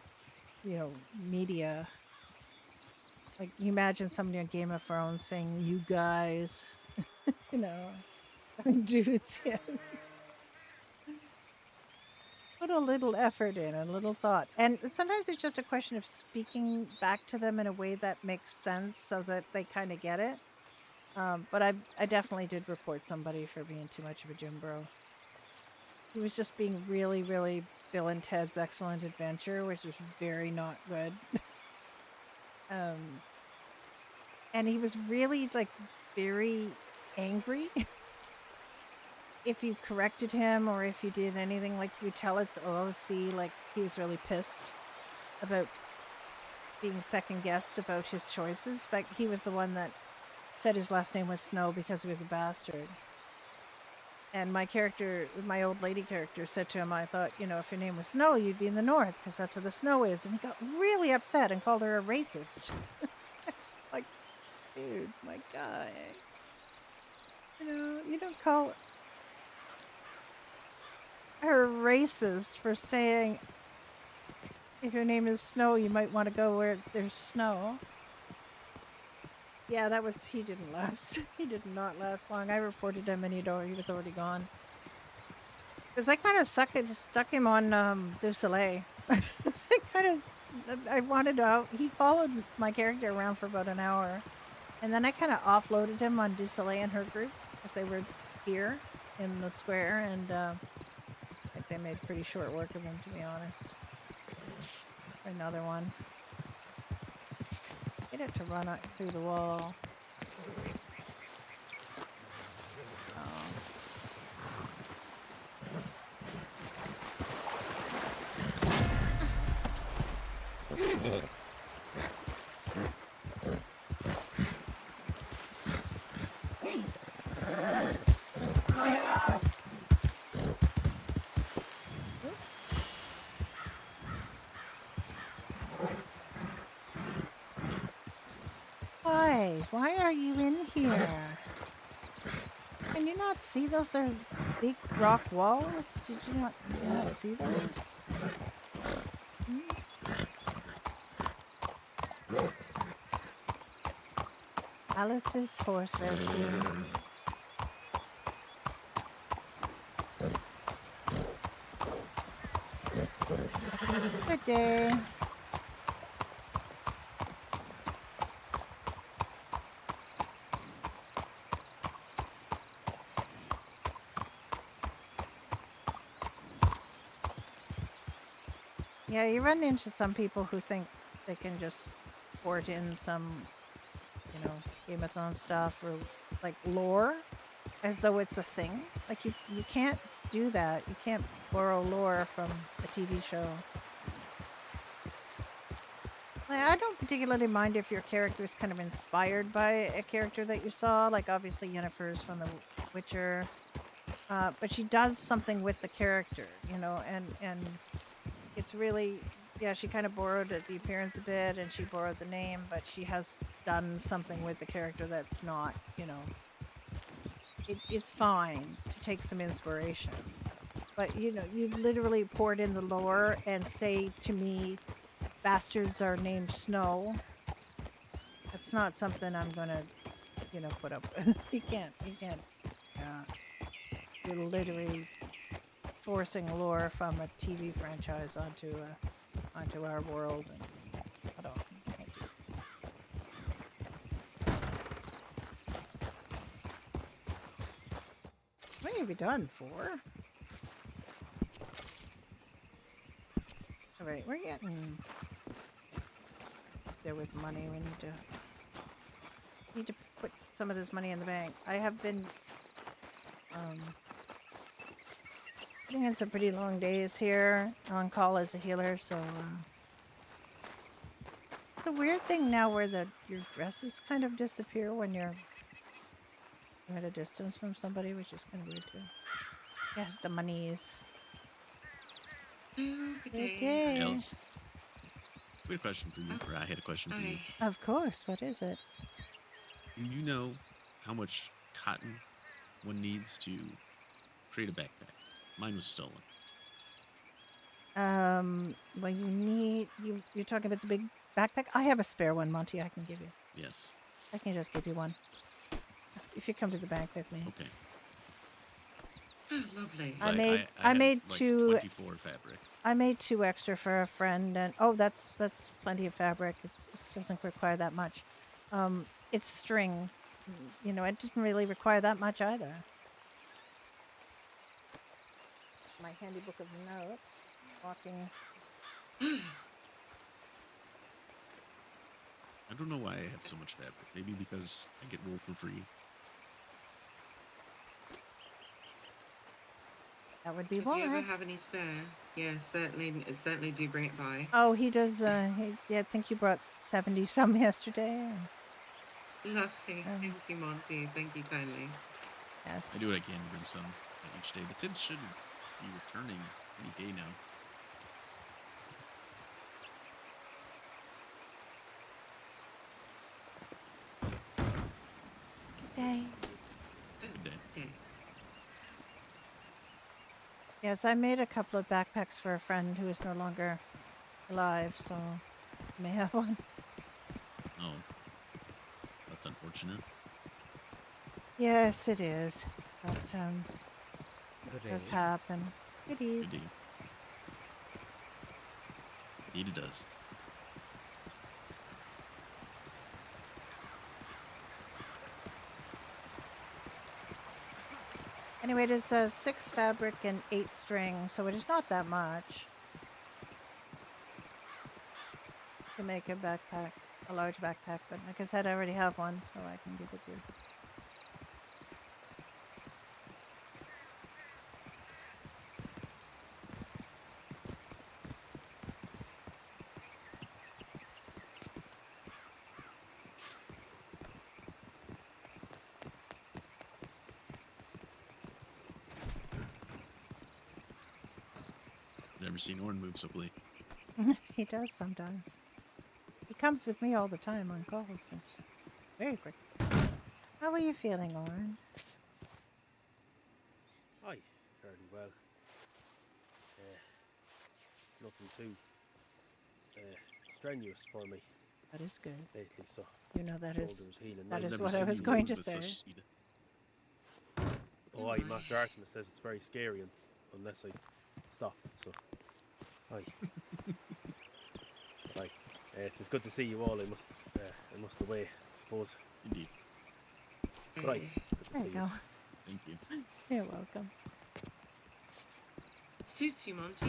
you know, media. Like, you imagine somebody on Game of Thrones saying, you guys, you know, I mean, dudes, yes. Put a little effort in, a little thought. And sometimes it's just a question of speaking back to them in a way that makes sense so that they kind of get it. But I definitely did report somebody for being too much of a Jim Bro. He was just being really, really Bill and Ted's Excellent Adventure, which was very not good. And he was really, like, very angry. If you corrected him or if you did anything, like, you tell it's OOC, like, he was really pissed about being second-guessed about his choices. But he was the one that said his last name was Snow because he was a bastard. And my character, my old lady character, said to him, I thought, you know, if your name was Snow, you'd be in the north because that's where the snow is. And he got really upset and called her a racist. Like, dude, my guy. You know, you don't call her racist for saying if your name is Snow, you might want to go where there's snow. Yeah, that was, he didn't last. He did not last long. I reported him and he was already gone. Because I kind of stuck him on Du Soleil. I wanted to, he followed my character around for about an hour. And then I kind of offloaded him on Du Soleil and her group because they were here in the square. And I think they made pretty short work of him, to be honest. Another one. Get it to run up through the wall. Why are you in here? Can you not see those are big rock walls? Did you not see those? Alice's horse rescue. Good day. Yeah, you run into some people who think they can just port in some, you know, Game of Thrones stuff or like lore as though it's a thing. Like you can't do that. You can't borrow lore from a TV show. Like, I don't particularly mind if your character is kind of inspired by a character that you saw. Like obviously Yennefer's from The Witcher, but she does something with the character, you know, and it's really, yeah, she kind of borrowed the appearance a bit and she borrowed the name, but she has done something with the character that's not, you know, it's fine to take some inspiration. But, you know, you literally poured in the lore and say to me, bastards are named Snow. That's not something I'm going to, you know, put up with. You can't. You're literally forcing lore from a TV franchise onto our world. And I don't can't do it. What have you done for? All right, we're getting there with money. We need to put some of this money in the bank. I have been putting in some pretty long days here on call as a healer, so it's a weird thing now where your dresses kind of disappear when you're at a distance from somebody, which is kind of weird too. Yes, the monies. Okay. Else. We had a question for you, or I had a question for you. Of course. What is it? Do you know how much cotton one needs to create a backpack? Mine was stolen. Well, you're talking about the big backpack? I have a spare one, Monty. I can give you. Yes. I can just give you one. If you come to the bank with me. Okay. Oh, lovely. I had, made like, two. 24 fabric. I made 2 extra for a friend, and that's plenty of fabric. It doesn't require that much. It's string. You know, it didn't really require that much either. My handy book of notes. Walking. I don't know why I had so much fabric. Maybe because I get wool for free. That would be If why. you ever have any spare, yeah, certainly do bring it by. Oh, he does. I think you brought 70 some yesterday. Lovely. Thank you, Monty. Thank you kindly. Yes. I do what I can to bring some each day. The tin should be returning any day now. Good day. Good day. Okay. Yes, I made a couple of backpacks for a friend who is no longer alive, so you may have one. Oh. That's unfortunate. Yes, it is. But Good it does day. happen. Good eve. Good day. Indeed it does. Anyway, it is 6 fabric and 8 string, so it is not that much to make a backpack, a large backpack. But like I said, I already have one, so I can give it to you. Never seen Orn move so quickly. He does sometimes. He comes with me all the time on calls. And very quick. How are you feeling, Oren? Hi, fairly well. Nothing too strenuous for me That is good. lately, so You know that Shoulder is is healing that I've is nicely. never what I seen was you going wound to with say. such speed. Oh, aye, Master Artemis says it's very scary unless I stop. So, aye. But aye, it's good to see you all. I must away, I suppose. Indeed. But aye, good to There see you you. go. Thank you. You're welcome. Suits you, Monty.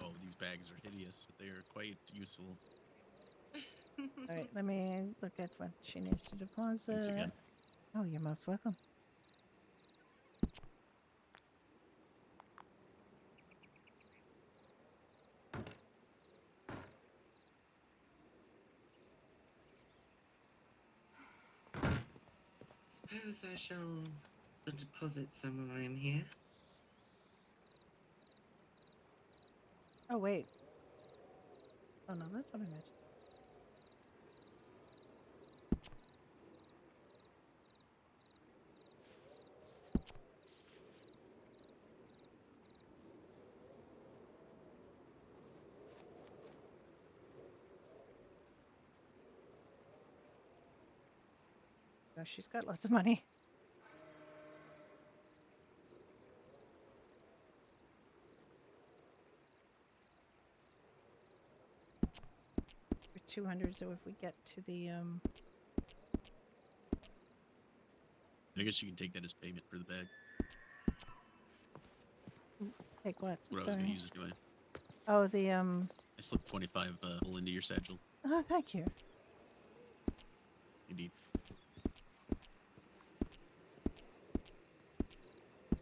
Oh, these bags are hideous, but they are quite useful. All right, let me look at what she needs to deposit. Thanks again. Oh, you're most welcome. Suppose I shall deposit some while I'm here. Oh, wait. Oh, no, that's what I meant. Gosh, she's got lots of money. For 200, so if we get to the I guess you can take that as payment for the bag. take what? That's what I was going to Sorry. use anyway. Oh, the I slipped 25 full into your satchel. Oh, thank you. Indeed.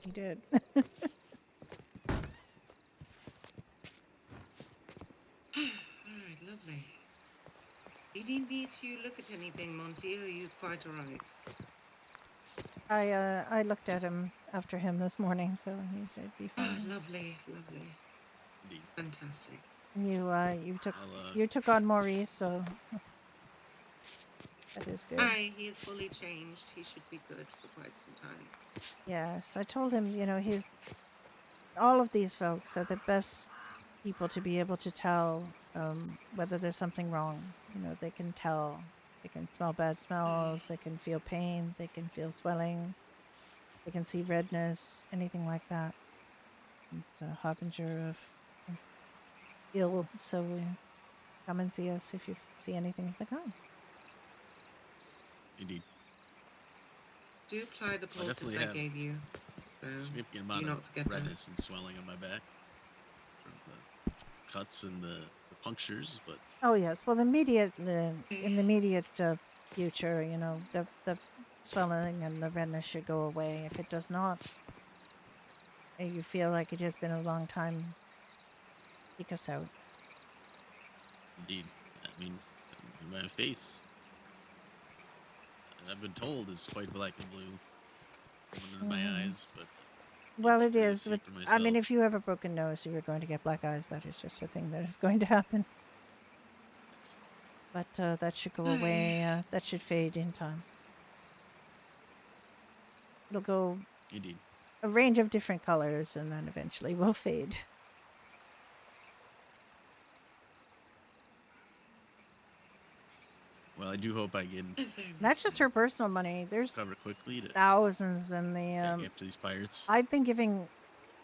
You did. Alright, lovely. Do you need me to look at anything, Monty, or are you quite alright? I looked at him after him this morning, so he should be Oh, fine. lovely, lovely. Indeed. Fantastic. You took on Maurice, so that is good. Aye, he is fully changed. He should be good for quite some time. Yes, I told him, all of these folks are the best people to be able to tell whether there's something wrong. They can tell. They can smell bad smells. They can feel pain. They can feel swelling. They can see redness, anything like that. It's a harbinger of ill. So come and see us if you see anything of the kind. Indeed. Do apply the poultice definitely I have gave you. A So significant do amount not of forget that. redness and swelling on my back from the cuts and the punctures, but Oh yes. Well, in the immediate future, the swelling and the redness should go away. If it does not, and you feel like it has been a long time, seek us out. indeed, I mean, my face, I've been told, is quite black and blue under my eyes, but Well, it really is. see But, for I mean, myself. if you have a broken nose, you are going to get black eyes. That is just a thing that is going to happen. But that should go away. That should fade in time. It'll go Indeed. a range of different colors, and then eventually will fade. Well, I do hope I can That's just her personal money. There's recover quickly to thousands in the. back after these pirates. I've been giving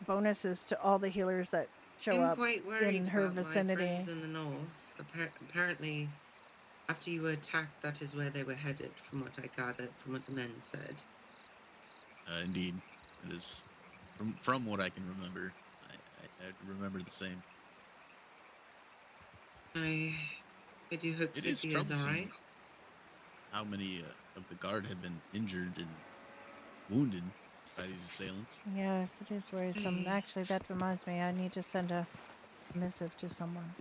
bonuses to all the healers that show I'm up quite worried in her about my vicinity. friends in the north. Apparently, after you were attacked, that is where they were headed, from what I gathered, from what the men said. Indeed, it is from what I can remember. I remember the same. I do hope It is Sophia's troublesome alright. how many of the guard have been injured and wounded by these assailants. Yes, it is worrisome. Actually, that reminds me, I need to send a missive to someone.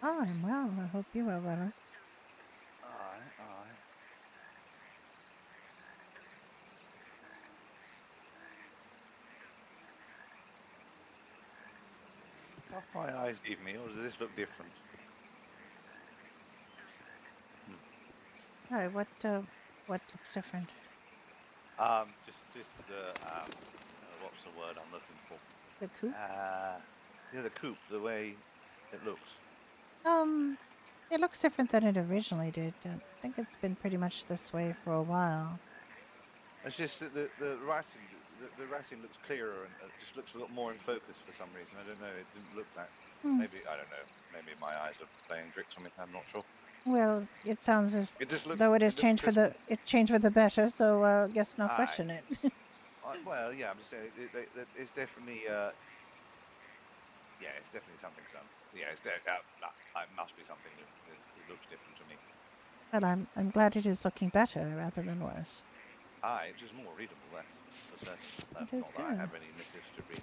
Oh, I'm well. I hope you are, Willis. Aye. Doth my eyes give me, or does this look different? Hi, what looks different? Just the what's the word I'm looking for? The coop? Yeah, the coop, the way it looks. It looks different than it originally did. I think it's been pretty much this way for a while. It's just that the writing looks clearer and it just looks a lot more in focus for some reason. I don't know. It didn't look that. Maybe I don't know. Maybe my eyes are playing tricks on me. I'm not sure. Well, it sounds as It just looks. though it has looks changed for the crisper. it changed for the better. So guess not Aye. question it. Well, yeah, I'm just saying it's definitely. Yeah, it's definitely something's done. Yeah, it must be something new. It looks different to me. Well, I'm glad it is looking better rather than worse. Aye, it's just more readable. That's for certain. It is Not that I good. have any missives to read.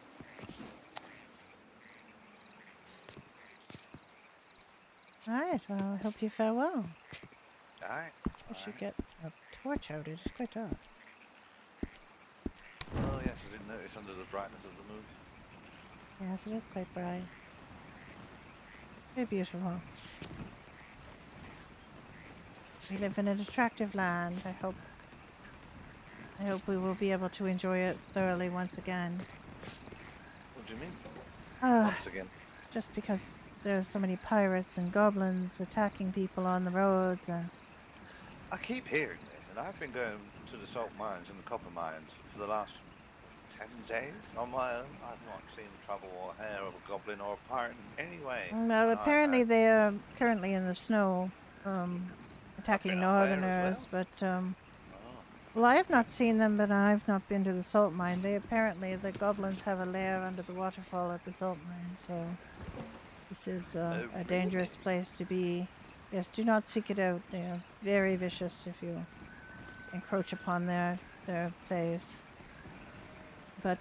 All right. Well, I hope you fare well. Aye. We should get a torch out. It is quite dark. Oh yes, I didn't notice under the brightness of the moon. Yes, it is quite bright. Very beautiful. We live in an attractive land. I hope we will be able to enjoy it thoroughly once again. What do you mean? Once again? Just because there are so many pirates and goblins attacking people on the roads, and I keep hearing this, and I've been going to the salt mines and the copper mines for the last 10 days on my own. I've not seen trouble or hair of a goblin or a pirate in any way. well, apparently they are currently in the snow, attacking northerners. But well, I have not seen them, but I've not been to the salt mine. The goblins have a lair under the waterfall at the salt mine, so this is a dangerous place to be. Yes, do not seek it out. They are very vicious if you encroach upon their place. But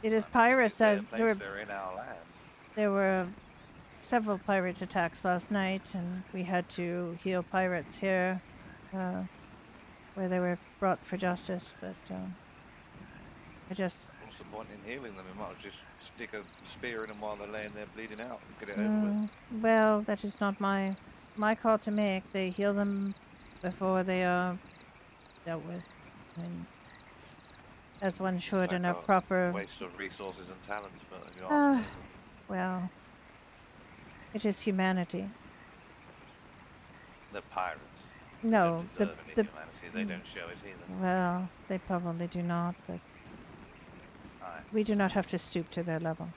it is pirates as They're in our land. there were several pirate attacks last night, and we had to heal pirates here, where they were brought for justice. But What's the point in healing them? You might as well just stick a spear in them while they're laying there bleeding out and get it over with. Well, that is not my call to make. They heal them before they are dealt with. I mean, as one should in a proper. Waste of resources and talents, but if you ask me. Well, it is humanity. The pirates. No, they don't deserve any humanity. They don't show it either. Well, they probably do not, but Aye. we do not have to stoop to their level.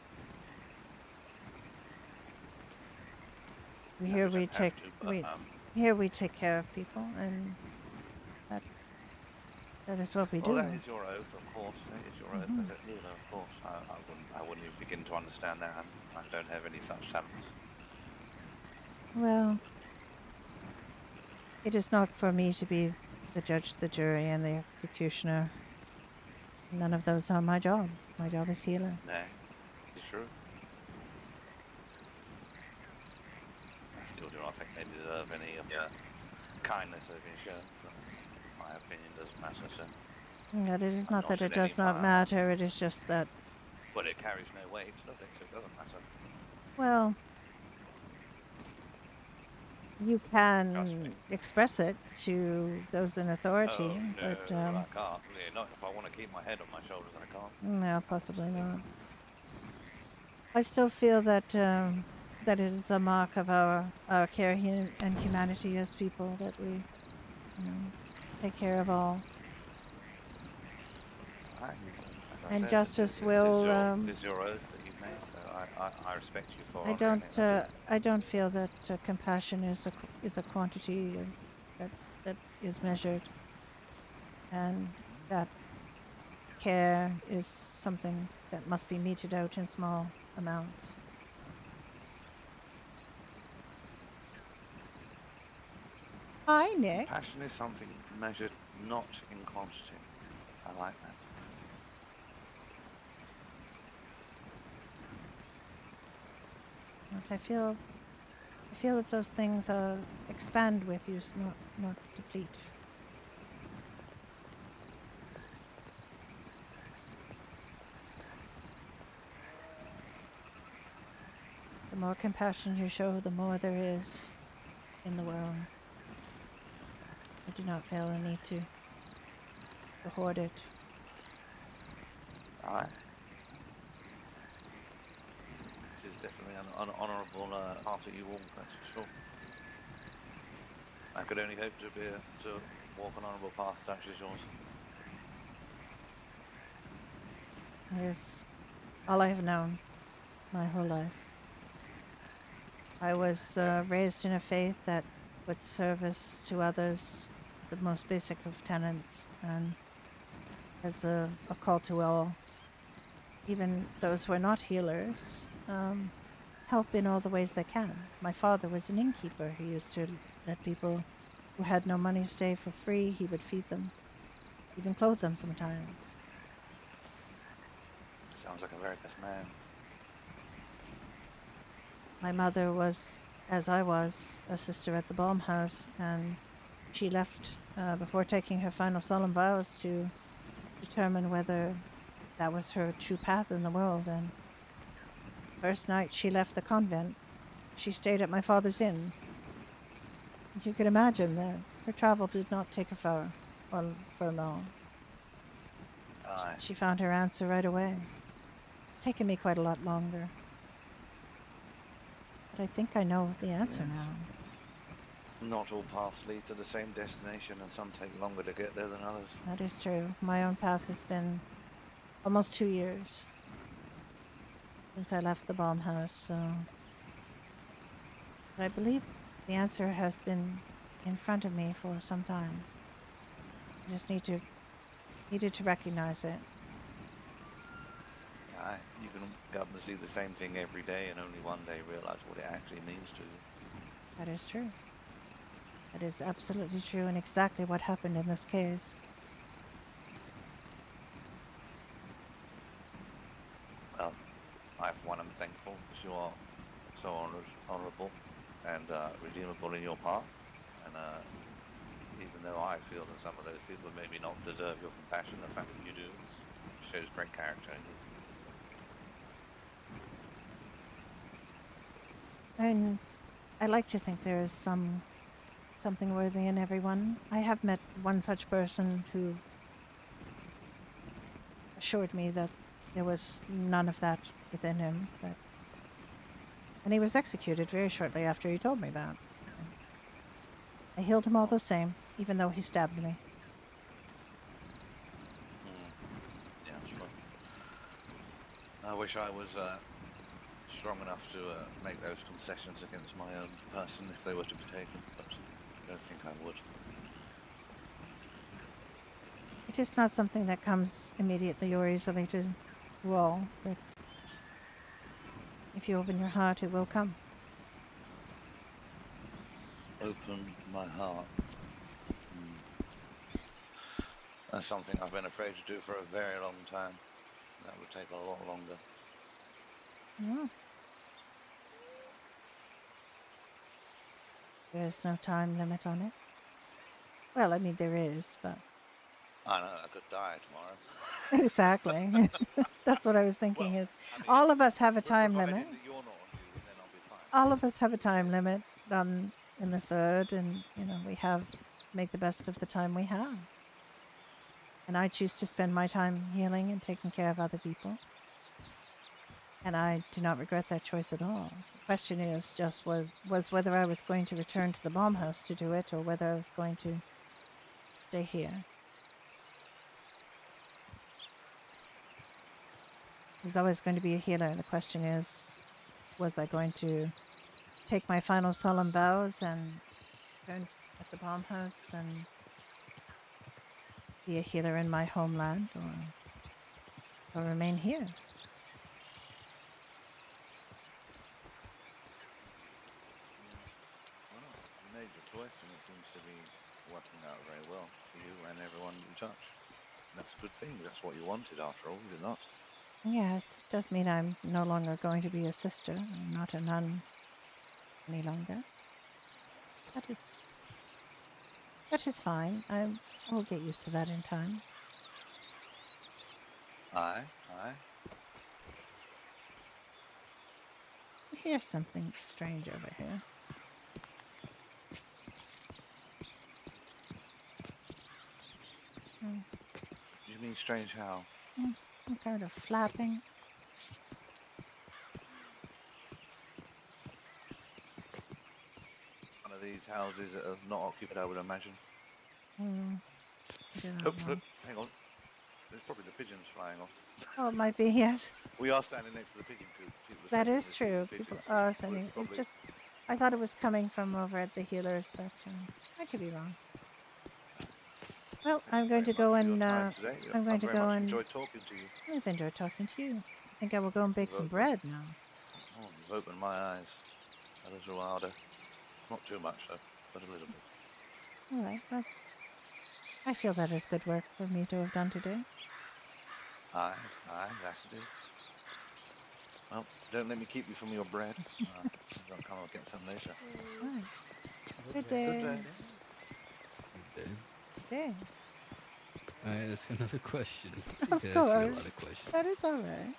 Here we take care of people, and that is what we do. Well, that is your oath, of course. That is your oath, as it, of course. I wouldn't even begin to understand that. I don't have any such talents. Well, it is not for me to be the judge, the jury, and the executioner. None of those are my job. My job is healer. Nay, it's true. I still do not think they deserve any of the kindness they've been shown. But my opinion doesn't matter, so. Yeah, it is not not that it in any does not file. matter. It is just that, But it carries no weight, does it? So it doesn't matter. well, you can express it to those in authority, Oh, no, but I can't. Yeah, not if I want to keep my head on my shoulders, I can't. no, possibly not. I still feel that that it is a mark of our care and humanity as people that we take care of all. Aye. As I And said, justice will. It's your oath that you've made, so I respect you for I honoring it. I don't feel that compassion is a quantity that is measured, and that care is something that must be meted out in small amounts. Hi, Nick. Passion is something measured not in quantity. I like that. Yes, I feel feel that those things expand with use, not deplete. The more compassion you show, the more there is in the world. I do not feel the need to hoard it. Aye. This is definitely an honourable path that you walk, that's for sure. I could only hope to walk an honourable path such as yours. It is all I have known my whole life. I was raised in a faith that puts service to others as the most basic of tenets, and as a call to all, even those who are not healers, help in all the ways they can. My father was an innkeeper. He used to let people who had no money stay for free. He would feed them, even clothe them sometimes. Sounds like a very nice man. My mother was, as I was, a sister at the Balm House, and she left before taking her final solemn vows to determine whether that was her true path in the world. And first night she left the convent, she stayed at my father's inn. And you could imagine that her travel did not take her for long. Aye. She found her answer right away. It's taken me quite a lot longer. But I think I know the answer now. Not all paths lead to the same destination, and some take longer to get there than others. That is true. My own path has been almost 2 years since I left the Balm House, so... But I believe the answer has been in front of me for some time. I just needed to recognize it. Aye, you can come to see the same thing every day and only one day realise what it actually means to you. That is true. That is absolutely true, and exactly what happened in this case. Well, I for one am thankful because you are so honourable and redeemable in your path. And even though I feel that some of those people maybe not deserve your compassion, the fact that you do shows great character in you. And I like to think there is something worthy in everyone. I have met one such person who assured me that there was none of that within him. And he was executed very shortly after he told me that. I healed him all the same, even though he stabbed me. Yeah, sure. I wish I was strong enough to make those concessions against my own person if they were to be taken, but I don't think I would. It is not something that comes immediately or easily to all, but if you open your heart, it will come. Open my heart. That's something I've been afraid to do for a very long time. That would take a lot longer. Yeah. There's no time limit on it. Well, I mean, there is, but... I know, I could die tomorrow. Exactly. That's what I was thinking is, all of us have a time limit. You're not on duty, then I'll be fine. All of us have a time limit in this earth, and, we make the best of the time we have. And I choose to spend my time healing and taking care of other people. And I do not regret that choice at all. The question is just was whether I was going to return to the Balm House to do it, or whether I was going to stay here. I was always going to be a healer. The question is, was I going to take my final solemn vows and return at the Balm House and be a healer in my homeland, or remain here? You made your choice, and it seems to be working out very well for you and everyone you touch. That's a good thing. That's what you wanted, after all, is it not? Yes, it does mean I'm no longer going to be a sister. I'm not a nun. any longer. That is fine. I will get used to that in time. Aye, aye. I hear something strange over here. You mean strange how? Some kind of flapping. One of these houses that are not occupied, I would imagine. I do not Oh, know. look, hang on. There's probably the pigeons flying off. Oh, it might be, yes. We are standing next to the pigeon coop. People are That saying is there's true. pigeons. People are So sending it's it. probably- Just, I thought it was coming from over at the healers, but I could be wrong. Well, I'm going to go and time today. I'm going I've to very go much and enjoyed talking to you. I've enjoyed talking to you. I think I will go and bake some You've bread now. Oh, you've opened my eyes a little harder. Not too much, though, but a little bit. All right. Well, I feel that is good work for me to have done today. Aye, yes it is. Well, don't let me keep you from your bread. I'll come and get some later. All right. Good day. Good day. Good day. Good day. I ask another question. I Of seem to ask you a course. lot of questions. That is all right.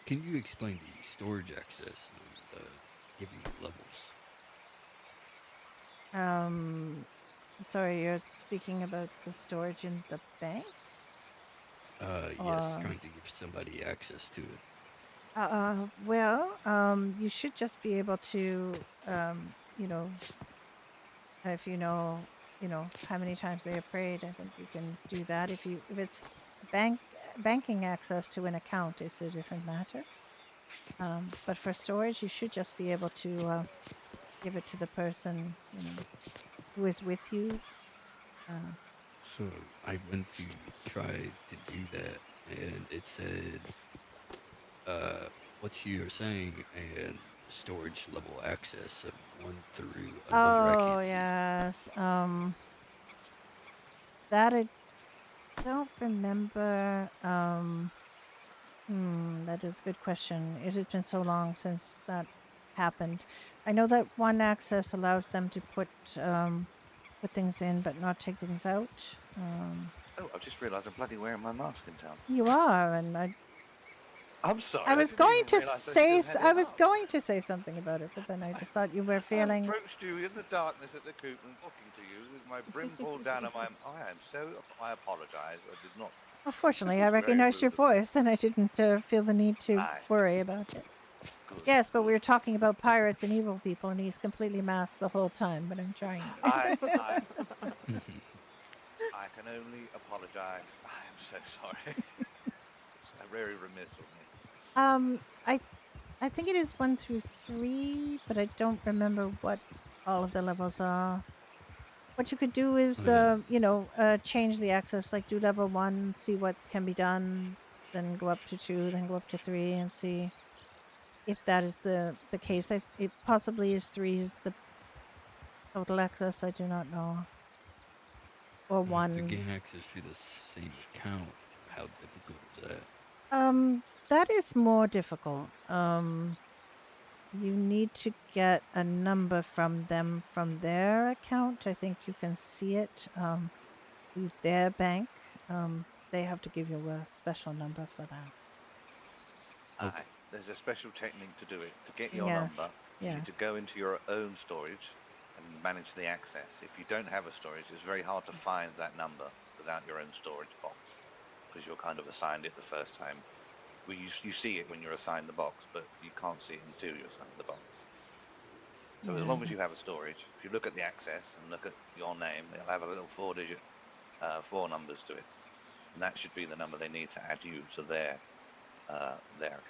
Can you explain the storage access and giving levels? Sorry, you're speaking about the storage in the bank? Yes, Or- trying to give somebody access to it. You should just be able to, if you know, how many times they have prayed, I think you can do that. If it's banking access to an account, it's a different matter. But for storage, you should just be able to give it to the person, who is with you. So I went to try to do that, and it said, what you're saying, and storage level access of 1 through a number I Oh can't see. yes. That I don't remember. That is a good question. It has been so long since that happened. I know that one access allows them to put things in but not take things out. Oh, I've just realised I'm bloody wearing my mask in town. You are, and I'm sorry. I was didn't going even to realise say still had I it was up. going to say something about it, but then I just thought you were feeling. I approached you in the darkness at the coop and talking to you with my brim pulled down and I apologise. I did not. Unfortunately, It I was very recognized your rude. voice, and I didn't feel the need to Aye. worry about it. Good. Yes, but we were talking about pirates and evil people, and he's completely masked the whole time. But I'm trying. I can only apologise. I am so sorry. It's very remiss of me. I think it is 1 through 3, but I don't remember what all of the levels are. What you could do is, change the access. Like do level 1, see what can be done, then go up to 2, then go up to 3, and see if that is the case. It possibly is 3 is the total access. I do not know. Or To 1. gain access to the same account, how difficult is that? That is more difficult. You need to get a number from them from their account. I think you can see it through their bank. They have to give you a special number for that. Aye. There's a special technique to do it. To get your Yeah, number, you yeah. need to go into your own storage and manage the access. If you don't have a storage, it's very hard to find that number without your own storage box because you're kind of assigned it the first time. Well, you see it when you're assigned the box, but you can't see it until you're assigned the box. So as long as you have a storage, if you look at the access and look at your name, it'll have a little 4-digit, 4 numbers to it, and that should be the number they need to add you to their account.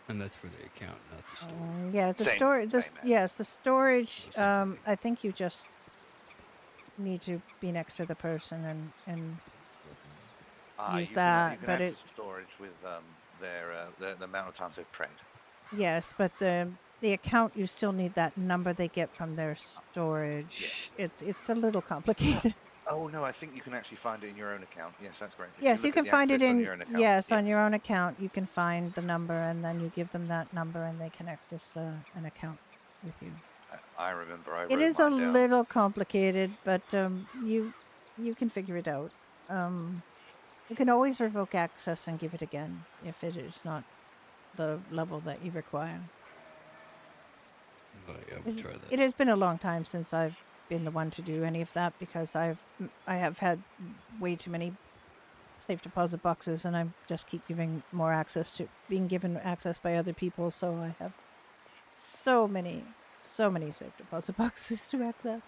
And that's for the account, not the storage. Yeah, the Same- storage. same as- Yes, the storage. Oh, same I think you just need to be next to the person and use You that. can But access storage with the amount of times they've prayed. yes, but the account you still need that number they get from their storage. It's a little complicated. Oh no, I think you can actually find it in your own account. Yes, that's great. If Yes, you look at can the find it access on in your own account, yes, on your own account. You can find the number, and then you give them that number, and they can access an account with you. I remember I It wrote is a mine down. little complicated, but you can figure it out. You can always revoke access and give it again if it is not the level that you require. Oh, yeah, I would try that. It has been a long time since I've been the one to do any of that because I have had way too many safe deposit boxes, and I just keep giving more access to being given access by other people. So I have so many safe deposit boxes to access.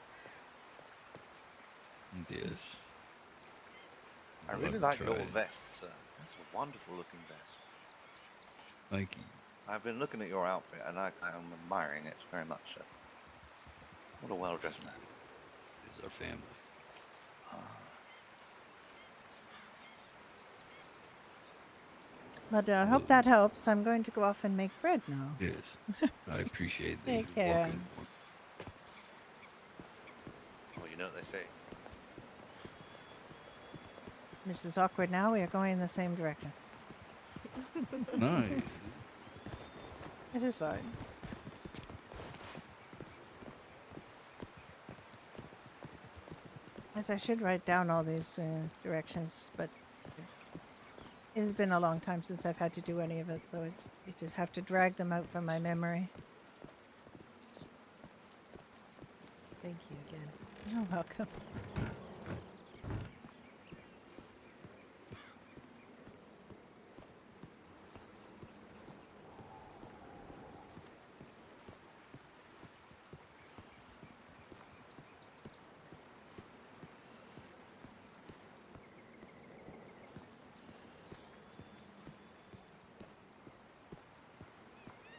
Yes. I I'll really have like to your try. vest, sir. That's a wonderful looking vest. Thank you. I've been looking at your outfit and I am admiring it very much, sir. What a well dressed man. It's our family. But I hope that helps. I'm going to go off and make bread now. Yes. I appreciate the Take care. welcome. Well, you know what they say. This is awkward now. We are going in the same direction. Nice. It is fine. Yes, I should write down all these directions, but it's been a long time since I've had to do any of it, so I just have to drag them out from my memory. Thank you again. You're welcome.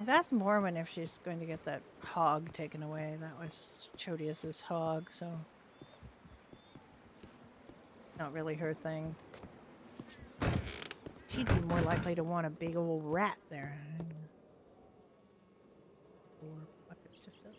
That's Morwen if she's going to get that hog taken away. That was Chodius's hog, so not really her thing. She'd be more likely to want a big old rat there. 4 buckets to fill.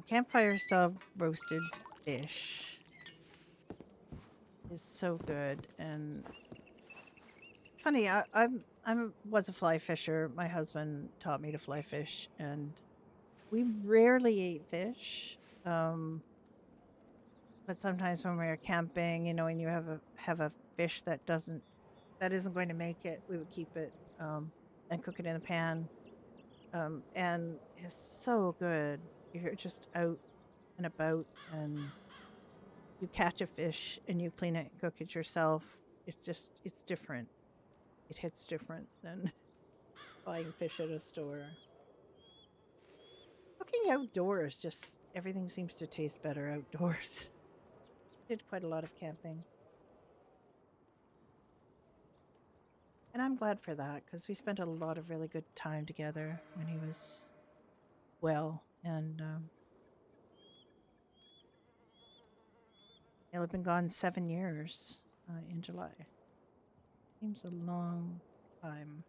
Campfire style roasted fish is so good, and it's funny. I was a fly fisher. My husband taught me to fly fish, and we rarely ate fish. But sometimes when we were camping, you know, and you have a fish that isn't going to make it, we would keep it and cook it in a pan, and it's so good. You're just out and about, and you catch a fish and you clean it and cook it yourself. It's different. It hits different than buying fish at a store. Cooking outdoors, just everything seems to taste better outdoors. Did quite a lot of camping. And I'm glad for that, because we spent a lot of really good time together when he was well, and he'll have been gone 7 years in July. Seems a long time.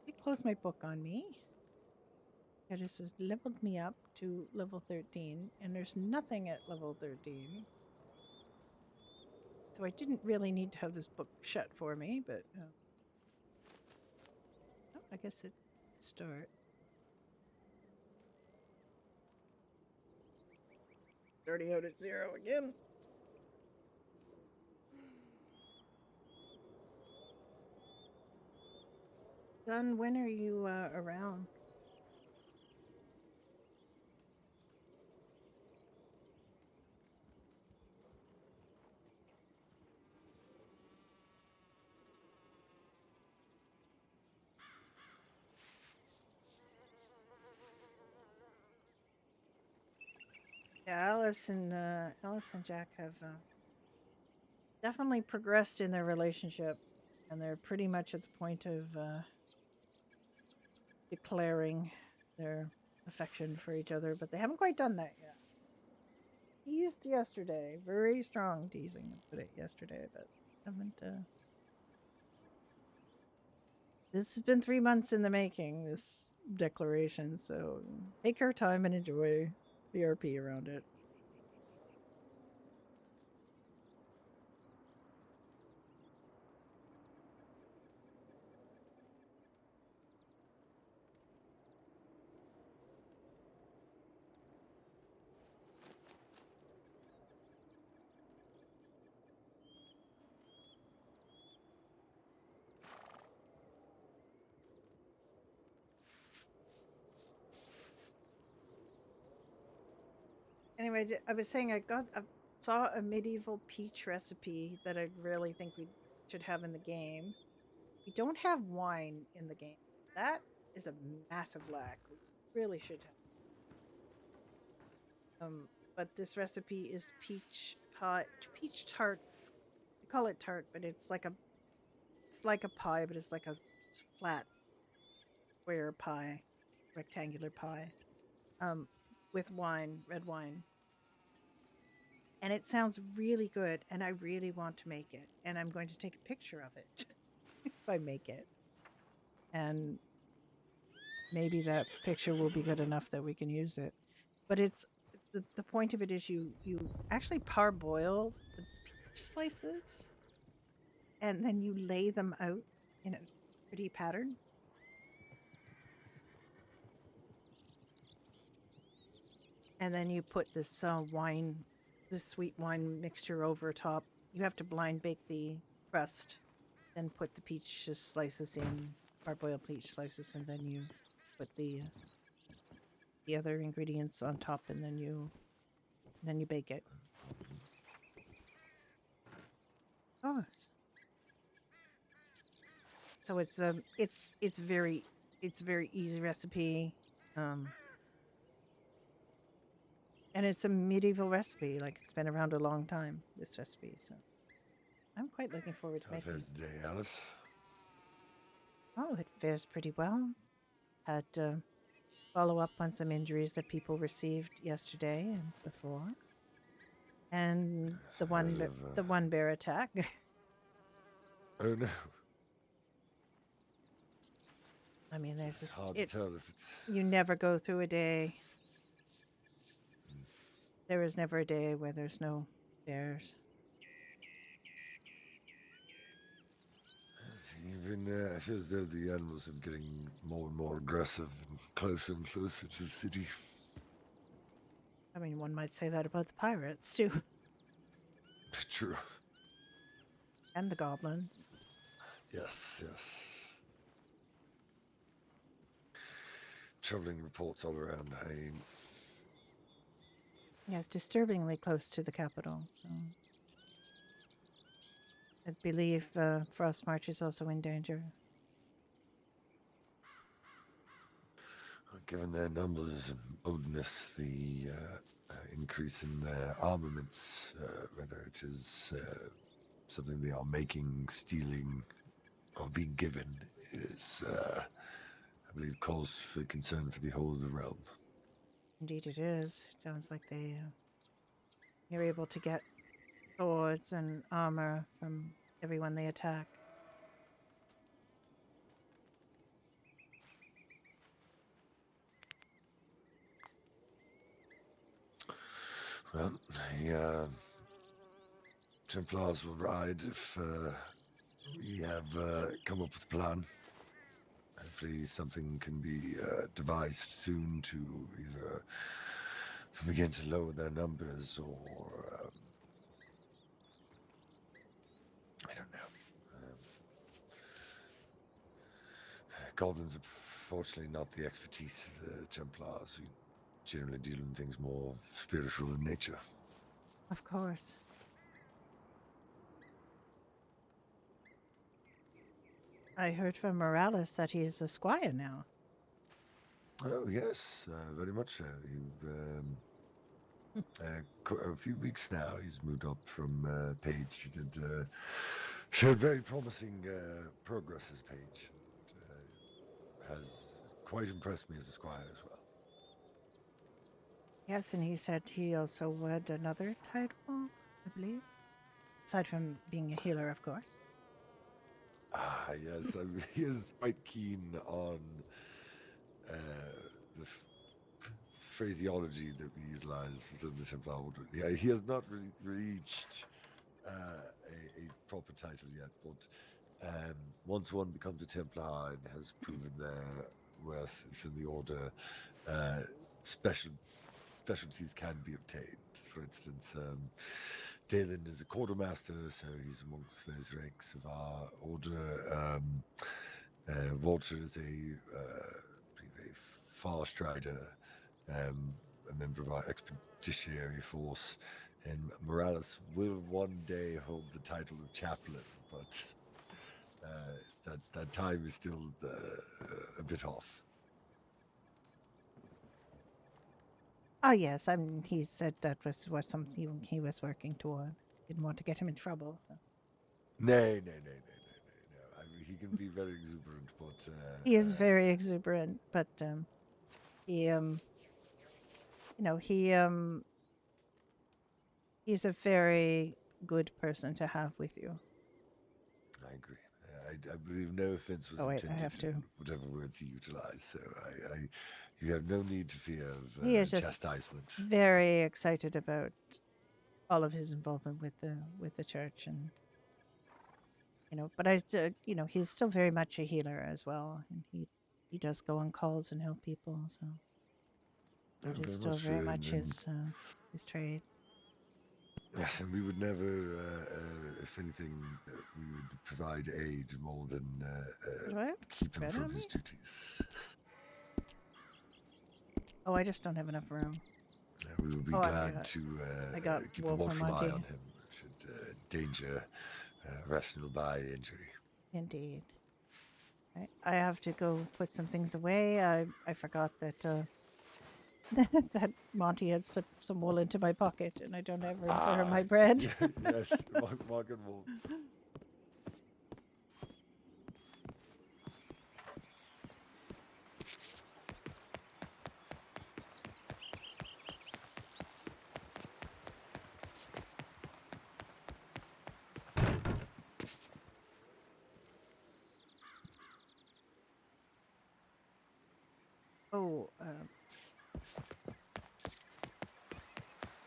They closed my book on me. It just has leveled me up to level 13, and there's nothing at level 13. So I didn't really need to have this book shut for me, but oh, I guess it start. Starting out at 0 again. Gun, when are you around? Yeah, Alice and Jack have definitely progressed in their relationship, and they're pretty much at the point of declaring their affection for each other, but they haven't quite done that yet. Teased yesterday, very strong teasing, put it yesterday, but haven't this has been 3 months in the making, this declaration, so take your time and enjoy the RP around it. Anyway, I was saying I saw a medieval peach recipe that I really think we should have in the game. We don't have wine in the game. That is a massive lack. We really should have. But this recipe is peach tart. I call it tart, but it's like a pie, but it's like a flat square pie, rectangular pie, with wine, red wine. And it sounds really good, and I really want to make it. And I'm going to take a picture of it if I make it. And maybe that picture will be good enough that we can use it. But it's the point of it is you actually parboil the peach slices, and then you lay them out in a pretty pattern. And then you put this sweet wine mixture over top. You have to blind bake the crust, then put the peach slices in, parboiled peach slices, and then you put the other ingredients on top, and then you bake it. Oh, so it's very easy recipe. And it's a medieval recipe, like it's been around a long time, this recipe, so I'm quite looking forward to How making fares it. the day, Alice? Oh, it fares pretty well. Had to follow up on some injuries that people received yesterday and before. And the one bear attack. Oh no. I mean, there's It's this. hard to tell if it's. You never go through a day. There is never a day where there's no bears. I feel as though the animals are getting more and more aggressive and closer to the city. I mean, one might say that about the pirates, too. True. And the goblins. Yes. Troubling reports all around. Yes, disturbingly close to the capital. So. I believe Frostmarch is also in danger. Given their numbers and boldness, the increase in their armaments, whether it is something they are making, stealing, or being given, is, I believe, cause for concern for the whole of the realm. Indeed it is. It sounds like you're able to get swords and armor from everyone they attack. Well, the Templars will ride if we have come up with a plan. Hopefully something can be devised soon to either begin to lower their numbers or I don't know. Goblins are fortunately not the expertise of the Templars. We generally deal in things more spiritual in nature. Of course. I heard from Morales that he is a squire now. Oh, yes, very much so. A few weeks now, he's moved up from page and showed very promising progress as page. Has quite impressed me as a squire as well. Yes, and he said he also had another title, I believe. Aside from being a healer, of course. Yes, he is quite keen on the phraseology that we utilize within the Templar Order. Yeah, he has not really reached a proper title yet, but once one becomes a Templar and has proven their worth within the Order, specialties can be obtained. For instance, Dalen is a quartermaster, so he's amongst those ranks of our order. Walter is a far strider, a member of our expeditionary force, and Morales will one day hold the title of chaplain, but that time is still a bit off. Oh yes, he said that was something he was working toward. Didn't want to get him in trouble. So. No. I mean, he can be very exuberant, but He is very exuberant, but he he's a very good person to have with you. I agree. I believe no offense was intended. I have to. In whatever words he utilized, so you have no need to fear of He is just chastisement. very excited about all of his involvement with the church, and but he's still very much a healer as well, and he does go on calls and help people, so it is still very much his trade. Yes, and we would never, if anything, we would provide aid more than keep him from his duties. Oh, I just don't have enough room. We will be glad to keep a watchful eye on him should danger rational by injury. Indeed. I have to go put some things away. I forgot that that Monty had slipped some wool into my pocket, and I don't have room for my bread. Yes, Morgan will. Oh,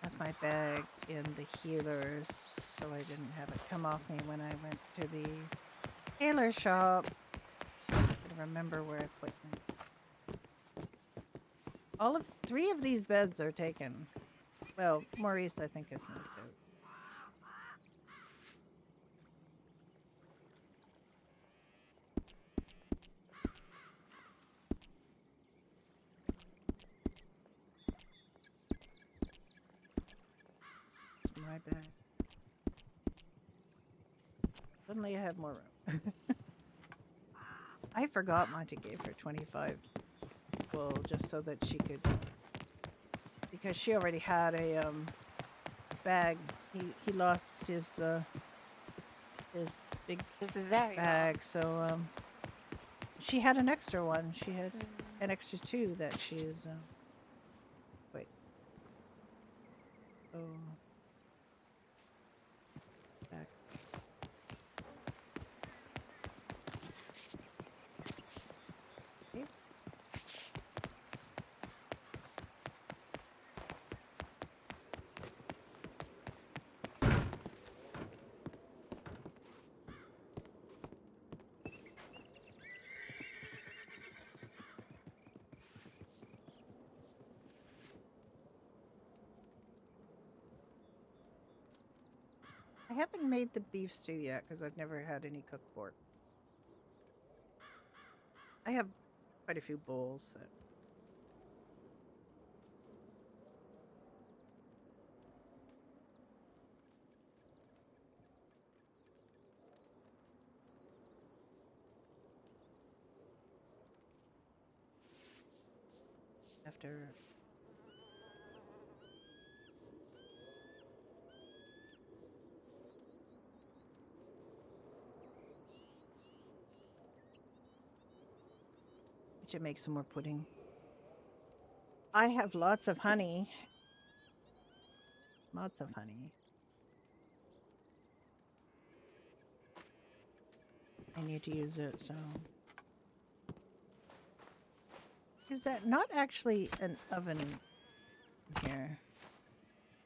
left my bag in the healers, so I didn't have it come off me when I went to the tailor shop. I don't remember where I put them. 3 of these beds are taken. Well, Maurice, I think, has moved out. My bag. Suddenly I have more room. I forgot Monty gave her 25 wool just so that she could, because she already had a bag. He lost his big bag, so she had an extra one. She had an extra 2 that she's wait. Oh. Back. Okay. I haven't made the beef stew yet because I've never had any cooked pork. I have quite a few bowls that after. I should make some more pudding. I have lots of honey. Lots of honey. I need to use it, so. Is that not actually an oven here?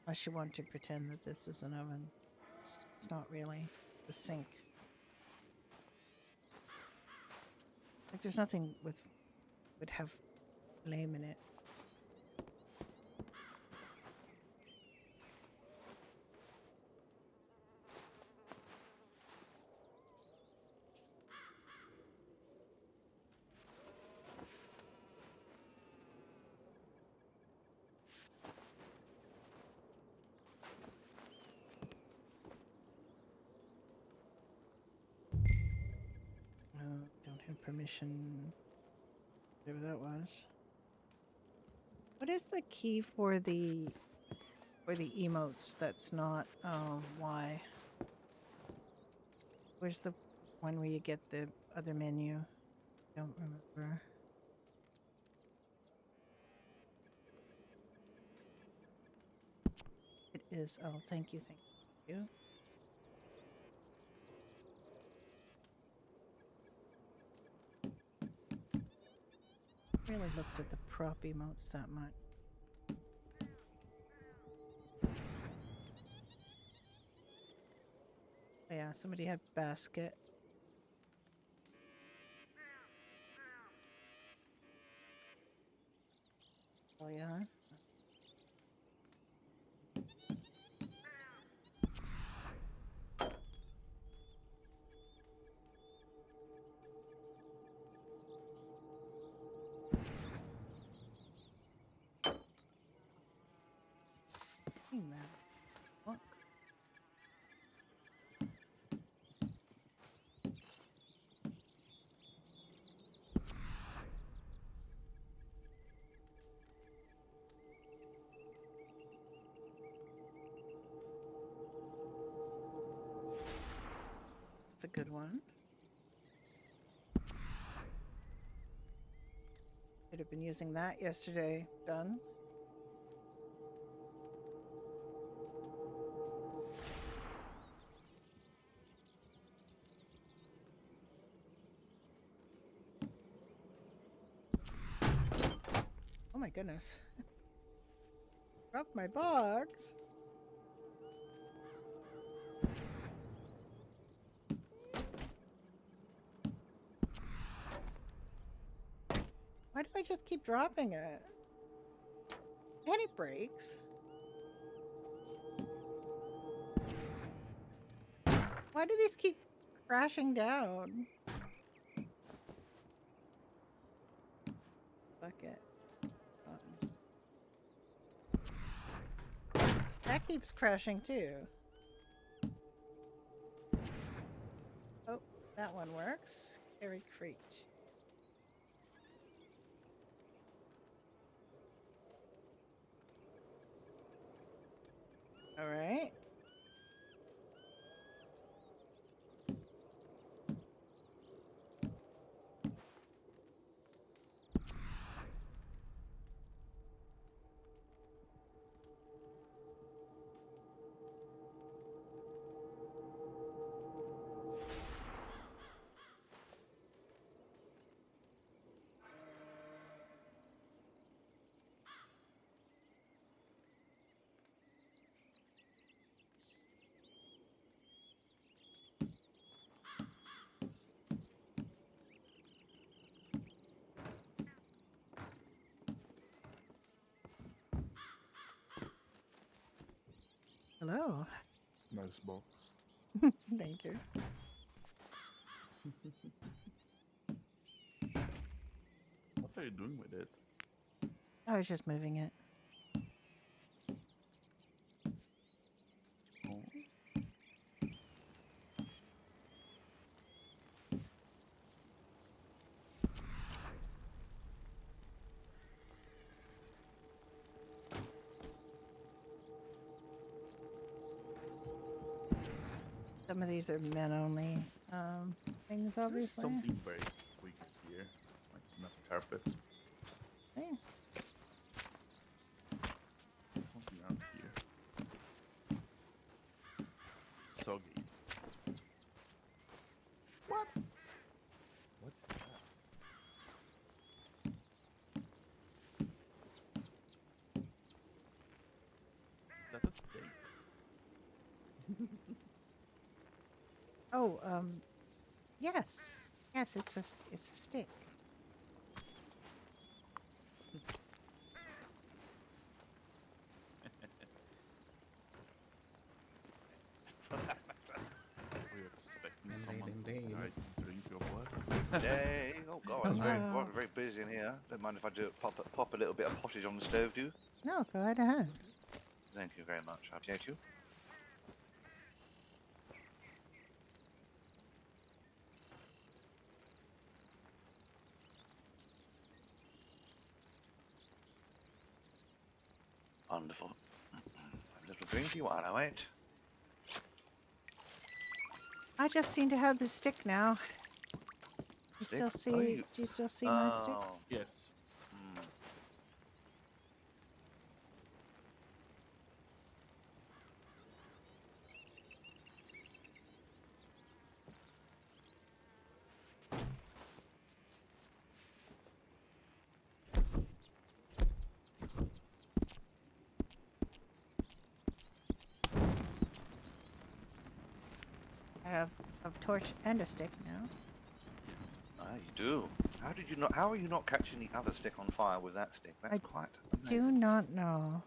Unless you want to pretend that this is an oven. It's not really. The sink. Like there's nothing would have flame in it. Don't have permission. Whatever that was. What is the key for the emotes? That's not Y. Where's the one where you get the other menu? Don't remember. It is. Oh, thank you, thank you. Really looked at the prop emotes that much. Oh, yeah, somebody had basket. Oh yeah. Seeing that. Look. That's a good one. Should have been using that yesterday. Done. Oh my goodness. Dropped my box. Why do I just keep dropping it? And it breaks. Why do these keep crashing down? Bucket. That keeps crashing too. Oh, that one works. Carry crate. All right. Hello. Nice box. Thank you. What are you doing with it? I was just moving it. Oh. Some of these are men only things, There's obviously. something very squeaky here, like not carpet. Yeah. Something around here. Soggy. What? that a steak? Oh, yes. Yes, it's a stick. We're expecting someone to guide you drink your blood. Yay! Oh god, it's very Wow. very busy in here. Don't mind if I do pop a little bit of pottage on the stove, do you? No, go right ahead. Thank you very much. I appreciate you. Wonderful. A little drinky while I wait. I just seem to have the stick now. You Stick? still Oh, see? you- Do you still see my stick? Oh, Yes. hmm. I have a torch and a stick now. Ah, you do. How did you not? How are you not catching the other stick on fire with that stick? That's I quite Do amazing. not know.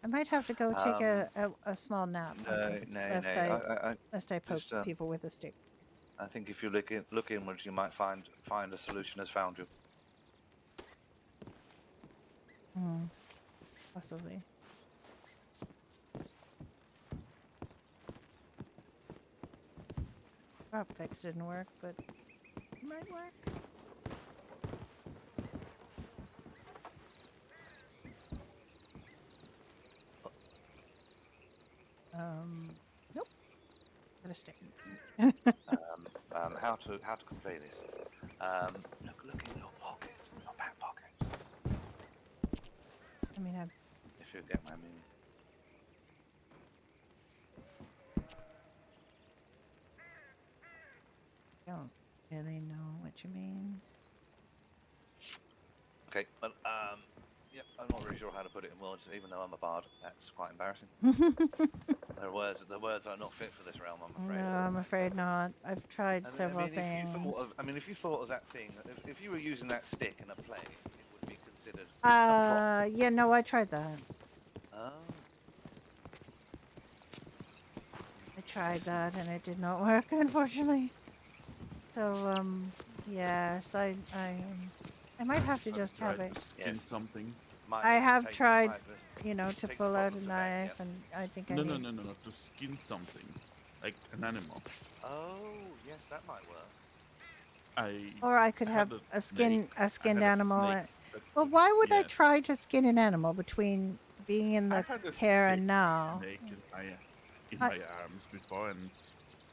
I might have to go take a small nap after this, lest I poke just, people with a stick. I think if you look inwards, you might find a solution has found you. Hmm. Possibly. Prop fix didn't work, but it might work. Nope. Got a stick. How to convey this? Look in your pocket, your back pocket. I mean, If you get my meaning. don't really know what you mean. Okay, well, yeah, I'm not really sure how to put it in words. Even though I'm a bard, that's quite embarrassing. The words are not fit for this realm, I'm afraid. No, I'm afraid not. I've tried several things. If you thought of that thing, if you were using that stick in a play, it would be considered. Yeah, no, I tried that. Oh. I tried that and it did not work, unfortunately. So, yes, I might have to just have it. Skin something. I have tried, you know, to pull out a knife, and I think I No, need. no. To skin something, like an animal. Oh, yes, that might work. Or I could have had a snake. skinned I had a animal. snake that Well, why would I yes. try to skin an animal between being in the had a care and now? snake in my arms before, and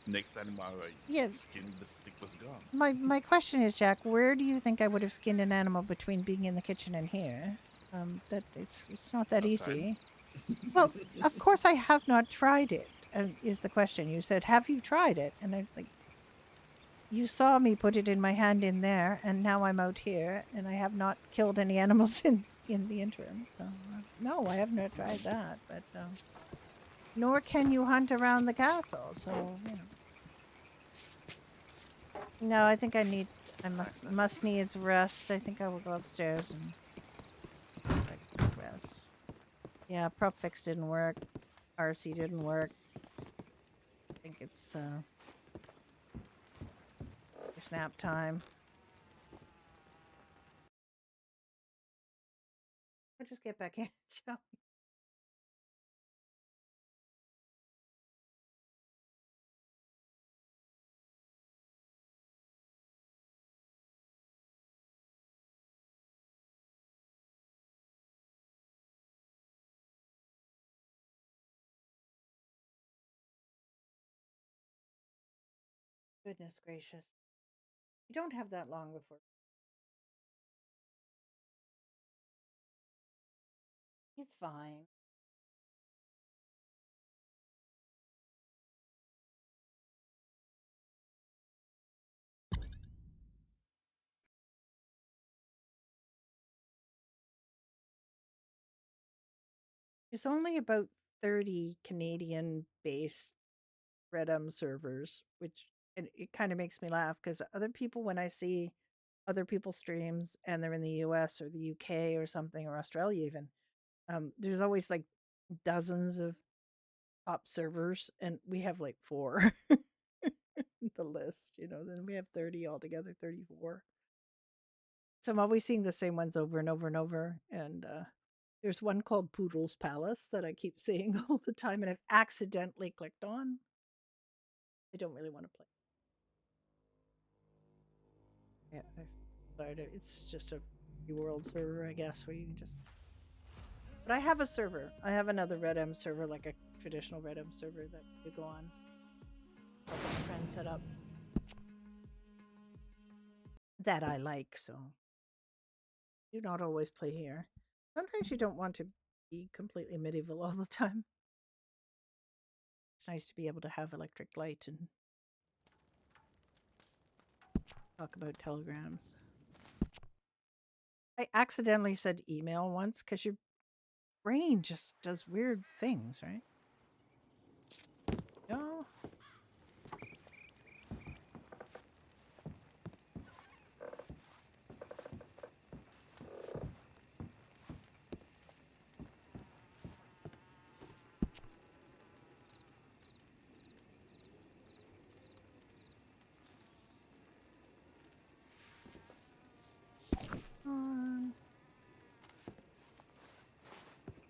next animal I Yeah. skinned, the stick was gone. My question is, Jack, where do you think I would have skinned an animal between being in the kitchen and here? That it's not that easy. Well, of course I have not tried it. Is the question? You said, "Have you tried it?" And I was like, you saw me put it in my hand in there, and now I'm out here, and I have not killed any animals in the interim. So no, I have not tried that. But nor can you hunt around the castle. So you know. No, I think I must needs rest. I think I will go upstairs and rest. Yeah, prop fix didn't work. RC didn't work. I think it's nap time. I'll just get back in, shall we? Goodness gracious. You don't have that long before. It's fine. It's only about 30 Canadian-based Redem servers, which and it kind of makes me laugh because other people, when I see other people's streams and they're in the US or the UK or something, or Australia even, there's always like dozens of top servers, and we have like 4. The list, then we have 30 altogether, 34. So I'm always seeing the same ones over and over and over. And there's one called Poodle's Palace that I keep seeing all the time, and I've accidentally clicked on. I don't really want to play. Yeah, I've started. It's just a free world server, I guess, where you can just. But I have a server. I have another Redem server, like a traditional Redem server that you go on. Help my friend set up. That I like, so. Do not always play here. Sometimes you don't want to be completely medieval all the time. It's nice to be able to have electric light and talk about telegrams. I accidentally said email once because your brain just does weird things, right? No.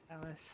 Alice.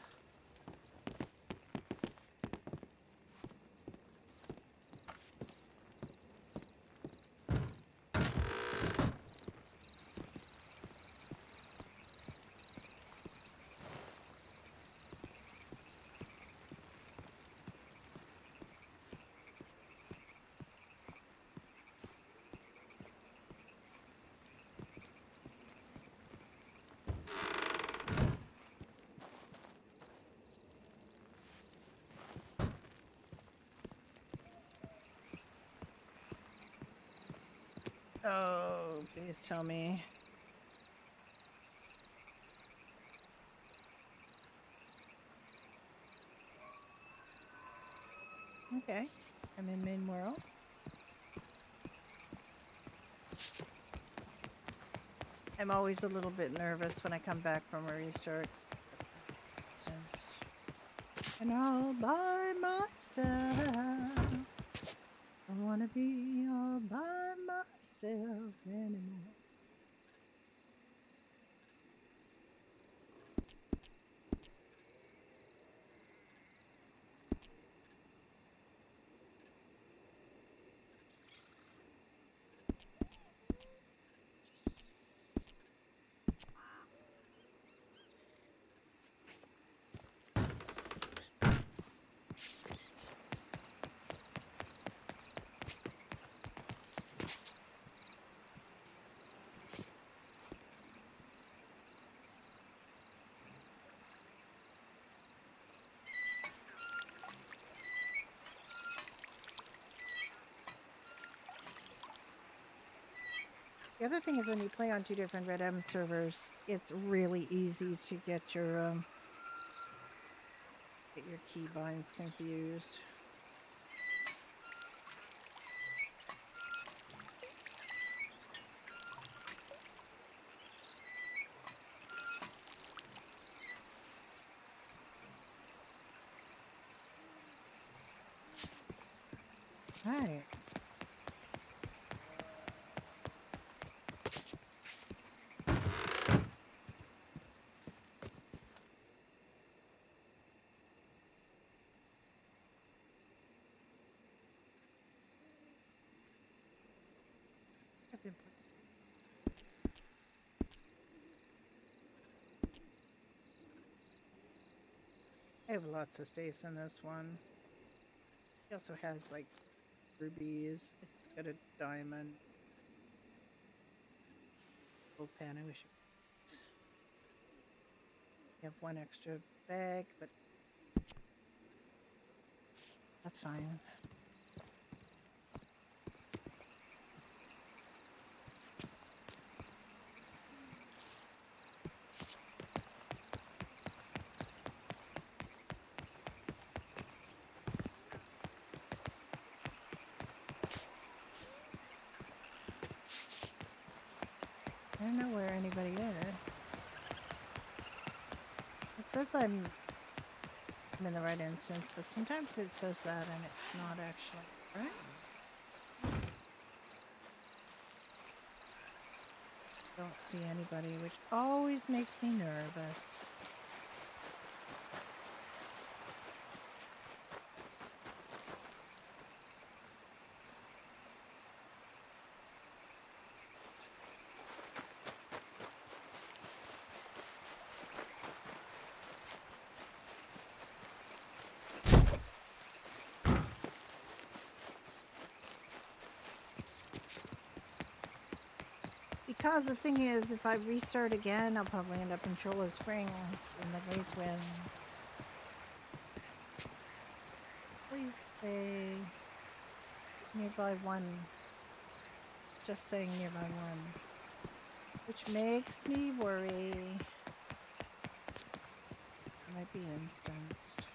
Oh, please tell me. Okay, I'm in main world. I'm always a little bit nervous when I come back from a restart. It's just, and all by myself. I wanna be all by myself anymore. The other thing is when you play on 2 different Redem servers, it's really easy to get your keybinds confused. Right. I have lots of space in this one. He also has like rubies. Got a diamond. Gold pan. I wish you have one extra bag, but that's fine. says I'm in the right instance, but sometimes it says that and it's not actually, right? Don't see anybody, which always makes me nervous. Because the thing is, if I restart again, I'll probably end up in Chola Springs in the Great Winds. Please say nearby one. It's just saying nearby one. Which makes me worry. I might be instanced.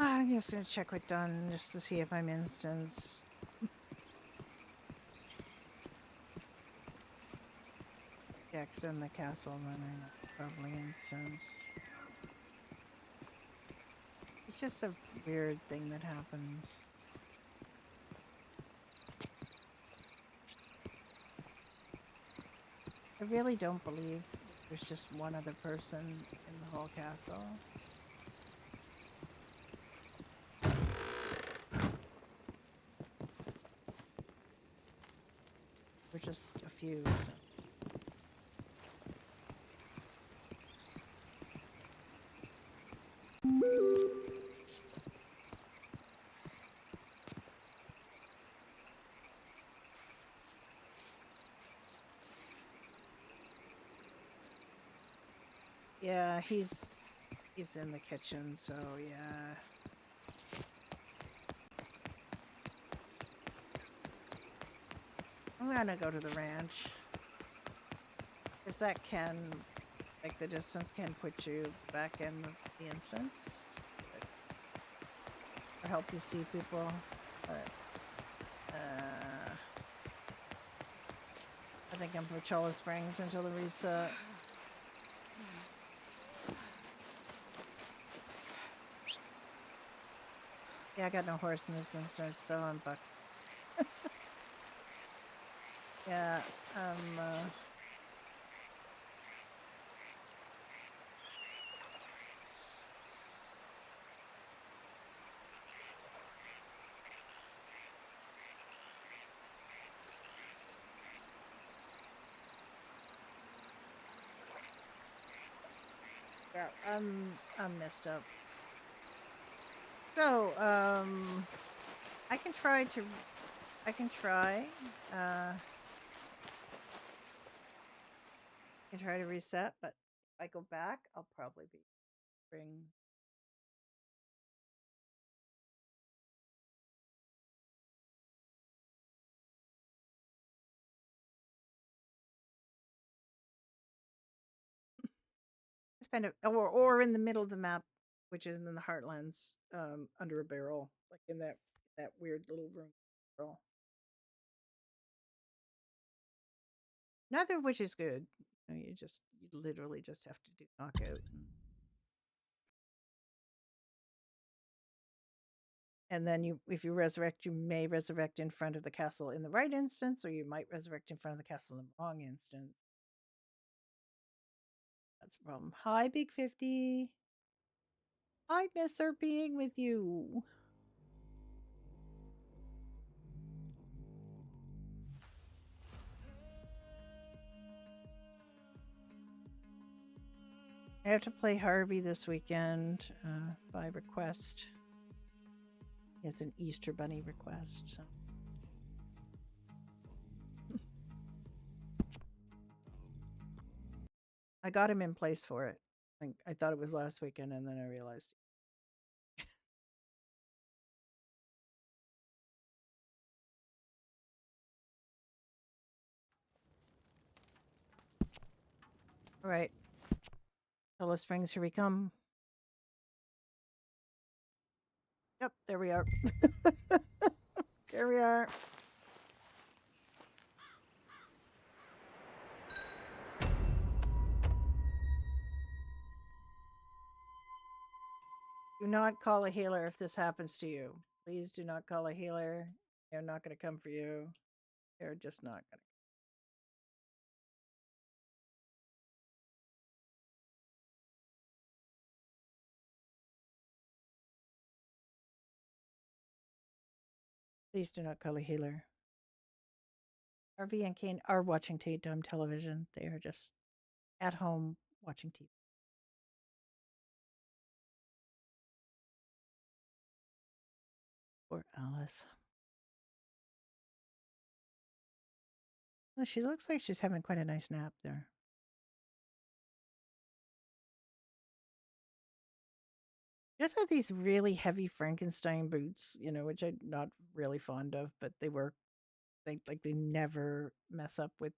I'm just gonna check with Dunn just to see if I'm instanced. Yeah, 'cause in the castle, then I'm not probably instanced. It's just a weird thing that happens. I really don't believe there's just one other person in the whole castle. We're just a few. So. Yeah, he's in the kitchen, so yeah. I'm gonna go to the ranch. Because that can, like the distance can put you back in the instance. Or help you see people. But, I think I'm for Chola Springs until the reset. Yeah, I got no horse in this instance, so I'm fucked. Yeah, yeah, I'm messed up. So, I can try, I can try to reset, but if I go back, I'll probably be bring. Spend it, or in the middle of the map, which is in the Heartlands, under a barrel, like in that weird little room. Barrel. Neither of which is good. You just You literally just have to do knockout. And then if you resurrect, you may resurrect in front of the castle in the right instance, or you might resurrect in front of the castle in the wrong instance. That's a problem. Hi, Big 50. I miss her being with you. I have to play Harvey this weekend by request. It's an Easter Bunny request. So. I got him in place for it. I thought it was last weekend, and then I realized. All right. Hello Springs, here we come. Yep, there we are. There we are. Do not call a healer if this happens to you. Please do not call a healer. They're not going to come for you. They're just not going to. Please do not call a healer. RV and Kane are watching Tatum television. They are just at home watching TV. Poor Alice. Well, she looks like she's having quite a nice nap there. She just had these really heavy Frankenstein boots, which I'm not really fond of, but they work. They never mess up with,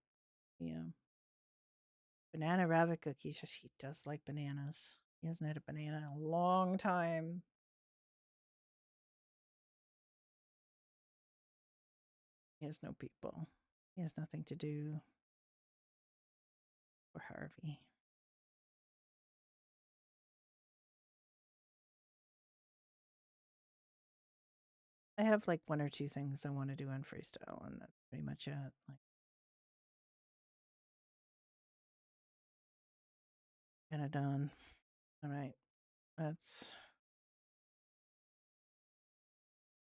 banana rabbit cookies. He does like bananas. He hasn't had a banana in a long time. He has no people. He has nothing to do. For Harvey. I have like one or two things I want to do on freestyle, and that's pretty much it. Kind of done. All right, let's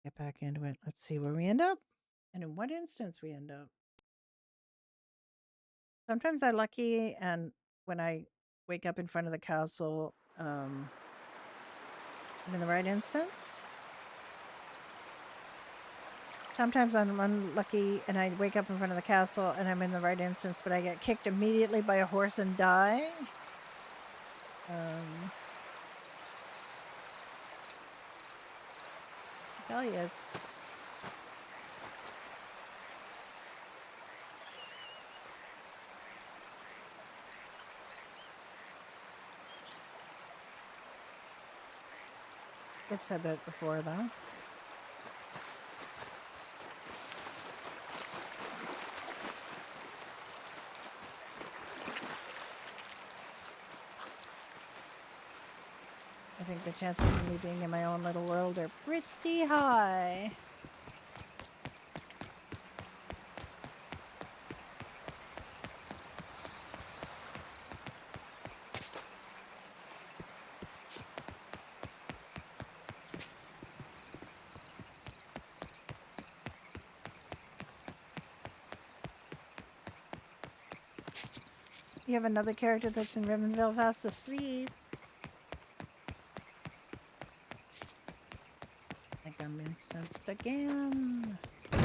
get back into it. Let's see where we end up, and in what instance we end up. Sometimes I'm lucky, and when I wake up in front of the castle, I'm in the right instance. Sometimes I'm unlucky and I wake up in front of the castle and I'm in the right instance, but I get kicked immediately by a horse and die. I tell you, it's... It's said that before, though. I think the chances of me being in my own little world are pretty high. You have another character that's in Ribbonville fast asleep. I think I'm instanced again. I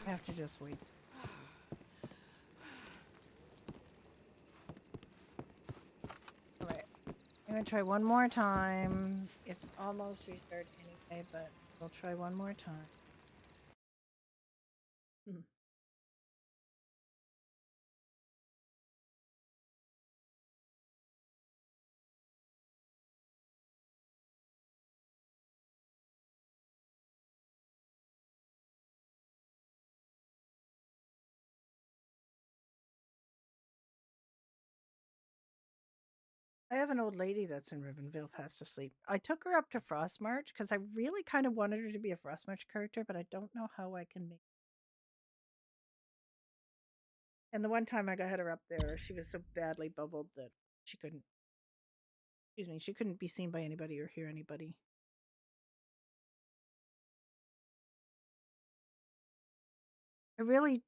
have to just wait. Alright. I'm gonna try one more time. It's almost restarted anyway, but we'll try one more time. I have an old lady that's in Ribbonville fast asleep. I took her up to Frostmarch because I really kind of wanted her to be a Frostmarch character, but I don't know how I can make. And the one time I had her up there, she was so badly bubbled that she couldn't. Excuse me, she couldn't be seen by anybody or hear anybody. I really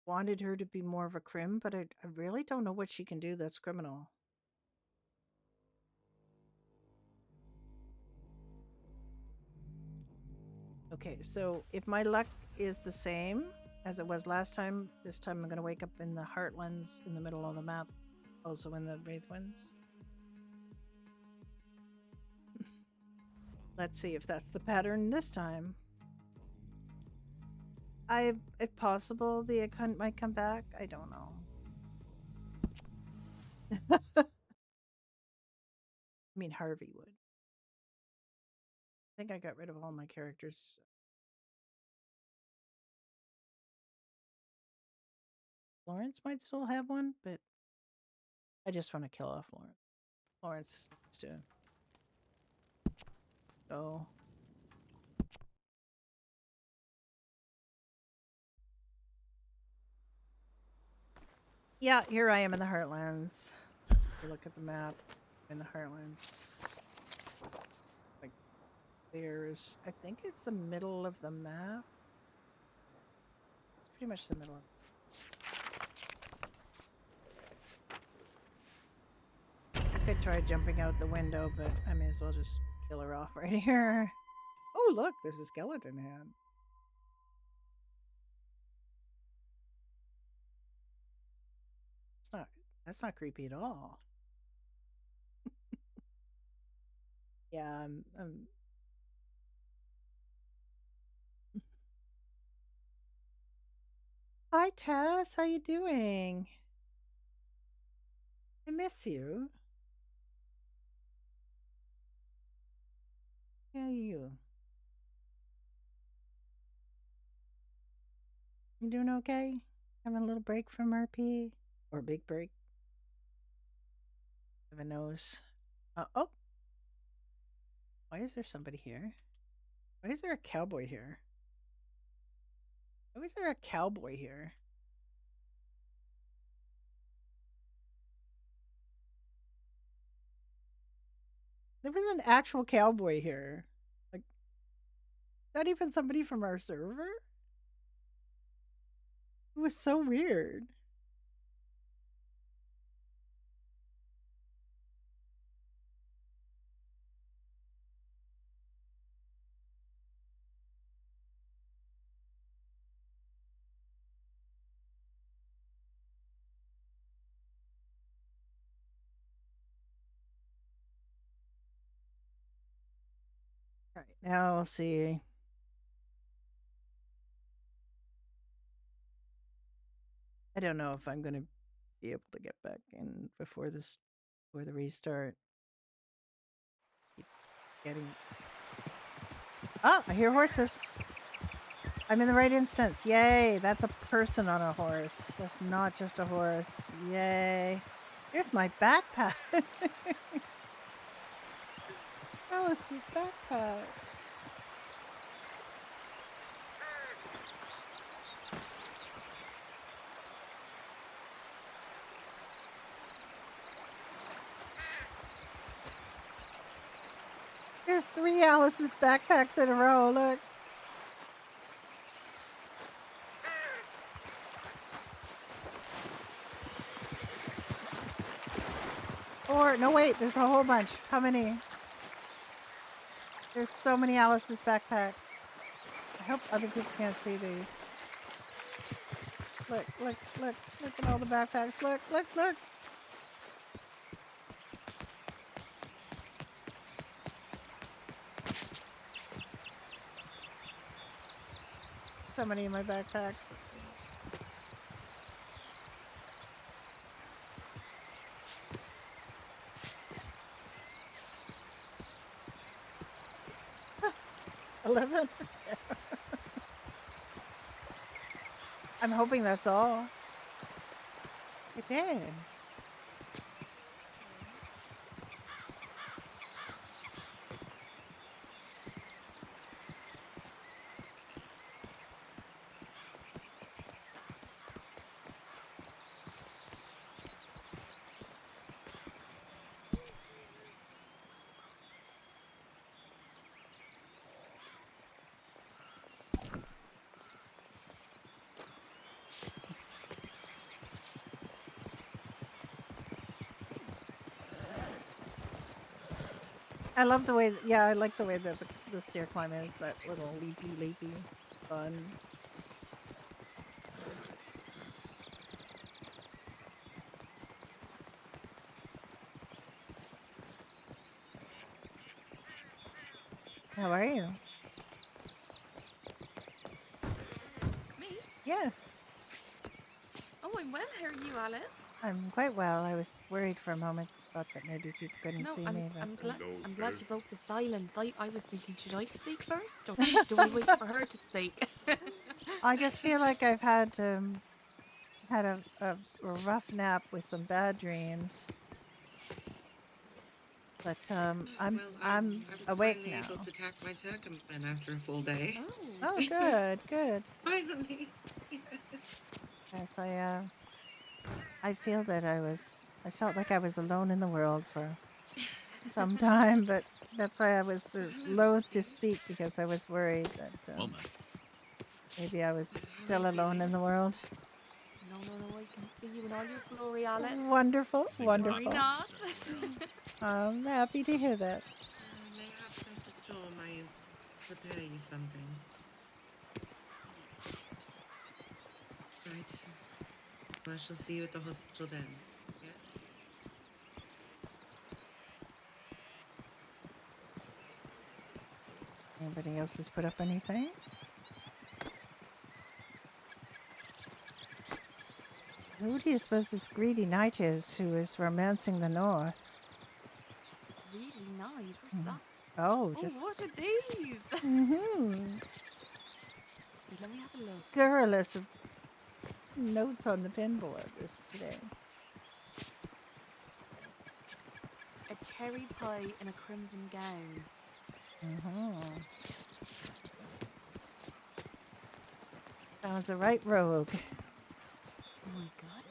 wanted her to be more of a crim, but I really don't know what she can do that's criminal. Okay, so if my luck is the same as it was last time, this time I'm going to wake up in the Heartlands in the middle of the map, also in the Wraithwinds. Let's see if that's the pattern this time. If possible, the account might come back. I don't know. I mean, Harvey would. I think I got rid of all my characters. Lawrence might still have one, but I just want to kill off Lawrence. Lawrence needs to go. Yeah, here I am in the Heartlands. If you look at the map in the Heartlands. Like, there's, I think it's the middle of the map. It's pretty much the middle of I could try jumping out the window, but I may as well just kill her off right here. Oh, look, there's a skeleton hand. That's not creepy at all. Yeah, Hi Tess, how you doing? I miss you. How are you? You doing okay? Having a little break from RP? Or a big break? Heaven knows. Oh! Why is there somebody here? Why is there a cowboy here? Why is there a cowboy here? There was an actual cowboy here. Like, not even somebody from our server? It was so weird. All right, now we'll see. I don't know if I'm going to be able to get back in before the restart. Keep getting. Oh, I hear horses. I'm in the right instance. Yay! That's a person on a horse. That's not just a horse. Yay! Here's my backpack. Alice's backpack. There's 3 Alice's backpacks in a row. Look. Or no, wait. There's a whole bunch. How many? There's so many Alice's backpacks. I hope other people can't see these. Look, look, look. Look at all the backpacks. Look, look, look. So many in my backpacks. Huh. 11? I'm hoping that's all. It did. I love the way. Yeah, I like the way that the stair climb is. That little leapy, fun. How are you? Me? Yes, Oh, I'm well. How are you, Alice? I'm quite well. I was worried for a moment. Thought that maybe people couldn't No, see I'm me, but I'm glad I'm glad you broke the silence. I was thinking, should I speak first, or do I wait for her to speak? I just feel like I've had a rough nap with some bad dreams. But Well, I'm I was awake finally now. able to tack my turkmen after a full day. Oh, good, good. Finally. Yes, I feel that I felt like I was alone in the world for some time, but that's why I was sort of loath to speak because I was worried that Well, man. maybe I was still alone in the world. No, I can see you in all your glory, Alice. Wonderful, Worry wonderful. not. I'm happy to hear that. Mayhaps after storm I prepare you something. Right. Well, I shall see you at the hospital then. Yes? Anybody else has put up anything? Who do you suppose this greedy knight is who is romancing the north? Really nice. Where's that? Oh, Oh, just what are these? Let me have a look. scurrilous notes on the pinboard today. A cherry pie in a crimson gown. Sounds a right rogue. Oh my god.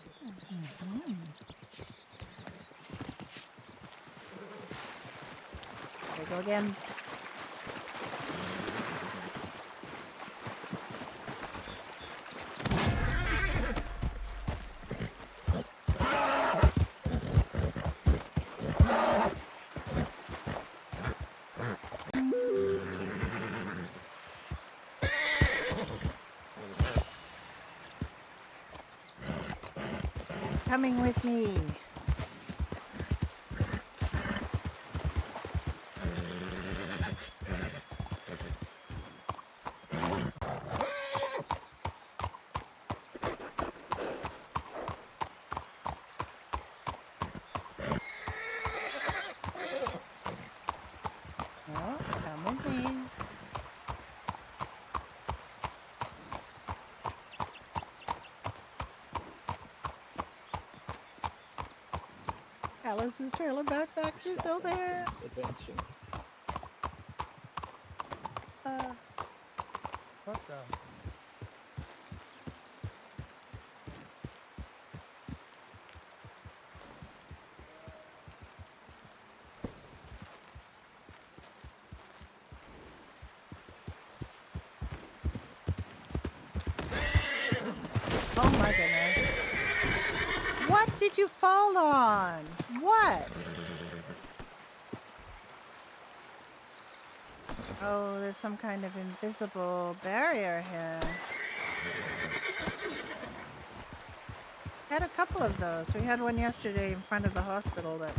There we go again. Coming with me. Oh, come with me. Alice's trailer backpacks are still there. Advancing. What the? Oh my goodness. What did you fall on? What? Oh, there's some kind of invisible barrier here. Had a couple of those. We had one yesterday in front of the hospital that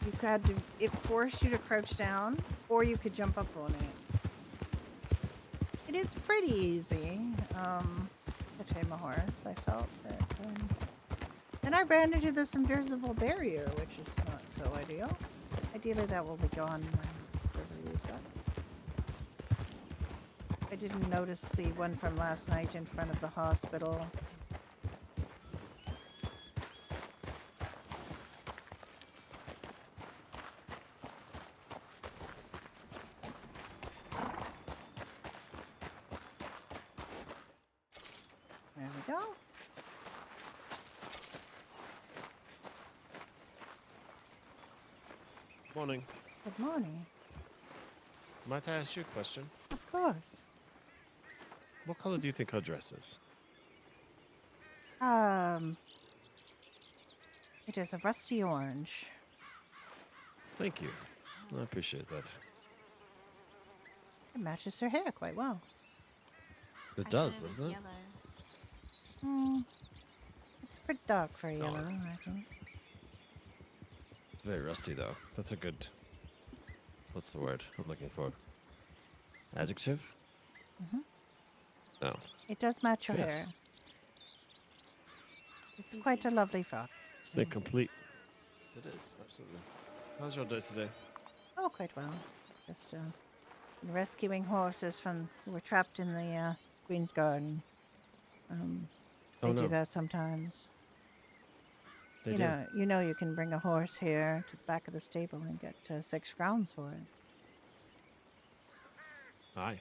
you had to, it forced you to crouch down or you could jump up on it. It is pretty easy to tame a horse. I felt that. Then I ran into this invisible barrier, which is not so ideal. Ideally, that will be gone when the river resets. I didn't notice the one from last night in front of the hospital. There we go. Morning. Good morning. Might I ask you a question? Of course. What color do you think her dress is? It is a rusty orange. Thank you. I appreciate that. It matches her hair quite well. It I does, thought it was doesn't it? yellow. It's a bit dark for yellow, I think. It's very rusty, though. That's a good. What's the word I'm looking for? Adjective? Mhm. No. It does match your Yes. hair. It's quite a lovely frock. Stay complete. It is, absolutely. How's your day today? Oh, quite well. Just rescuing horses from who were trapped in the Queen's Garden. They Oh, do no. that sometimes. They you do. know, you can bring a horse here to the back of the stable and get 6 crowns for it. Aye.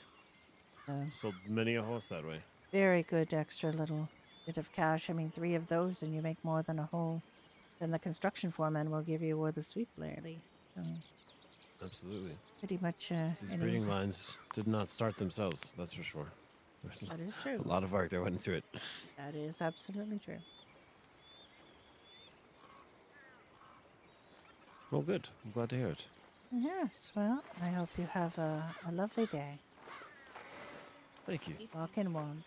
So Sold many a horse that way. very good extra little bit of cash. I mean, 3 of those and you make more than the construction foreman will give you with a sweep lady. So Absolutely. pretty much These an breeding easy. lines did not start themselves, that's for sure. There's That is true. a lot of work that went into it. That is absolutely true. Well, good. I'm glad to hear it. Yes, well, I hope you have a lovely day. Thank you. Walk in warm.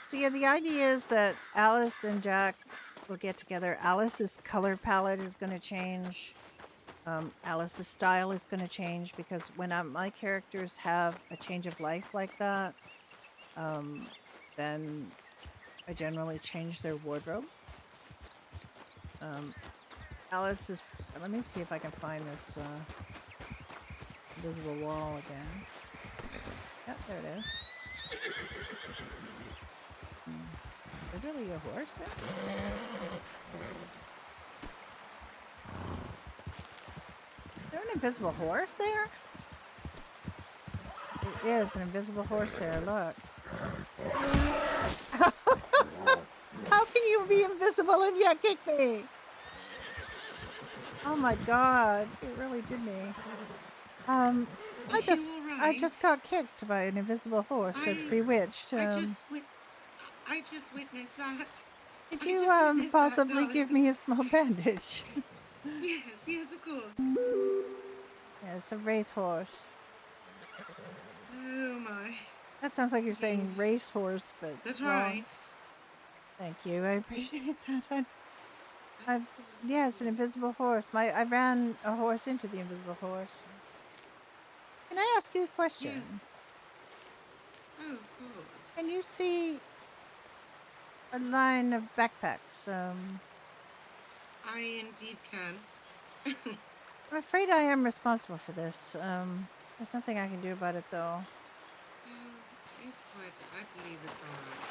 So yeah, the idea is that Alice and Jack will get together. Alice's color palette is going to change. Alice's style is going to change because when my characters have a change of life like that, then I generally change their wardrobe. Alice is. Let me see if I can find this invisible wall again. Yep, there it is. Is there really a horse there? Is there an invisible horse there? There is an invisible horse there, look. How can you be invisible and yet kick me? Oh my god, it really did me. I just got kicked by an invisible horse that's bewitched. I just witnessed that. Could I you just witnessed that, possibly darling. give me a small bandage? Yes, of course. Yeah, it's a wraith horse. Oh my. That sounds like you're saying racehorse, but That's wrong. right. Thank you, I appreciate that. Yeah, it's an invisible horse. I ran a horse into the invisible horse. Can I ask you a question? Yes. Oh, of course. Can you see a line of backpacks? I indeed can. I'm afraid I am responsible for this. There's nothing I can do about it, though. It's quite. I believe it's alright.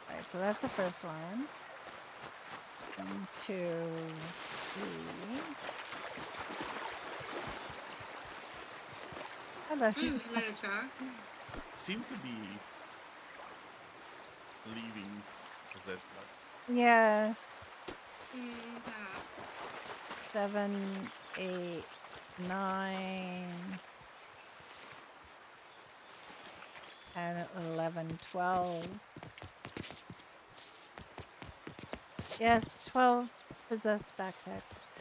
Alright, so that's the first one. 1, 2, 3. Hello, Oh, hello, Jack. Seem to be leaving. Is that Yes. Yeah. 7, 8, 9, 10, 11, 12. Yes, 12 possessed backpacks.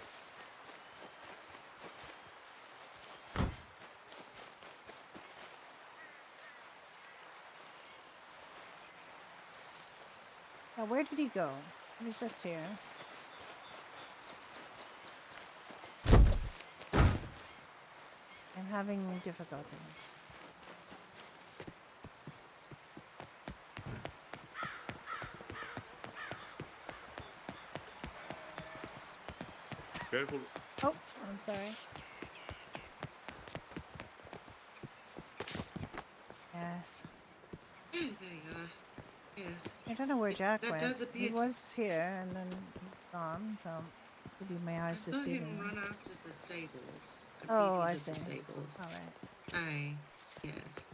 Now, where did he go? He was just here. I'm having difficulty. careful? Oh, I'm sorry. Yes. Oh, there you are. Yes. I don't know where Jack that went. does He appear. was here and then he's gone, so maybe my I eyes saw deceiving him me. run after the stables. Oh, I beat the see. stables. All right. Aye. Yes.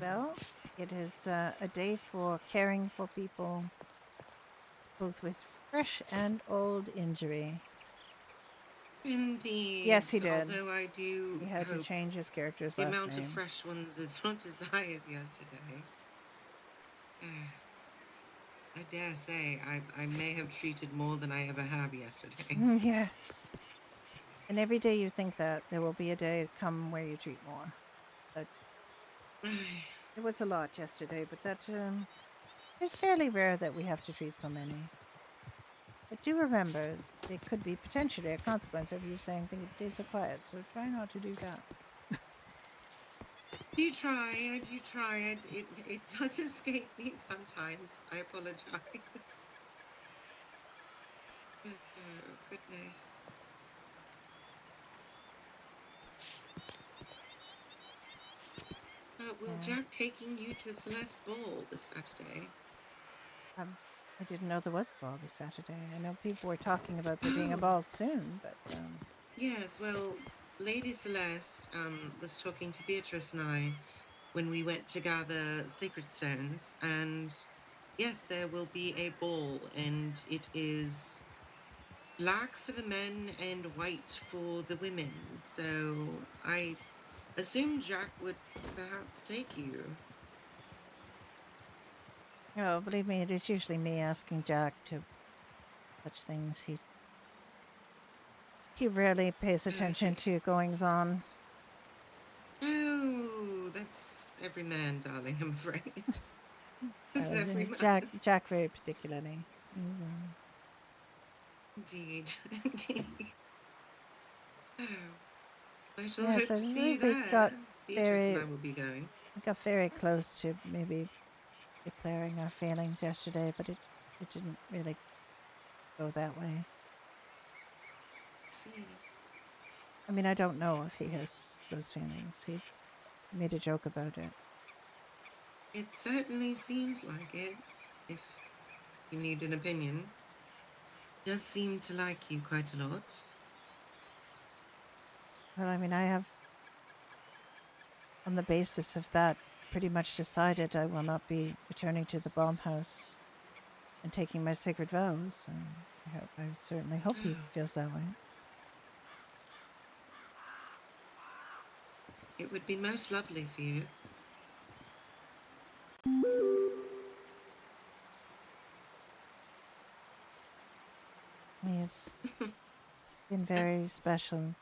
Well, it is a day for caring for people, both with fresh and old injury. Indeed. Yes, he did. Although I do He had to hope change his character's the last amount of name. fresh ones is not as high as yesterday. I dare say I may have treated more than I ever have yesterday. Yes. And every day you think that there will be a day come where you treat more. But it was a lot yesterday, but that it's fairly rare that we have to treat so many. But do remember, there could be potentially a consequence of you saying things days are quiet, so try not to do that. I do try. It does escape me sometimes. I apologize. Oh, goodness. Will Yeah. Jack taking you to Celeste's ball this Saturday? I didn't know there was a ball this Saturday. I know people were talking about there being a ball soon, but Yes, well, Lady Celeste was talking to Beatrice and I when we went to gather sacred stones, and yes, there will be a ball, and it is black for the men and white for the women. So I assume Jack would perhaps take you. oh, believe me, it is usually me asking Jack to such things. He rarely pays attention to goings on. Oh, that's every man, darling, I'm afraid. That's every man. Jack very particularly. He's, Indeed, indeed. Oh, I shall yes, hope I to see you think we there. got Beatrice and I will be going. we got very close to maybe declaring our feelings yesterday, but it didn't really go that way. See. I mean, I don't know if he has those feelings. He made a joke about it. It certainly seems like it, if you need an opinion. Does seem to like you quite a lot. Well, I mean, I have, on the basis of that, pretty much decided I will not be returning to the bomb house and taking my sacred vows. And I certainly hope he feels that way. It would be most lovely for you. He's been very special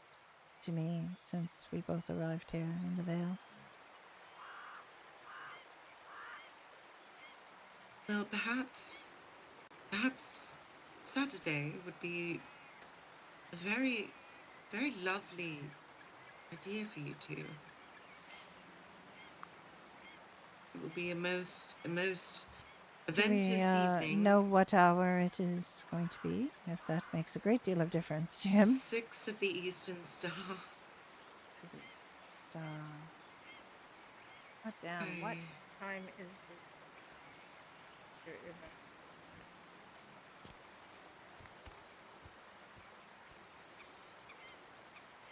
to me since we both arrived here in the Vale. Well, perhaps Saturday would be a very, very lovely idea for you two. It will be a most Do we eventous evening. know what hour it is going to be? Yes, that makes a great deal of difference to him. 6 of the Eastern Star. Star. What down? What time is the event?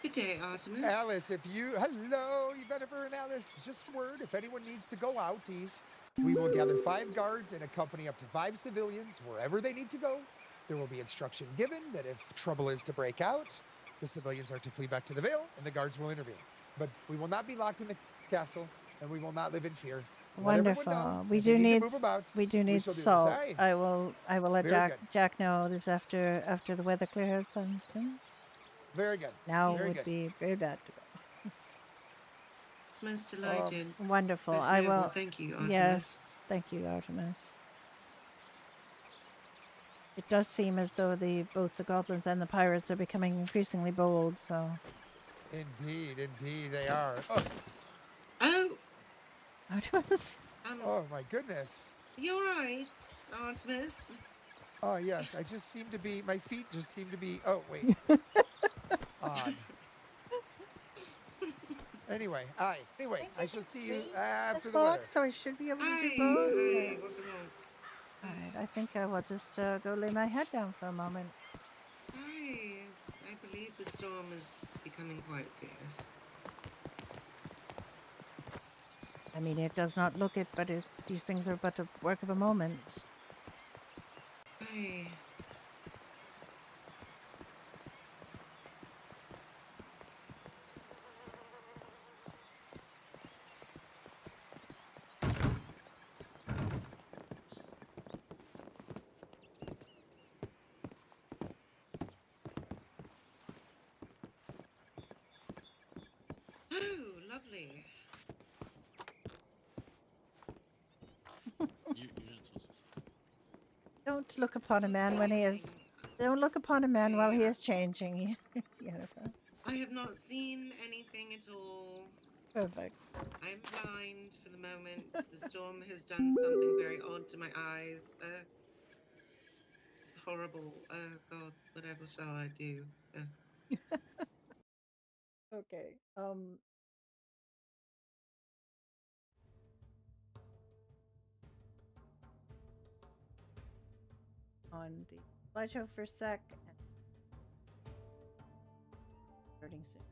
Good day, Artemis. Alice, hello, Yennefer and Alice, just word, if anyone needs to go out east, we will gather 5 guards and accompany up to 5 civilians wherever they need to go. There will be instruction given that if trouble is to break out, the civilians are to flee back to the Vale and the guards will intervene. But we will not be locked in the castle and we will not live in fear. Wonderful. We do need salt. I will let Jack know this after the weather clears soon. Very good. Now very would good. be very bad to go. It's most delighted. Wonderful. Most I noble. will. Thank you, Artemis. Yes, thank you, Artemis. It does seem as though both the goblins and the pirates are becoming increasingly bold. So. Indeed, they are. Oh. Artemis. Oh my goodness. You're right, Artemis. Oh yes, my feet just seem to be. Oh wait. Odd. Anyway, I shall see you after the weather. So I should be able to do both. All right, I think I will just go lay my head down for a moment. I believe the storm is becoming quite fierce. I mean, it does not look it, but these things are but a work of a moment. Oh, lovely. You're not supposed to say. Don't look upon a man when he is. Don't look upon a man while he is changing. Yennefer. I have not seen anything at all. Perfect. I'm blind for the moment. The storm has done something very odd to my eyes. It's horrible. Oh God, whatever shall I do? Okay. On the slideshow for a sec. And starting soon.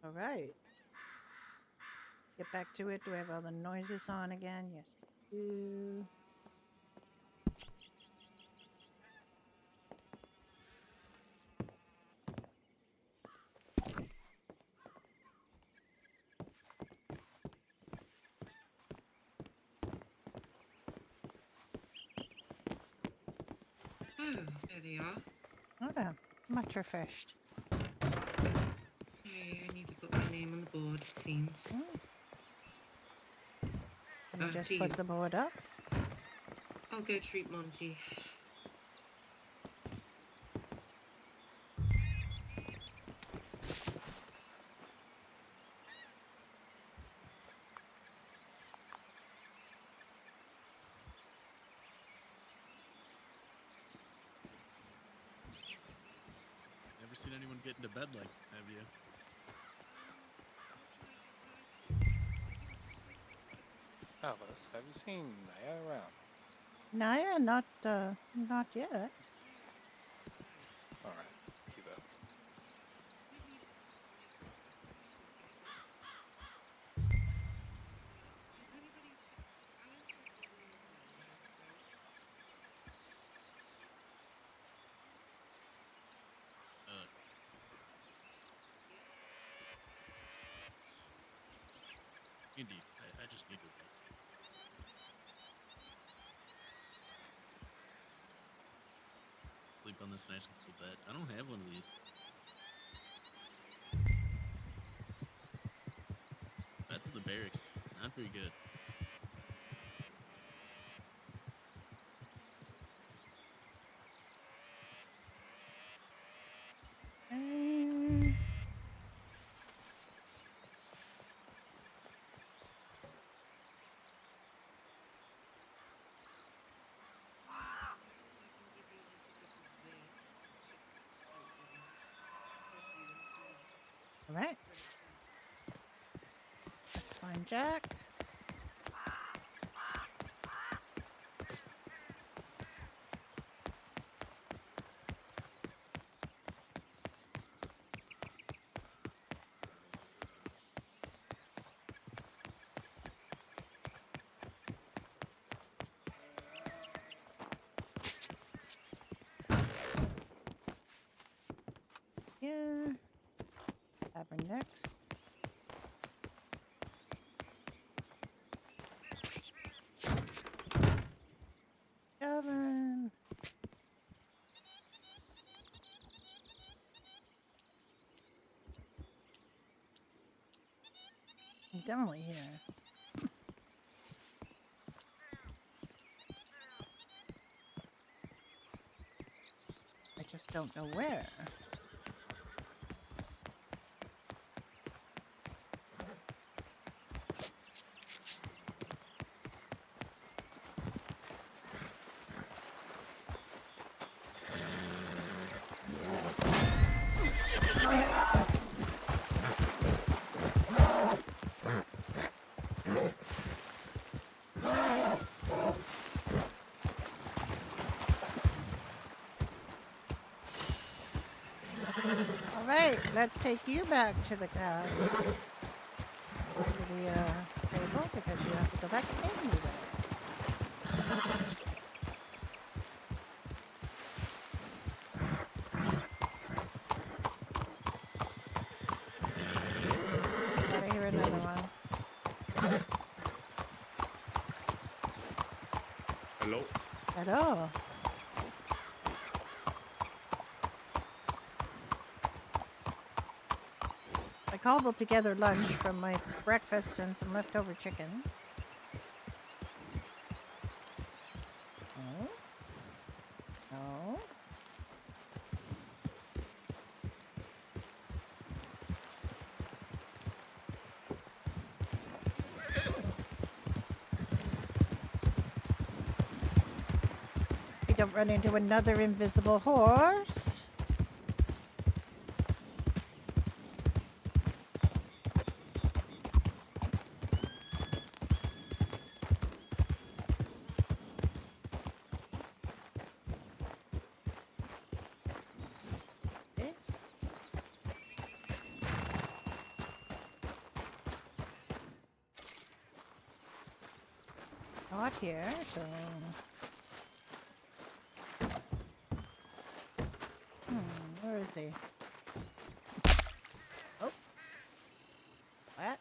All right. Get back to it. Do I have all the noises on again? Yes, I do. Oh, there they are. Oh, much refreshed. Hey, I need to put my name on the board, it seems. Can you just to put you. the board up? I'll go treat Monty. Never seen anyone get into bed like, have you? Alice, have you seen Naya around? Naya, not yet. Alright, keep up. Indeed, I just need to. Sleep on this nice cool bed. I don't have one of these. That's the barracks. Not very good. All right. Find Jack. Here. Tabernex. Tavern. He's definitely here. I just don't know where. Alright, let's take you back to the cabs. To the stable because you have to go back anyway. Gotta hear another one. Hello? Hello. I cobbled together lunch from my breakfast and some leftover chicken. Oh. Oh. We don't run into another invisible horse. Not here, so. Where is he? Oh. What?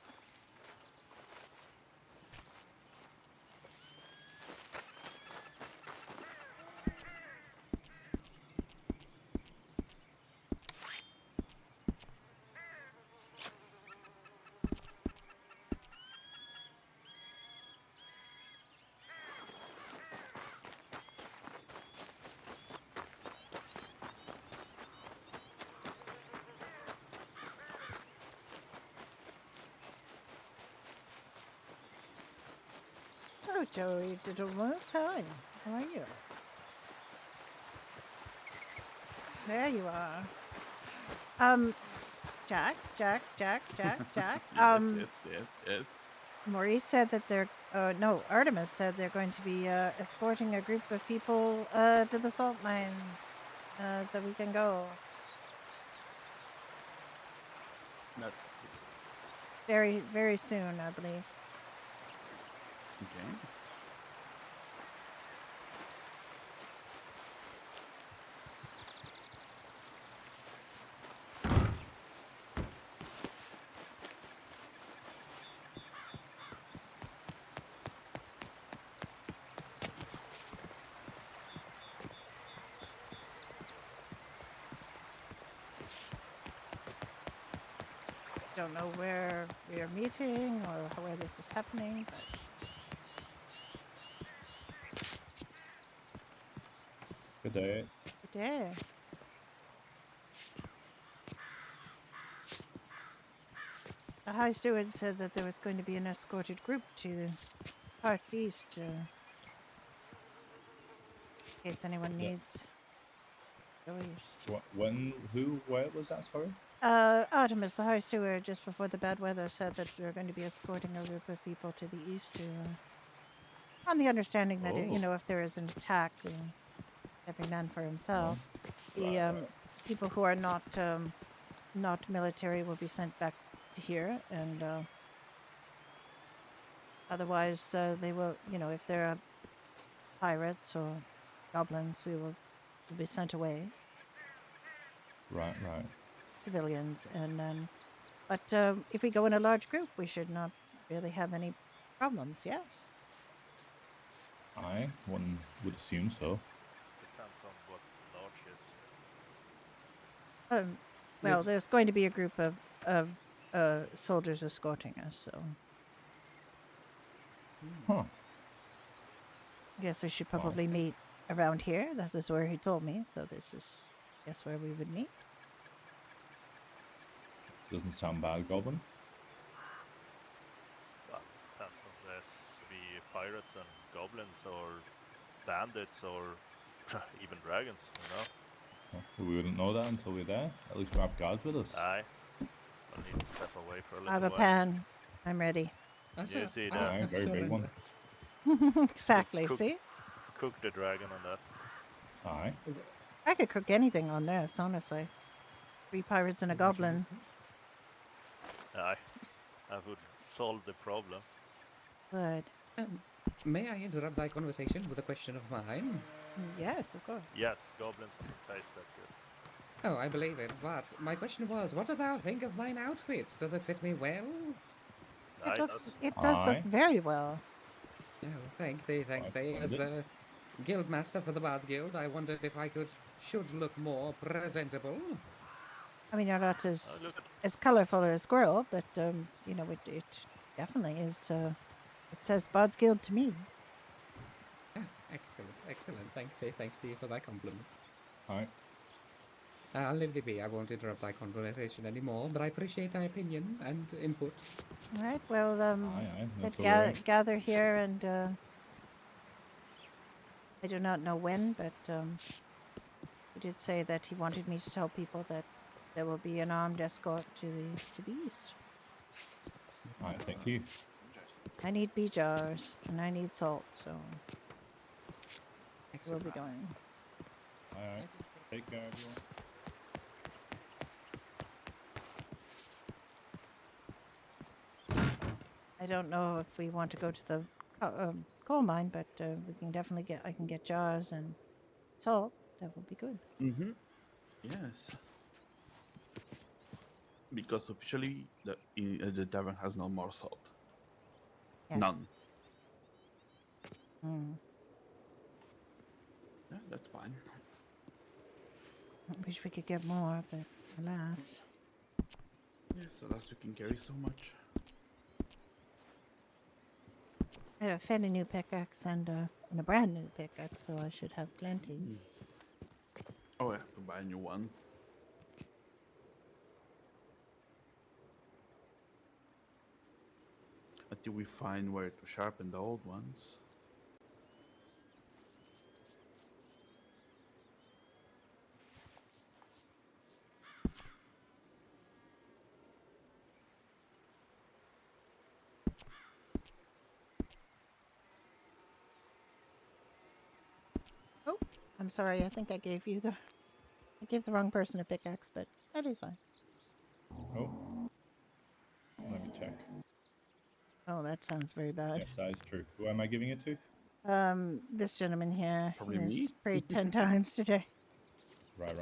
Oh, Joey, little move. Hi, how are you? There you are. Jack. Yes. Maurice said that they're, no, Artemis said they're going to be escorting a group of people to the salt mines so we can go. That's Very, very soon, I believe. okay. Don't know where we are meeting or where this is happening, but Good day. good day. The High Steward said that there was going to be an escorted group to parts east, in case anyone Yeah. needs to go east. When? Who? Where was that? Sorry. Artemis, the High Steward, just before the bad weather, said that we were going to be escorting a group of people to the east on the understanding that, you know, if there is an attack, every man for himself. The people who are not military will be sent back to here, and otherwise they will, you know, if there are pirates or goblins, we will be sent away. Right. Civilians, and then, but if we go in a large group, we should not really have any problems. Yes. Aye, one would assume so. Depends on what large is. Well, there's going to be a group of soldiers escorting us, so Huh. I guess we should probably meet around here. This is where he told me, so this is, I guess, where we would meet. Doesn't sound bad, Goblin. Well, depends on this be pirates and goblins or bandits or even dragons, you know? Well, we wouldn't know that until we're there. At least we have guards with us. Aye. I'll need to step away for a little I have a while. pan. I'm ready. You see that? Aye, very big one. Exactly. Cook- See, Cook the dragon on that. Aye. I could cook anything on this, honestly. 3 pirates and a goblin. Aye. I would solve the problem. Good. May I interrupt thy conversation with a question of mine? Yes, of course. Yes, goblins doesn't taste that good. Oh, I believe it, but my question was, what do thou think of mine outfit? Does it fit me well? It looks. It does look very well. Oh, thank thee. As the guild master for the Bards Guild, I wondered if I should look more presentable. I mean, you're not as colorful as a squirrel, but you know, it definitely is. It says Bards Guild to me. Ah, excellent. Thank thee for that compliment. Aye. I'll leave thee be. I won't interrupt thy conversation anymore, but I appreciate thy opinion and input. All right. Well, aye, let's that's all right. gather here, and I do not know when, but he did say that he wanted me to tell people that there will be an armed escort to the east. Aye, thank you. I need bee jars and I need salt, so we'll be going. Aye. Take care, everyone. I don't know if we want to go to the coal mine, but we can definitely get. I can get jars and salt. That would be good. Mm-hmm. Yes. Because officially, the tavern has no more salt. Yeah. None. Mm. Yeah, that's fine. I wish we could get more, but alas. Yes, alas, we can carry so much. I found a new pickaxe and a brand new pickaxe, so I should have plenty. Oh, yeah, to buy a new one. Until we find where to sharpen the old ones. Oh, I'm sorry. I think I gave the wrong person a pickaxe, but that is fine. Oh. Let me check. Oh, that sounds very bad. Yes, that is true. Who am I giving it to? This gentleman here Probably has me. prayed 10 times today. Right.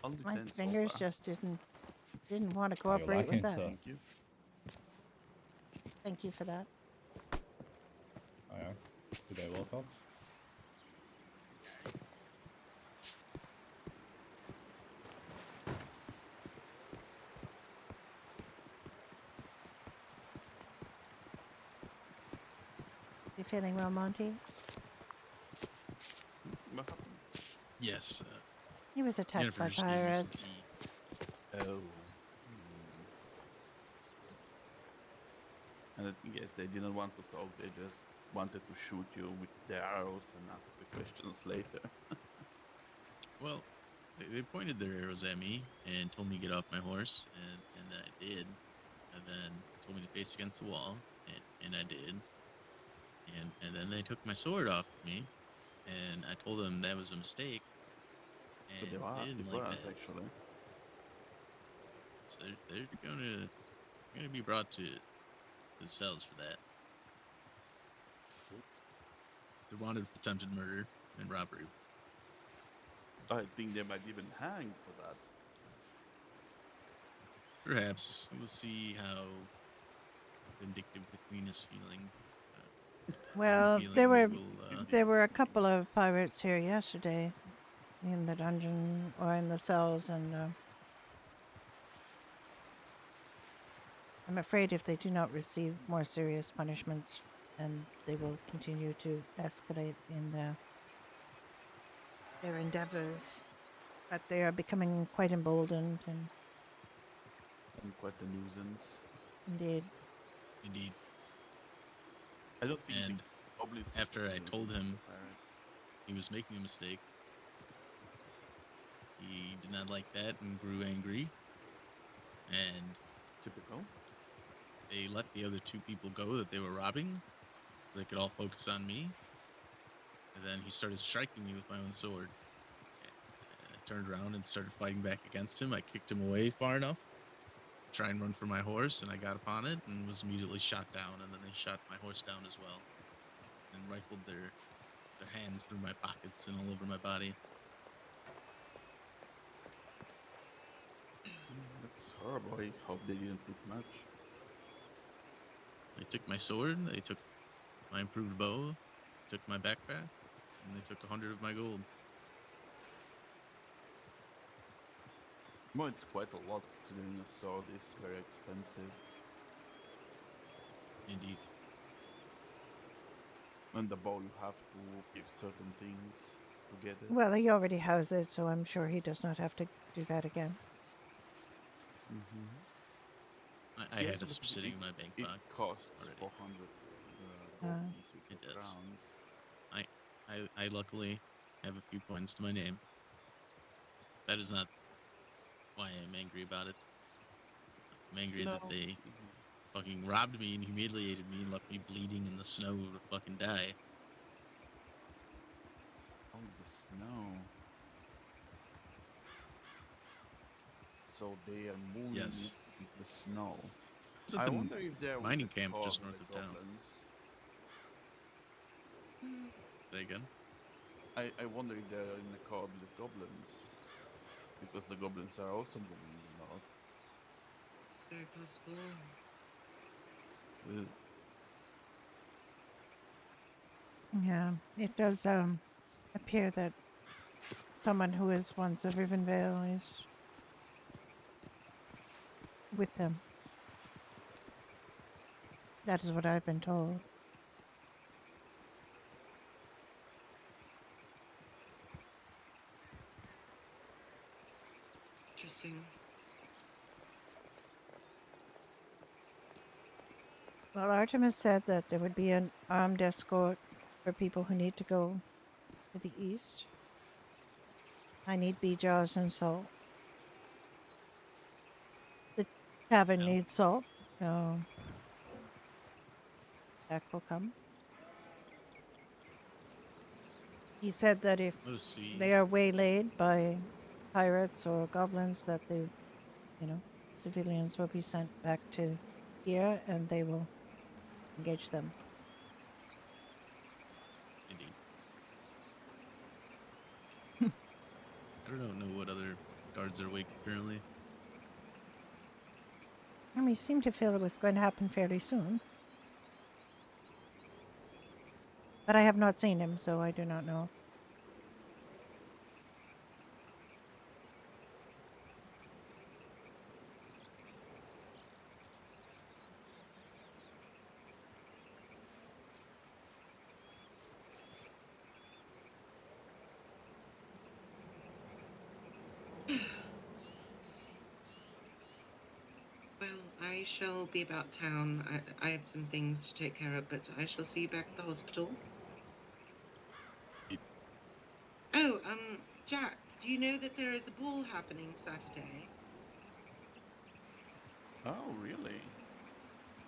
Only My 10 so fingers far. just didn't want to Oh, you're cooperate with lying, that. sir. Thank you. Thank you for that. I am. Good day, Wilcox. You feeling well, Monty? What happened? Yes. He was attacked by Jennifer just gave me some pirates. tea. Oh. And I guess they didn't want to talk, they just wanted to shoot you with their arrows and ask the questions later. Well, they pointed their arrows at me and told me to get off my horse, and I did. And then told me to face against the wall, and I did. And then they took my sword off me, and I told them that was a mistake. But And they didn't it like was that. actually. So they're gonna be brought to the cells for that. They're wanted for attempted murder and robbery. I think they might even hang for that. Perhaps we'll see how vindictive the queen is feeling. Well, feeling there we were will, there were a couple of pirates here yesterday, in the dungeon or in the cells, and I'm afraid if they do not receive more serious punishments, then they will continue to escalate in their endeavors. But they are becoming quite emboldened, and quite a nuisance. indeed. Indeed. I don't think And the goblins is after a I told nuisance him to pirates. he was making a mistake, he did not like that and grew angry. And typical. They let the other two people go that they were robbing. So they could all focus on me. And then he started striking me with my own sword. I turned around and started fighting back against him. I kicked him away far enough to try and run for my horse, and I got upon it and was immediately shot down. And then they shot my horse down as well, and rifled their hands through my pockets and all over my body. That's horrible. I hope they didn't take much. They took my sword, they took my improved bow, took my backpack, and they took 100 of my gold. Well, it's quite a lot considering a sword is very expensive. Indeed. And the bow, you have to give certain things to get it. Well, he already has it, so I'm sure he does not have to do that again. I had it sitting in my bank box. It costs already. 400 It does. I luckily have a few points to my name. That is not why I'm angry about it. I'm angry that they fucking robbed me and humiliated me and left me bleeding in the snow to fucking die. Oh, the snow. So they are moving Yes. the snow. It's at I the wonder if they're mining with the camp cause just of north the of town. goblins. Say again? I wonder if they're in the co-op with the goblins. Because the goblins are also moving north. It's very possible. Uh, Yeah, it does appear that someone who is once of Rivenvale is with them. That is what I've been told. Interesting. Well, Artemis said that there would be an armed escort for people who need to go to the east. I need Bejaws and salt. The tavern needs salt, so that will come. He said that if Let's see. they are waylaid by pirates or goblins, that they, civilians will be sent back to here and they will engage them. Indeed. I don't know what other guards are awake currently. And we seem to feel it was going to happen fairly soon. But I have not seen him, so I do not know. Well, I shall be about town. I have some things to take care of, but I shall see you back at the hospital. Oh, Jack, do you know that there is a ball happening Saturday? oh, really?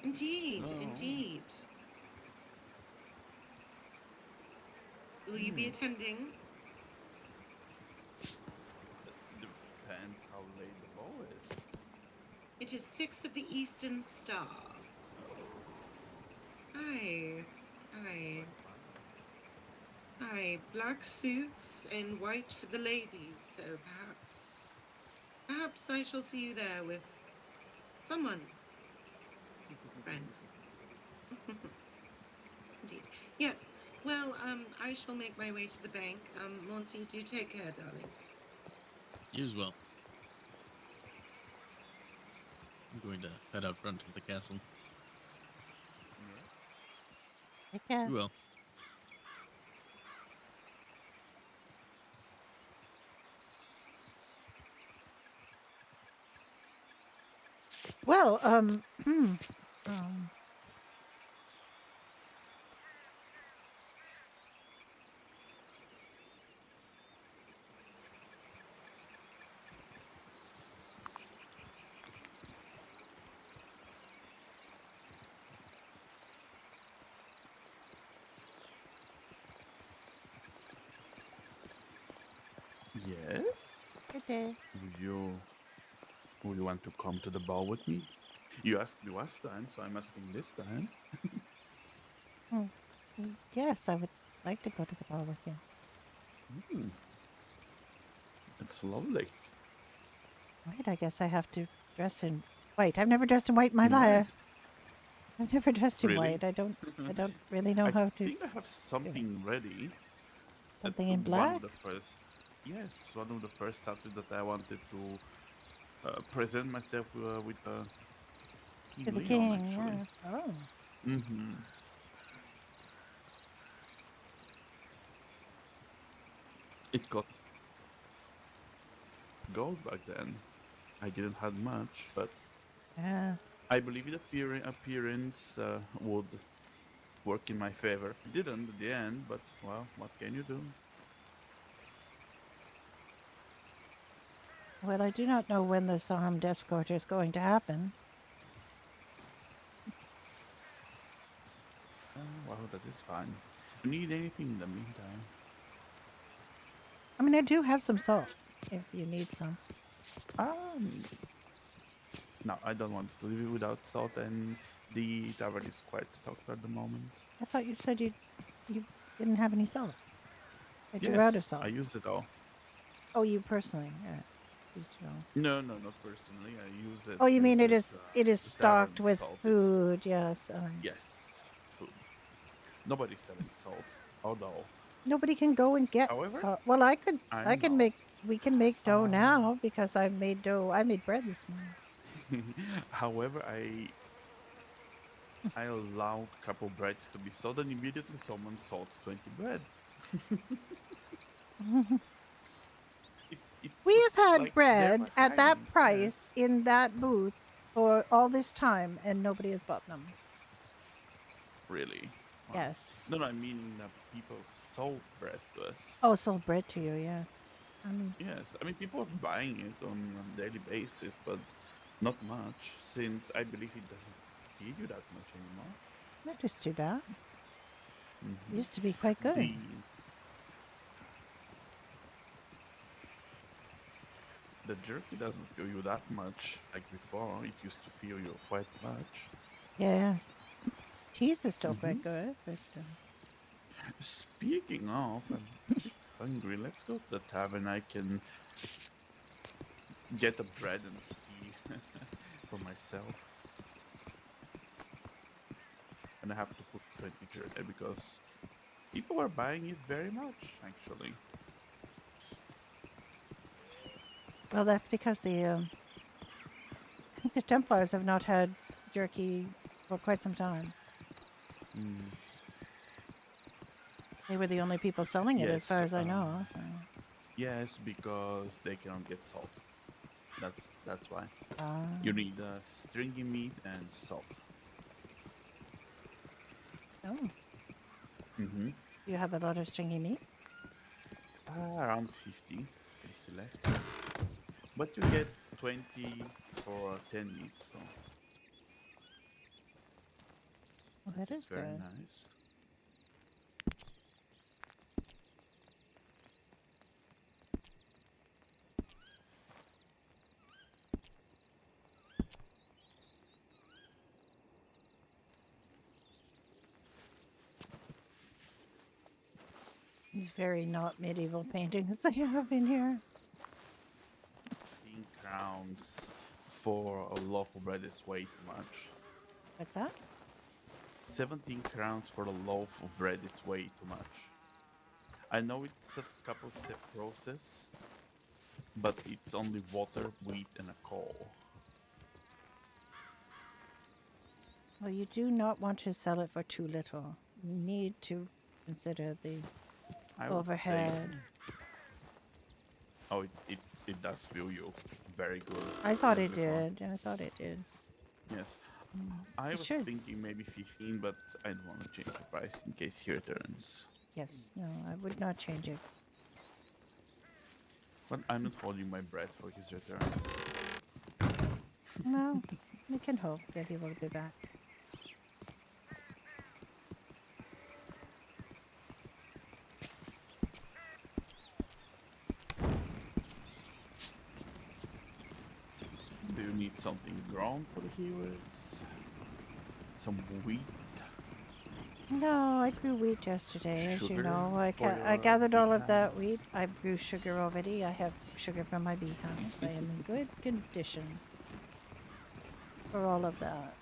Indeed, Oh. indeed. Will you be attending? Depends how late the ball is. It is 6 of the Eastern Star. Hi. Hi. Hi. Black suits and white for the ladies, so perhaps I shall see you there with someone. Friend. Indeed. Yes. Well, I shall make my way to the bank. Monty, do take care, darling. You as well. I'm going to head out front of the castle. Take care. You will. Well, Yes? Good day. Would you want to come to the ball with me? You asked me last time, so I'm asking this time. Yes, I would like to go to the ball with you. It's lovely. Right, I guess I have to dress in white. I've never dressed in white in my Right. life. I've never dressed in Really? white. I don't really know how I to. think I have something ready. Something in One black? of the first, yes, one of the first Saturdays that I wanted to present myself with King To the Leon, king, actually. yeah. Oh. Mm-hmm. It got gold back then. I didn't have much, but Yeah. I believe the appearance would work in my favor. It didn't at the end, but well, what can you do? Well, I do not know when this armed escort is going to happen. Well, that is fine. You need anything in the meantime? I mean, I do have some salt, if you need some. No, I don't want to live without salt, and the tavern is quite stocked at the moment. I thought you said you didn't have any salt. Like you're out of Yes, salt. I use it all. Oh, you personally, yeah. Used it all. No, not personally. I use it. Oh, you mean it because, is it is the stocked tavern with salt is- food? Yes. Yes, food. Nobody's selling salt, although Nobody can go and get However, salt. Well, I could. I can know. make. We can make dough now because I made dough. I made bread this morning. However, I allowed a couple breads to be sold, and immediately someone sold 20 bread. We was have had like there bread by at that hiding, yeah. price in that booth for all this time, and nobody has bought them. Really? Wow. Yes. No, I mean that people sold bread to us. Oh, sold bread to you, yeah. Yes, I mean people are buying it on a daily basis, but not much, since I believe it doesn't feed you that much anymore. That is too bad. Mhm. It used to be quite good. The jerky doesn't fill you that much like before. It used to fill you quite much. Yes. Cheese is still quite good, but Speaking of, I'm a bit hungry. Let's go to the tavern. I can get a bread and see for myself. And I have to put 20 jerky because people are buying it very much, actually. well, that's because I think the Templars have not had jerky for quite some time. They were the only people selling it, as Yes, far as I know. So. Yes, because they cannot get salt. That's why. Ah. You need stringy meat and salt. Oh, Mm-hmm. you have a lot of stringy meat. Around 50 left. But you get 20 for 10 meat, so Well, that it's is very good. nice. These very not medieval paintings they have in here. 15 crowns for a loaf of bread is way too much. What's that? 17 crowns for a loaf of bread is way too much. I know it's a couple step process, but it's only water, wheat, and a coal. Well, you do not want to sell it for too little. You need to consider the I would say- overhead. Oh, it does feel you very good. I thought like it before. did. I thought it did. Yes. I It was should. thinking maybe 15, but I don't want to change the price in case he returns. Yes. No, I would not change it. But I'm not holding my breath for his return. Well, we can hope that he will be back. Do you need something ground for the healers? Some wheat? No, I grew wheat yesterday, as you Sugar know. I for I your gathered all of that beehives? wheat. I grew sugar already. I have sugar from my beehives. I am in good condition for all of that.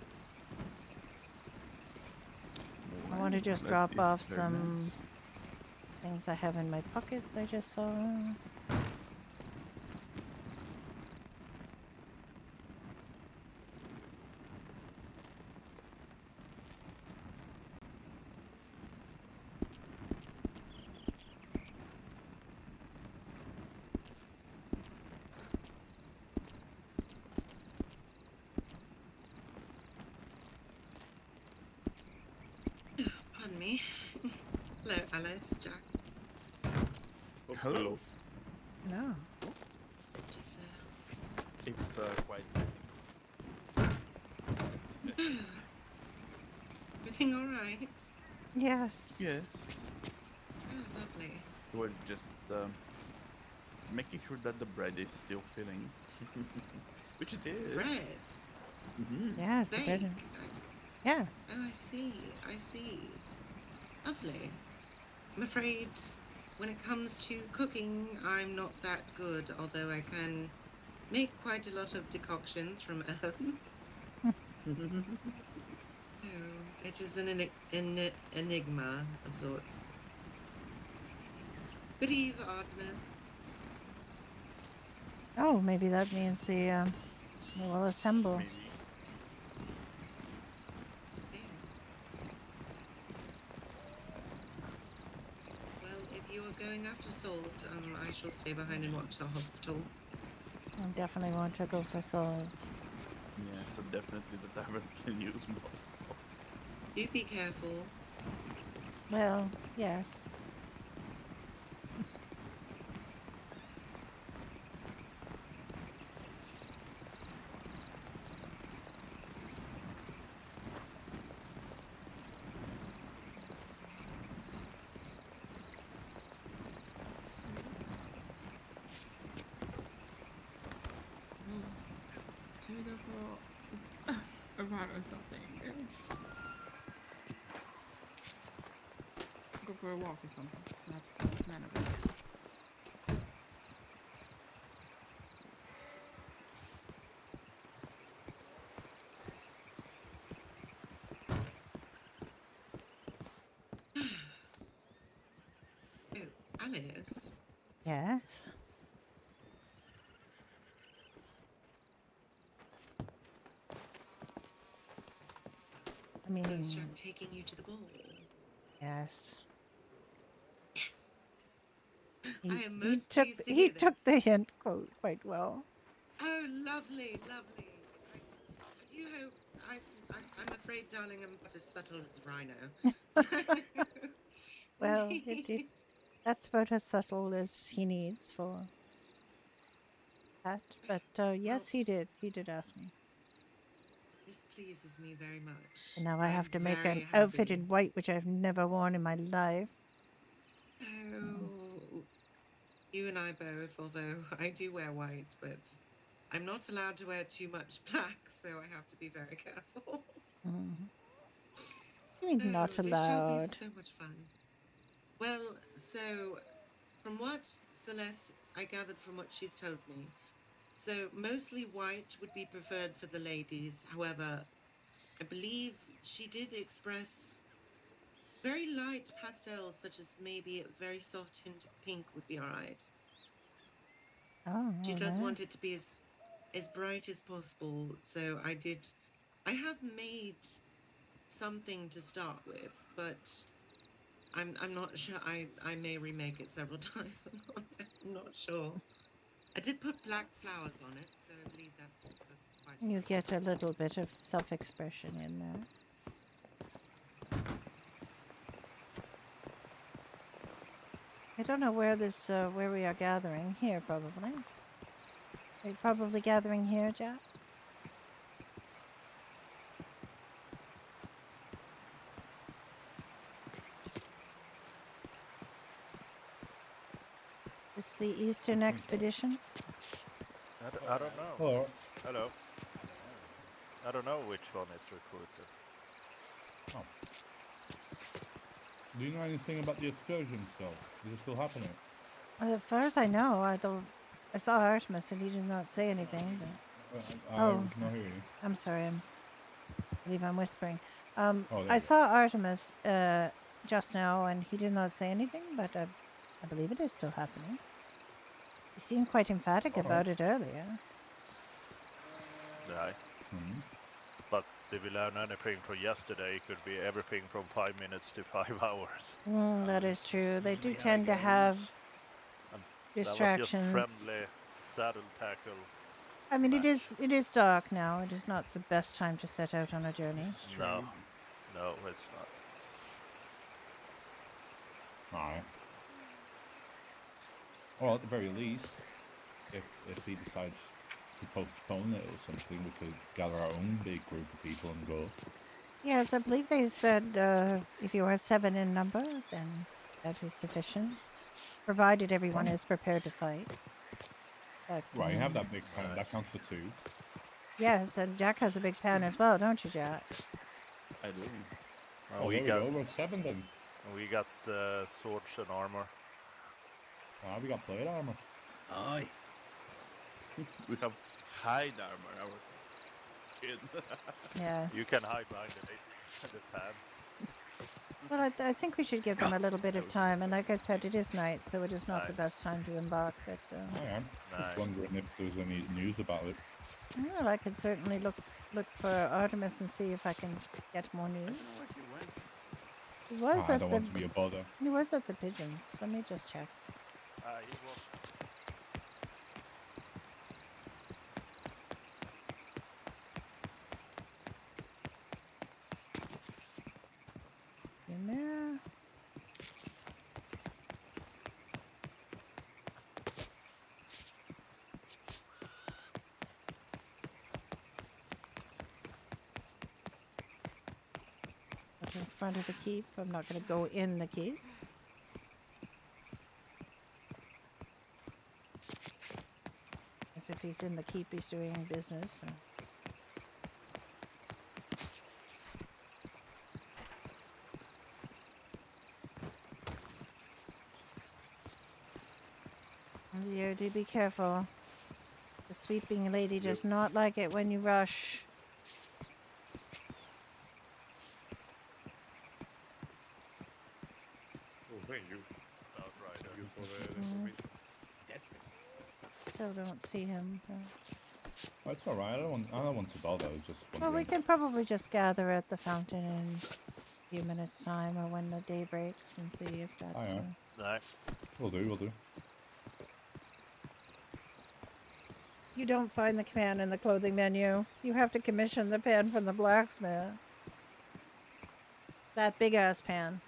I want to just That drop is off very some nice. things I have in my pockets I just saw. Pardon me. Hello, Alice, Jack. Hello. No. Just, It's quite. everything all right? Yes. Yes. Oh, lovely. We're just making sure that the bread is still filling. Which it is. Bread. Mm-hmm. Yes, the bread. Bake. Yeah. Oh, I see. I see. Lovely. I'm afraid when it comes to cooking, I'm not that good, although I can make quite a lot of decoctions from herbs. Oh, it is an enigma of sorts. Good eve, Artemis. Oh, maybe that means they will assemble. Well, if you are going after Salt, I shall stay behind and watch the hospital. I definitely want to go for Salt. Yeah, so definitely the tavern can use more salt. Do be careful. Well, yes. Should we go for a ride or something? Go for a walk or something. That's none of it. Oh, Alice. Yes. I mean, So it's Jack taking you to the ball. yes. I am He most took pleased to he hear took this. the hint quite well. Oh, lovely, lovely. I do hope. I'm afraid, darling, I'm not as subtle as Rhino. Well, that's about as subtle as he needs for that. But yes, he did. He did ask me. This pleases me very much. And now I I'm have to make very an outfit happy. in white, which I've never worn in my life. Oh, you and I both, although I do wear white, but I'm not allowed to wear too much black, so I have to be very careful. Mm. You mean Oh, not this shall be allowed? so much fun. Well, so from what Celeste, I gathered from what she's told me, so mostly white would be preferred for the ladies. However, I believe she did express very light pastels, such as maybe a very soft hint of pink would be all right. Oh, She does alright. want it to be as bright as possible. So I have made something to start with, but I'm not sure. I may remake it several times. I'm not sure. I did put black flowers on it, so I believe that's quite. You get a little bit of self-expression in there. I don't know where where we are gathering. Here, probably. Are you probably gathering here, Jack? This is the Eastern Expedition? I don't know. Hello. Hello. I don't know which one is recruited. Oh. Do you know anything about the excursion still? Is it still happening? As far as I know, I saw Artemis and he did not say anything. But... I oh, was not hearing you. I'm sorry. I believe I'm whispering. Oh, there I you saw Artemis just now and he did not say anything, but I believe it is still happening. He seemed quite emphatic about it earlier. Yeah. But did we learn anything from yesterday? It could be everything from 5 minutes to 5 hours. That is true. They do tend to have distractions. That was just friendly saddle tackle. I mean, it is dark now. It is not the best time to set out on a journey. No, it's not. Alright. Well, at the very least, if he decides to postpone it or something, we could gather our own big group of people and go. Yes, I believe they said if you are 7 in number, then that is sufficient, provided everyone is prepared to fight. But, Right, you have that big pan. That counts for 2. Yes, and Jack has a big pan as well, don't you, Jack? I do. Oh, there we go. We're 7 then. We got swords and armor. Ah, we got plate armor. Aye. We have hide armor. Our skin. Yes. You can hide behind the pants. Well, I think we should give them a little bit of time. And like I said, it is night, so it is not the best time to embark. But I am. Just wondering if there's any news about it. well, I can certainly look for Artemis and see if I can get more news. He was I at don't the want to be a bother. he was at the pigeons. Let me just check. He was. In there. Put in front of the keep. I'm not going to go in the keep. As if he's in the keep, he's doing business. So. Oh dear, do be careful. The sweeping lady does not like it when you rush. Oh, thank you. Outrider. Thank you for the information. Still don't see him. so. Oh, it's alright. I don't want to bother. I was just Well, we wondering. can probably just gather at the fountain in a few minutes' time or when the day breaks and see if that's... Oh, yeah. Nice. We'll do. You don't find the pan in the clothing menu. You have to commission the pan from the blacksmith. That big-ass pan.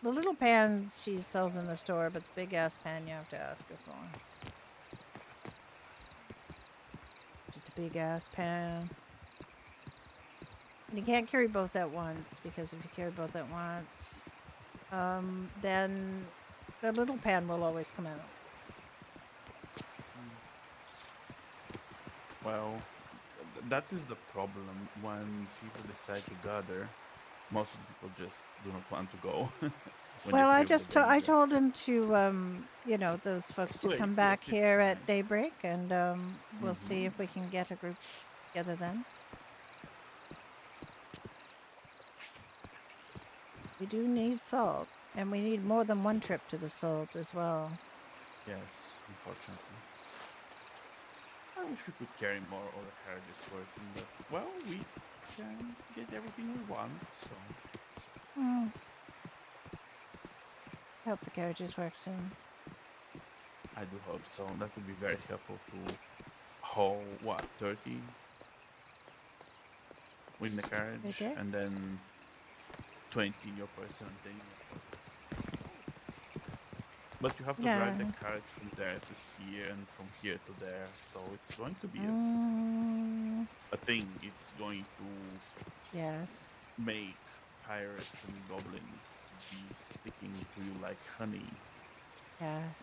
The little pans she sells in the store, but the big-ass pan you have to ask her for. Just a big-ass pan. And you can't carry both at once, because if you carry both at once, then the little pan will always come out. Well, that is the problem when people decide to gather. Most of the people just do not want to go. when Well, they I feel just the I danger. told him to, you know, those folks to Wait, come back yes, it's here at daybreak, and we'll see Mhm. if we can get a group together then. We do need salt, and we need more than one trip to the salt as well. Yes, unfortunately. I wish we could carry more or the carriages working, but well, we can get everything we want, so Hmm. Hope the carriages work soon. I do hope so. That would be very helpful to haul 30 with the carriage, Okay. and then 20 in your person and 10 in your person. But you have to drive the Yeah. carriage from there to here and from here to there, so it's going to be Mm, a thing. It's going to yes. make pirates and goblins be sticking to you like honey. Yes.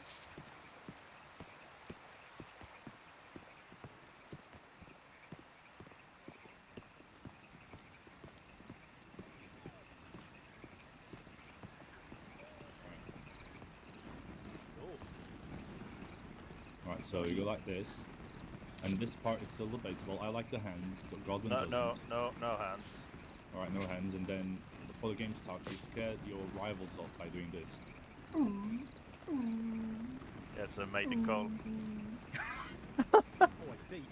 Right, so you go like this, and this part is still debatable. I like the hands, but Godwin No, doesn't. no hands. Alright, no hands, and then before the game starts, you scare your rivals off by doing this. Yes, a mating call. Oh, I see.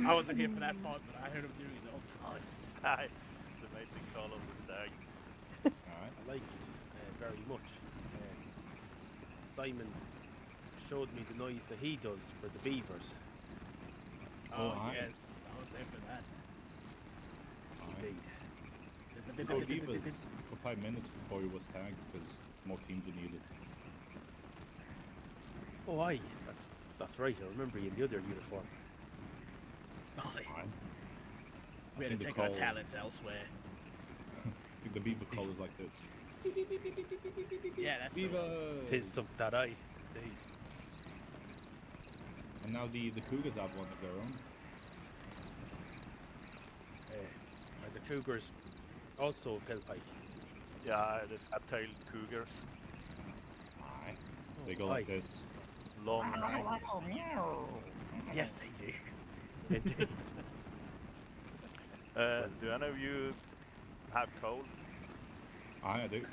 I wasn't here for that part, but I heard him doing it outside. Hi, the mating call of the stag. Alright. I like it very much. Simon showed me the noise that he does for the beavers. Oh, Alright. yes, I was there for that. Indeed. Go Beavers for 5 minutes before you was tags, because more teams are needed. Oh, aye, that's right. I remember you in the other uniform. Aye. We I had to think the take our call- talents elsewhere. I think the beaver call is like this. Yeah, that's the one. Beavers! Tis something that I. Indeed. And now the Cougars have one of their own. And the Cougars also of Hillpike. Yeah, the snap-tailed cougars. Aye. They go like this. Long. Yes, they do. Indeed. Do any of you have coal? Aye, I do.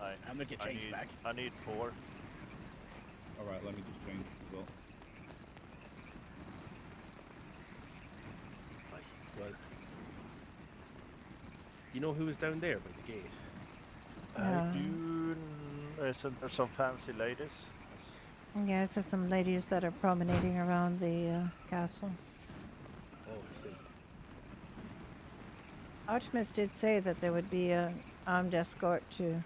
I'm gonna get changed back. I need 4. Alright, let me just change as well. Well, do you know who was down there by the gate? Isn't there some fancy ladies? Yes, there's some ladies that are promenading around the castle. Oh, I see. Artemis did say that there would be an armed escort to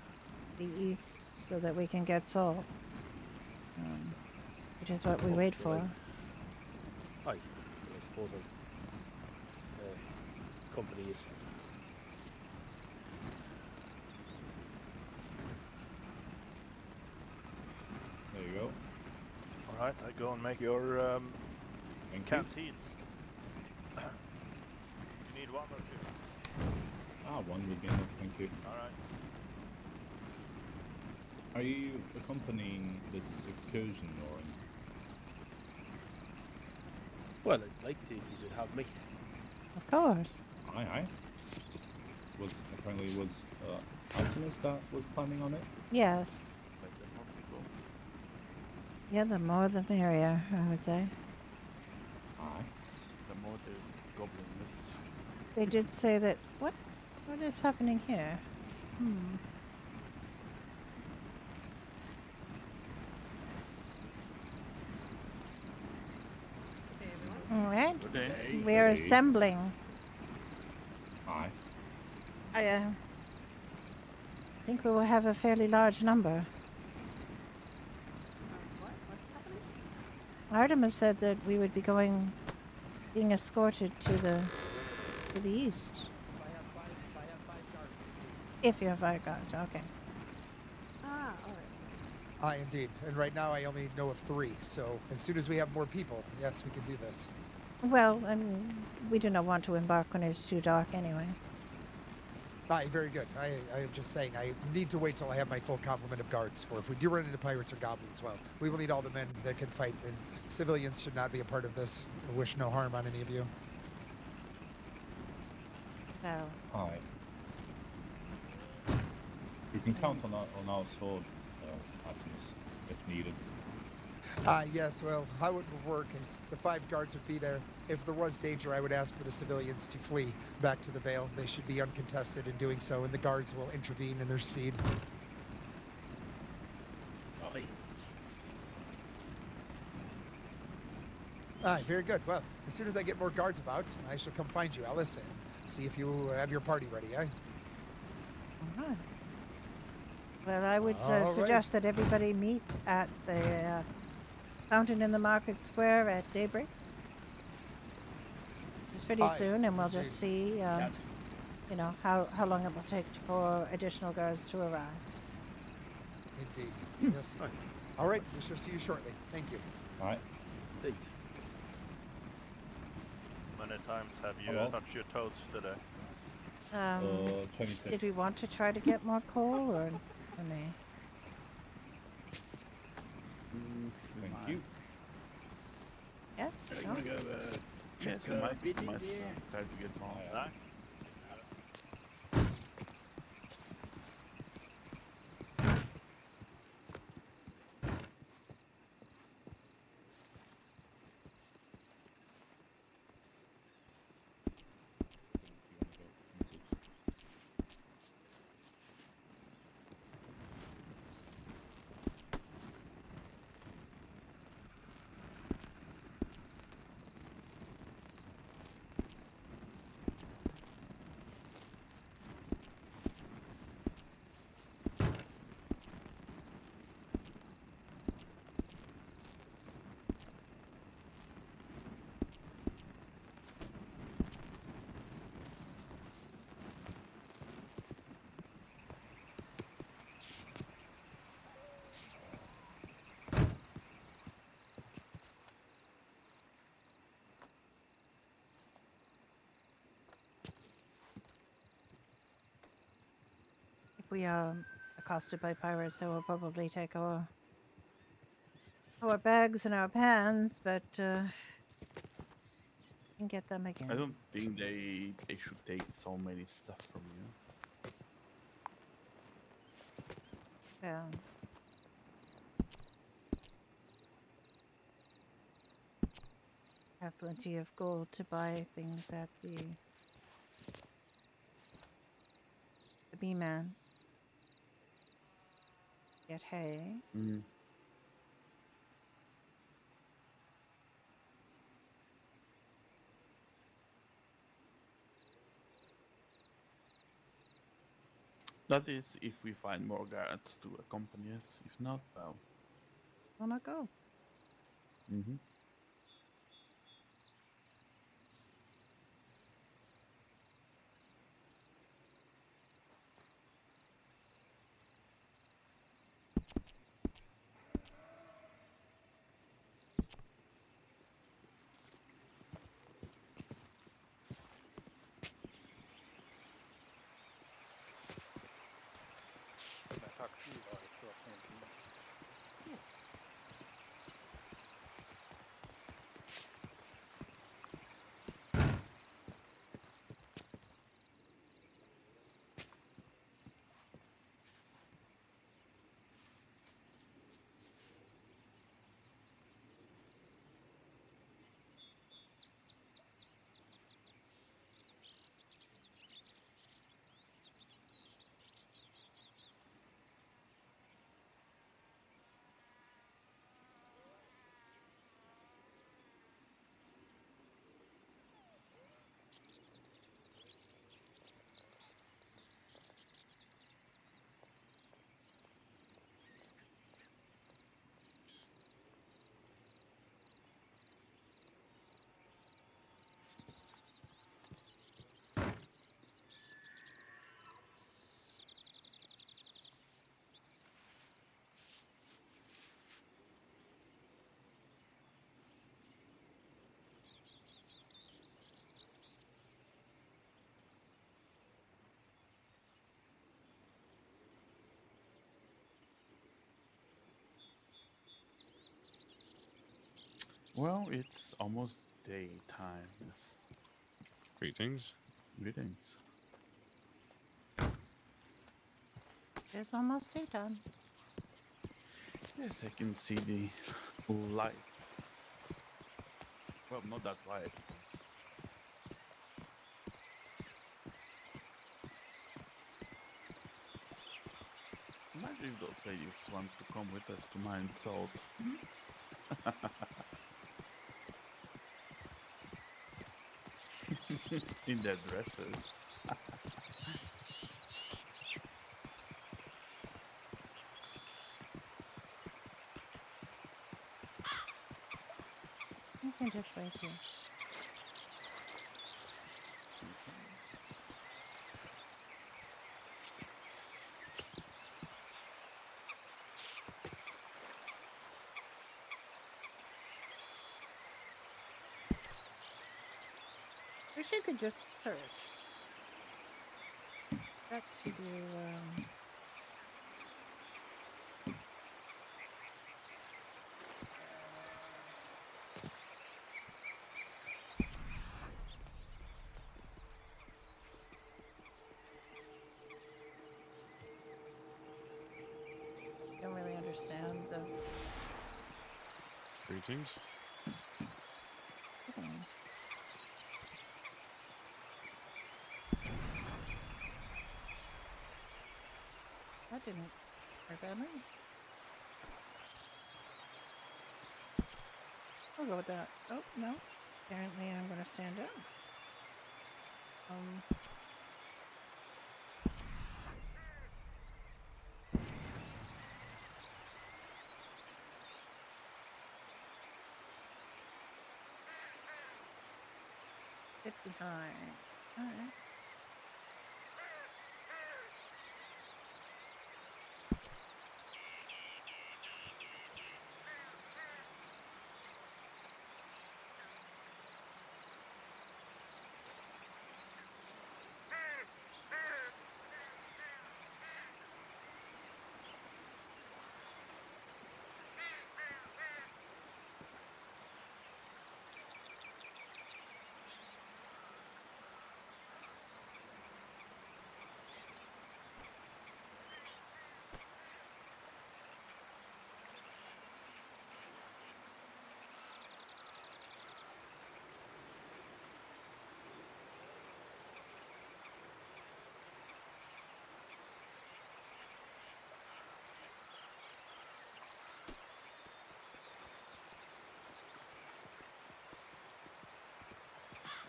the east so that we can get salt, which is what we wait for. Aye, I suppose company is. There you go. Alright, I go and make your canteens. You need 1 or 2? Ah, 1 would be enough, thank you. Alright. Are you accompanying this excursion, Lauren? Well, I'd like to if you should have me. Of course. Aye, aye. Apparently was Artemis that was planning on it? Yes. Yeah, the more the merrier, I would say. Aye. The more the goblins. They did say that. What is happening here? All right. We're assembling. Aye. I think we will have a fairly large number. Artemis said that we would be being escorted to the east. If you have 5 guards, okay. Ah, alright. Aye, indeed. And right now I only know of 3, so as soon as we have more people, yes, we can do this. Well, I mean, we do not want to embark when it's too dark anyway. Aye, very good. I am just saying, I need to wait till I have my full complement of guards for if we do run into pirates or goblins, well, we will need all the men that can fight, and civilians should not be a part of this. I wish no harm on any of you. Well. Aye. You can count on our sword, Artemis, if needed. Yes, well, how it would work is the 5 guards would be there. If there was danger, I would ask for the civilians to flee back to the Vale. They should be uncontested in doing so, and the guards will intervene in their stead. Aye. Aye, very good. Well, as soon as I get more guards about, I shall come find you, Alice, and see if you have your party ready, eh? All right. Well, I would All right. suggest that everybody meet at the fountain in the market square at daybreak. It's pretty Aye, soon, and we'll indeed. just see, you know, how long it will take for additional guards to arrive. Indeed. Yes. All right, we shall see you shortly. Thank you. All right. Indeed. Many times have you Hello? touched your toes today? 26. Did we want to try to get more coal, or nay? Thank you. Yes? You No? wanna go check Yes, we might bit try easier? to get more. Aye. we are accosted by pirates, they will probably take our bags and our pans, but can get them again. I don't think they should take so many stuff from you. Yeah. Have plenty of gold to buy things at the B-Man. Get hay. Mm. That is if we find more guards to accompany us. If not, well. Will not go. Mm-hmm. Can I talk to you while I fill up canteen? Yes. Well, it's almost daytime. Yes. Greetings. Greetings. It's almost daytime. Yes, I can see the light. Well, not that light. Imagine if those ladies want to come with us to mine salt. In their dresses. You can just wait here. Wish you could just search. Back to do, don't really understand the Greetings. thing. That didn't work badly. I'll go with that. Oh, no. Apparently I'm gonna stand up. Get behind. Alright.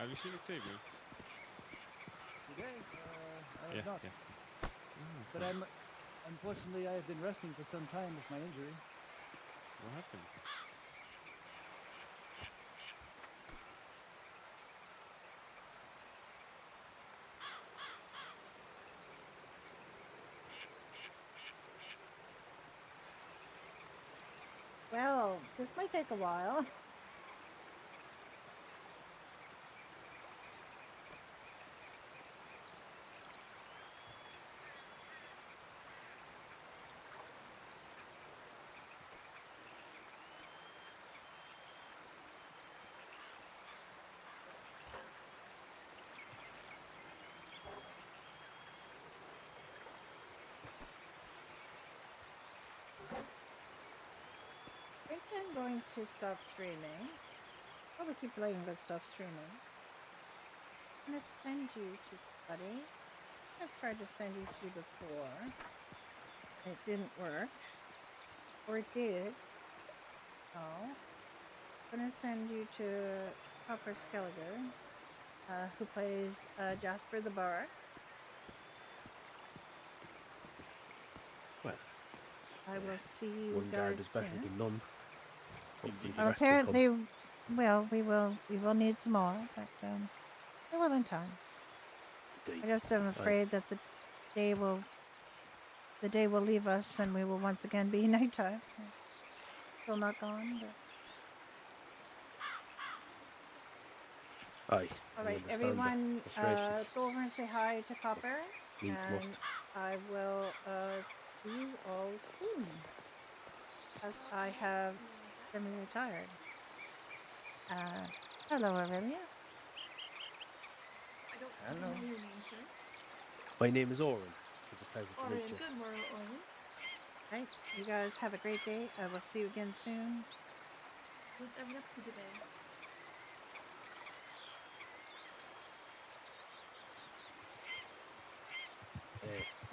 Have you seen Xavier? Today, I have Yeah, not. yeah. But unfortunately, I have been resting for some time with my injury. What happened? Well, this might take a while. I think I'm going to stop streaming. Probably keep playing, but stop streaming. I'm gonna send you to Buddy. I've tried to send you to before. It didn't work. Or it did. Oh. I'm gonna send you to Copper Skelliger, who plays Jasper the Bard. Well, I will see you one guard guys is better soon. than none. Hopefully the rest will Apparently, come. well, we will need some more, but we will in time. I just am afraid that the day will leave us, and we will once again be nighttime. Still not gone, but Aye. all I right, understand the everyone, frustration. go over and say hi to Copper, Needs and must. I will see you all soon, as I have semi-retired. Hello, Aurelia. I don't Hello. know your name, sir. My name is Oren. It's a pleasure to Orion, meet you. good morning, Orion. Right, you guys have a great day. I will see you again soon. What's everyone up to today?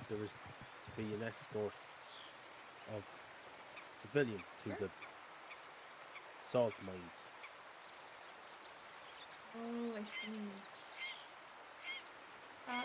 There is to be an escort of civilians to the salt mines. Oh, I see. Well,